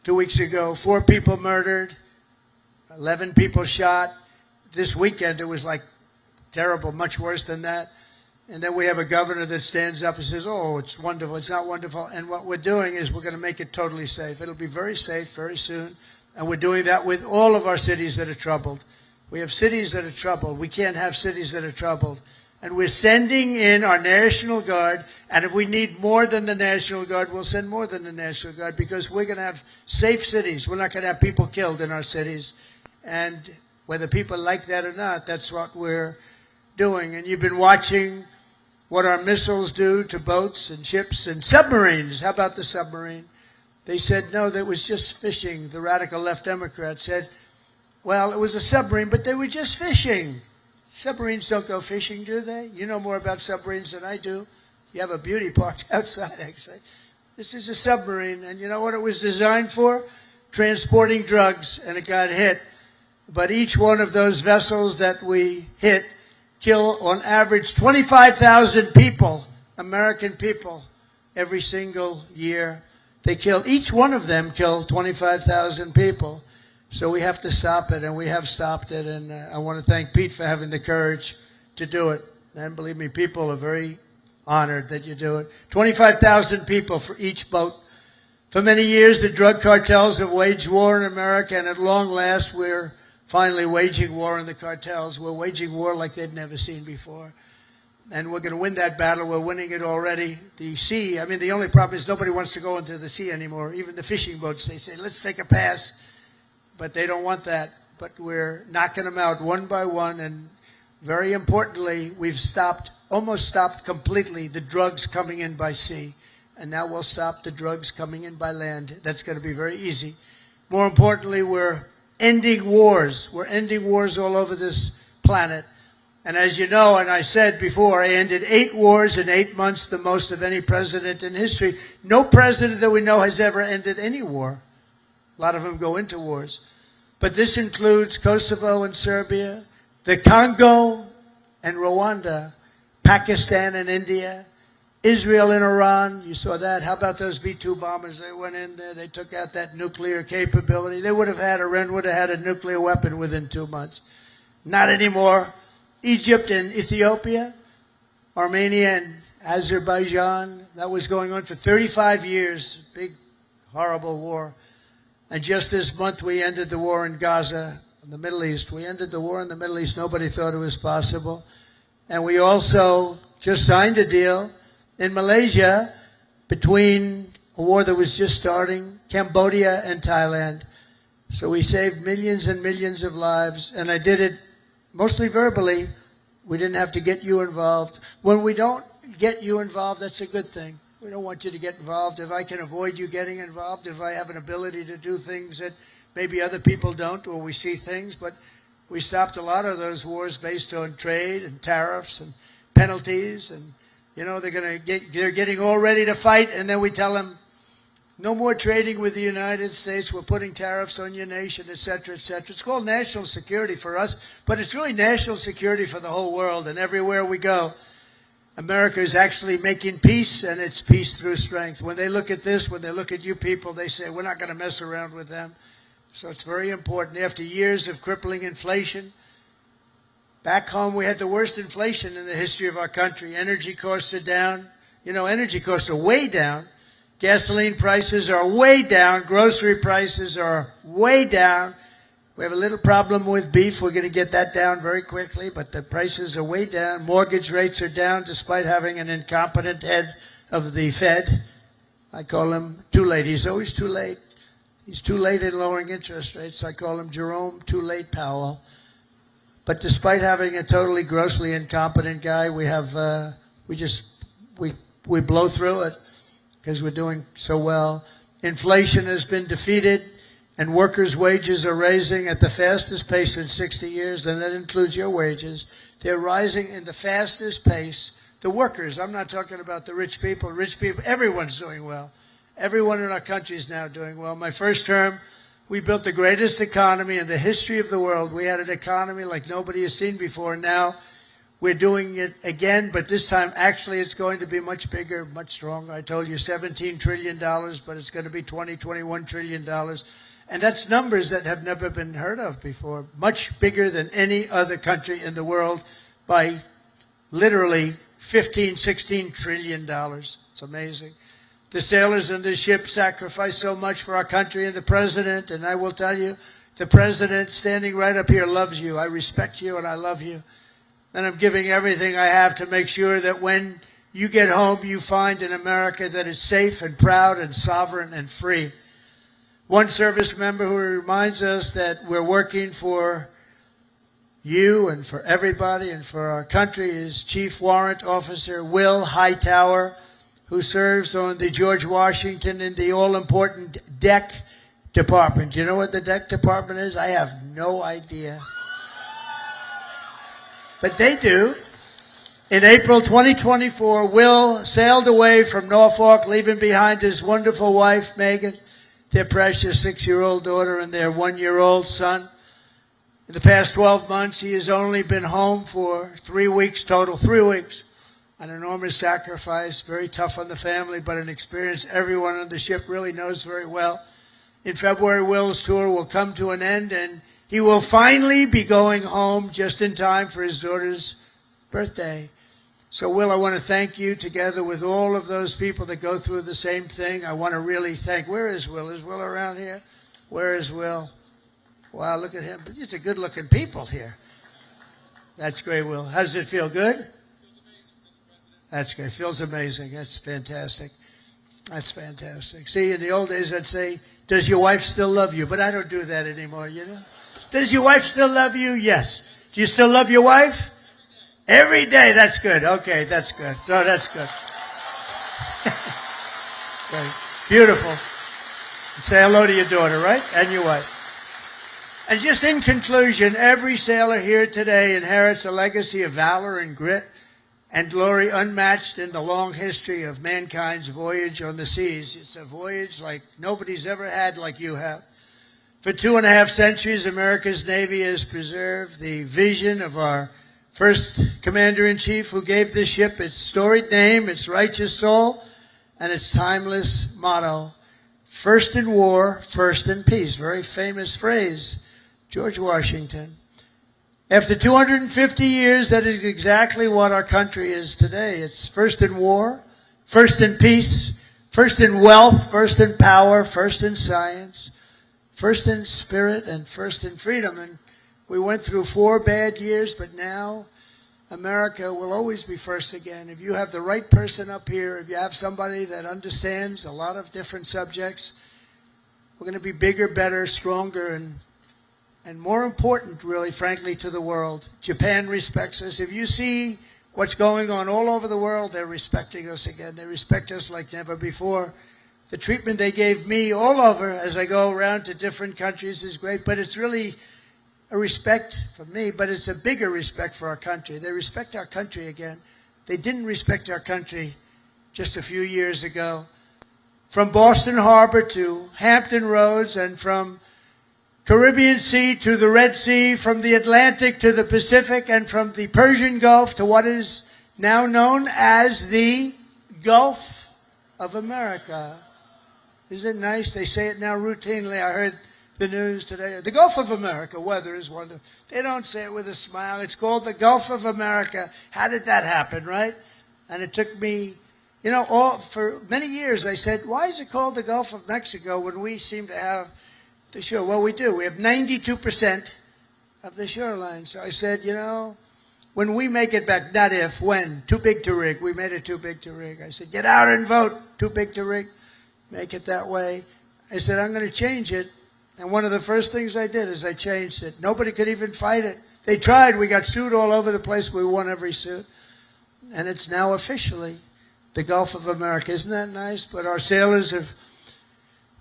2 weeks ago, 4 people murdered, 11 people shot. This weekend, it was like terrible, much worse than that. And then we have a governor that stands up and says, oh, it's wonderful. It's not wonderful. And what we're doing is we're going to make it totally safe. It'll be very safe very soon. And we're doing that with all of our cities that are troubled. We have cities that are troubled. We can't have cities that are troubled. And we're sending in our National Guard. And if we need more than the National Guard, we'll send more than the National Guard because we're going to have safe cities. We're not going to have people killed in our cities. And whether people like that or not, that's what we're doing. And you've been watching what our missiles do to boats and ships and submarines. How about the submarine? They said, no, that was just fishing. The radical left Democrats said, well, it was a submarine, but they were just fishing. Submarines don't go fishing, do they? You know more about submarines than I do. You have a beauty park outside, actually. This is a submarine, and you know what it was designed for? Transporting drugs, and it got hit. But each one of those vessels that we hit kill, on average, 25,000 people, American people, every single year. They kill, each one of them kill 25,000 people. So we have to stop it, and we have stopped it. And I want to thank Pete for having the courage to do it. And believe me, people are very honored that you do it. 25,000 people for each boat. For many years, the drug cartels have waged war in America, and at long last, we're finally waging war on the cartels. We're waging war like they'd never seen before. And we're going to win that battle. We're winning it already. The sea, I mean, the only problem is nobody wants to go into the sea anymore. Even the fishing boats, they say, let's take a pass. But they don't want that. But we're knocking them out one by one. And very importantly, we've almost stopped completely the drugs coming in by sea. And now we'll stop the drugs coming in by land. That's going to be very easy. More importantly, we're ending wars. We're ending wars all over this planet. And as you know, and I said before, I ended 8 wars in 8 months, the most of any president in history. No president that we know has ever ended any war. A lot of them go into wars. But this includes Kosovo and Serbia, the Congo and Rwanda, Pakistan and India, Israel and Iran. You saw that. How about those B-2 bombers? They went in there. They took out that nuclear capability. Iran would have had a nuclear weapon within 2 months. Not anymore. Egypt and Ethiopia, Armenia and Azerbaijan. That was going on for 35 years. Big, horrible war. And just this month, we ended the war in Gaza, in the Middle East. We ended the war in the Middle East. Nobody thought it was possible. And we also just signed a deal in Malaysia between a war that was just starting, Cambodia and Thailand. So we saved millions and millions of lives, and I did it mostly verbally. We didn't have to get you involved. When we don't get you involved, that's a good thing. We don't want you to get involved. If I can avoid you getting involved, if I have an ability to do things that maybe other people don't, or we see things, but we stopped a lot of those wars based on trade and tariffs and penalties, and they're getting all ready to fight, and then we tell them, no more trading with the United States. We're putting tariffs on your nation, et cetera, et cetera. It's called national security for us, but it's really national security for the whole world. And everywhere we go, America is actually making peace, and it's peace through strength. When they look at this, when they look at you people, they say, we're not going to mess around with them. So it's very important. After years of crippling inflation, back home we had the worst inflation in the history of our country. Energy costs are down. Energy costs are way down. Gasoline prices are way down. Grocery prices are way down. We have a little problem with beef. We're going to get that down very quickly, but the prices are way down. Mortgage rates are down despite having an incompetent head of the Fed. I call him too late. He's always too late. He's too late in lowering interest rates. I call him Jerome Too Late Powell. But despite having a totally grossly incompetent guy, we blow through it because we're doing so well. Inflation has been defeated, and workers' wages are rising at the fastest pace in 60 years, and that includes your wages. They're rising in the fastest pace. The workers, I'm not talking about the rich people. Rich people, everyone's doing well. Everyone in our country is now doing well. My first term, we built the greatest economy in the history of the world. We had an economy like nobody has seen before. Now we're doing it again, but this time actually it's going to be much bigger, much stronger. I told you $17 trillion, but it's going to be $21 trillion. And that's numbers that have never been heard of before. Much bigger than any other country in the world by literally $16 trillion. It's amazing. The sailors in this ship sacrificed so much for our country, and the president, and I will tell you, the president standing right up here loves you. I respect you and I love you. And I'm giving everything I have to make sure that when you get home, you find an America that is safe and proud and sovereign and free. One service member who reminds us that we're working for you and for everybody and for our country is Chief Warrant Officer Will Hightower, who serves on the George Washington in the all-important deck department. Do you know what the deck department is? I have no idea. But they do. In April 2024, Will sailed away from Norfolk, leaving behind his wonderful wife, Megan, their precious 6-year-old daughter, and their 1-year-old son. In the past 12 months, he has only been home for 3 weeks total, 3 weeks. An enormous sacrifice, very tough on the family, but an experience everyone on the ship really knows very well. In February, Will's tour will come to an end, and he will finally be going home just in time for his daughter's birthday. So, Will, I want to thank you together with all of those people that go through the same thing. I want to really thank, where is Will? Is Will around here? Where is Will? Wow, look at him. These are good-looking people here. That's great, Will. How does it feel? Good? That's great. Feels amazing. That's fantastic. That's fantastic. See, in the old days, I'd say, does your wife still love you? But I don't do that anymore, you know? Does your wife still love you? Yes. Do you still love your wife? Every day. That's good. Okay, that's good. So that's good. Great. Beautiful. Say hello to your daughter, right? And your wife. And just in conclusion, every sailor here today inherits a legacy of valor and grit and glory unmatched in the long history of mankind's voyage on the seas. It's a voyage like nobody's ever had like you have. For 2.5 centuries, America's Navy has preserved the vision of our first Commander-in-Chief, who gave this ship its storied name, its righteous soul, and its timeless motto. First in war, first in peace. Very famous phrase, George Washington. After 250 years, that is exactly what our country is today. It's first in war, first in peace, first in wealth, first in power, first in science, first in spirit, and first in freedom. And we went through 4 bad years, but now America will always be first again. If you have the right person up here, if you have somebody that understands a lot of different subjects, We're going to be bigger, better, stronger, and more important, really, frankly, to the world. Japan respects us. If you see what's going on all over the world, they're respecting us again. They respect us like never before. The treatment they gave me all over as I go around to different countries is great, but it's really a respect for me, but it's a bigger respect for our country. They respect our country again. They didn't respect our country just a few years ago. From Boston Harbor to Hampton Roads, and from Caribbean Sea to the Red Sea, from the Atlantic to the Pacific, and from the Persian Gulf to what is now known as the Gulf of America. Isn't it nice? They say it now routinely. I heard the news today. The Gulf of America, weather is wonderful. They don't say it with a smile. It's called the Gulf of America. How did that happen, right? And it took me, for many years I said, why is it called the Gulf of Mexico when we seem to have the shore? Well, we do. We have 92% of the shoreline. So I said, when we make it back, not if, when, too big to rig. We made it too big to rig. I said, get out and vote. Too big to rig. Make it that way. I said, I'm going to change it. And one of the first things I did is I changed it. Nobody could even fight it. They tried. We got sued all over the place. We won every suit. And it's now officially the Gulf of America. Isn't that nice? But our sailors have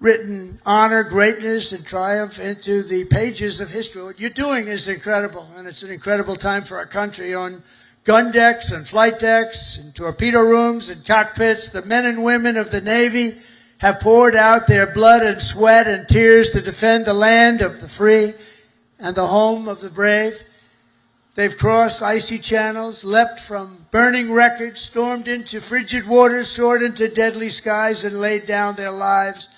written honor, greatness, and triumph into the pages of history. What you're doing is incredible, and it's an incredible time for our country. On gun decks and flight decks and torpedo rooms and cockpits, the men and women of the Navy have poured out their blood and sweat and tears to defend the land of the free and the home of the brave. They've crossed icy channels, leapt from burning wreckage, stormed into frigid waters, soared into deadly skies, and laid down their lives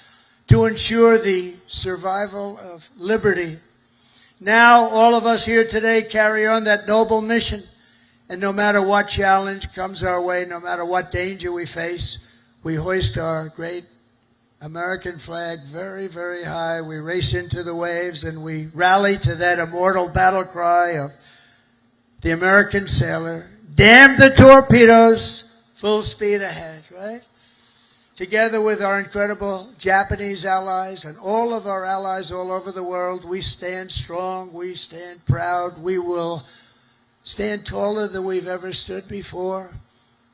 to ensure the survival of liberty. Now, all of us here today carry on that noble mission, and no matter what challenge comes our way, no matter what danger we face, we hoist our great American flag very, very high. We race into the waves, and we rally to that immortal battle cry of the American sailor. Damn the torpedoes, full speed ahead, right? Together with our incredible Japanese allies and all of our allies all over the world, we stand strong, we stand proud, we will stand taller than we've ever stood before,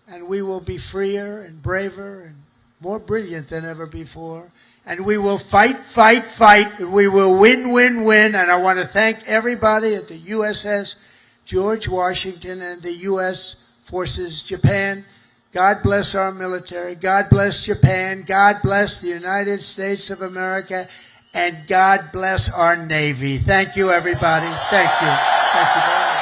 and we will be freer and braver and more brilliant than ever before. And we will fight, fight, fight, and we will win, win, win. And I want to thank everybody at the USS George Washington and the U.S. Forces Japan. God bless our military. God bless Japan. God bless the United States of America. And God bless our Navy. Thank you, everybody. Thank you. Thank you very much.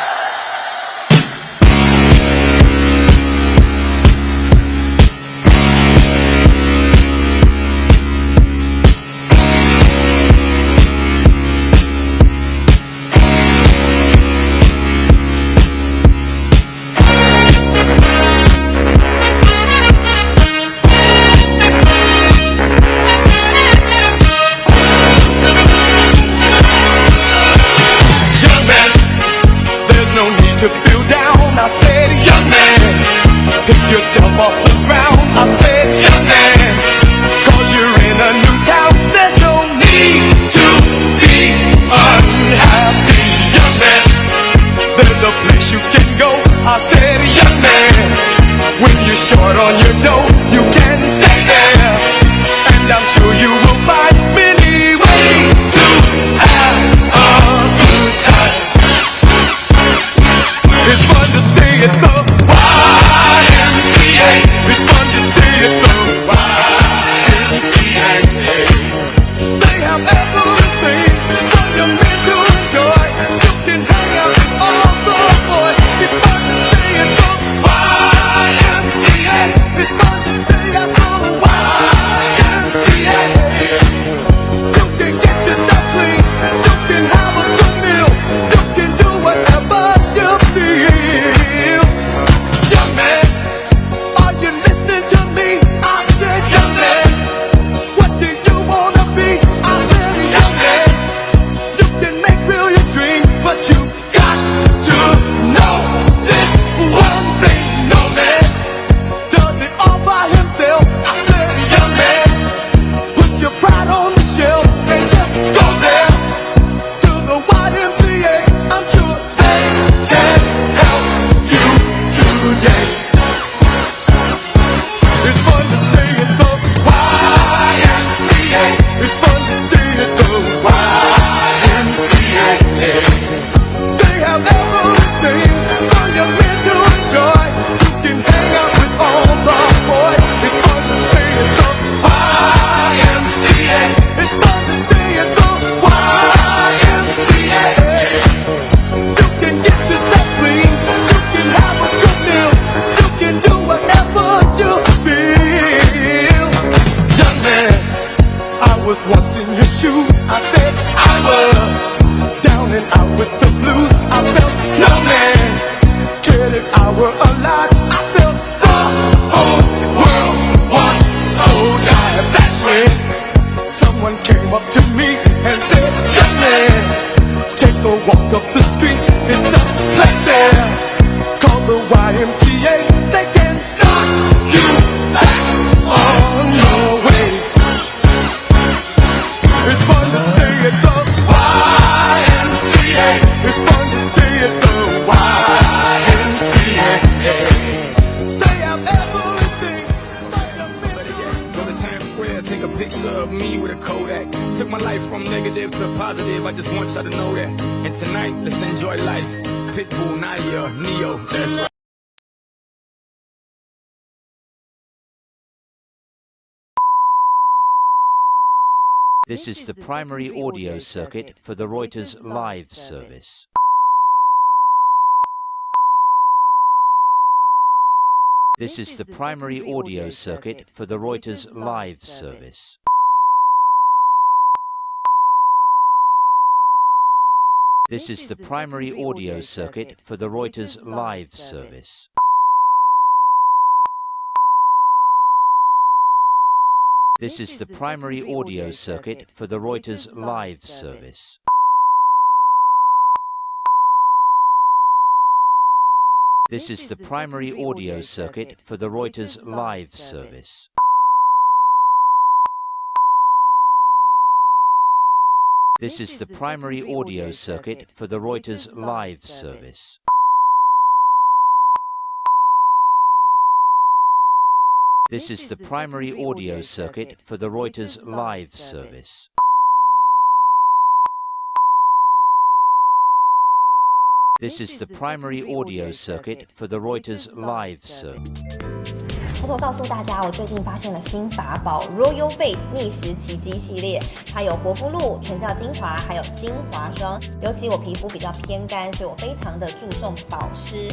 up to me and said, young man, take a walk up the street. It's a place there called the YMCA. They can start you back on your way. It's fun to stay at the YMCA. It's fun to stay at the YMCA. They have everything but the Go to Times Square, take a picture of me with a Kodak. Took my life from negative to positive, I just want y'all to know that. And tonight, let's enjoy life. Pitbull, Naya, Neo, that's right. This is the primary audio circuit for the Reuters live service. This is the primary audio circuit for the Reuters live service. This is the primary audio circuit for the Reuters live service. This is the primary audio circuit for the Reuters live service. This is the primary audio circuit for the Reuters live service. This is the primary audio circuit for the Reuters live service. This is the primary audio circuit for the Reuters live service. This is the primary audio circuit for the Reuters live service. 偷偷告诉大家，我最近发现了新法宝 Royal Face 逆时奇迹系列，它有活肤露、全效精华，还有精华霜。尤其我皮肤比较偏干，所以我非常的注重保湿。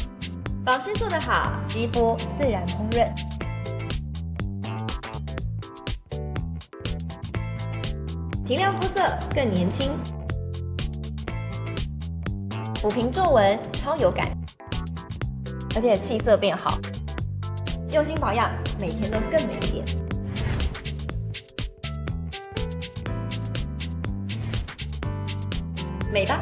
保湿做得好，肌肤自然烹润。提亮肤色更年轻，抚平皱纹超有感，而且气色变好。用心保养，每天都更美一点。美吧。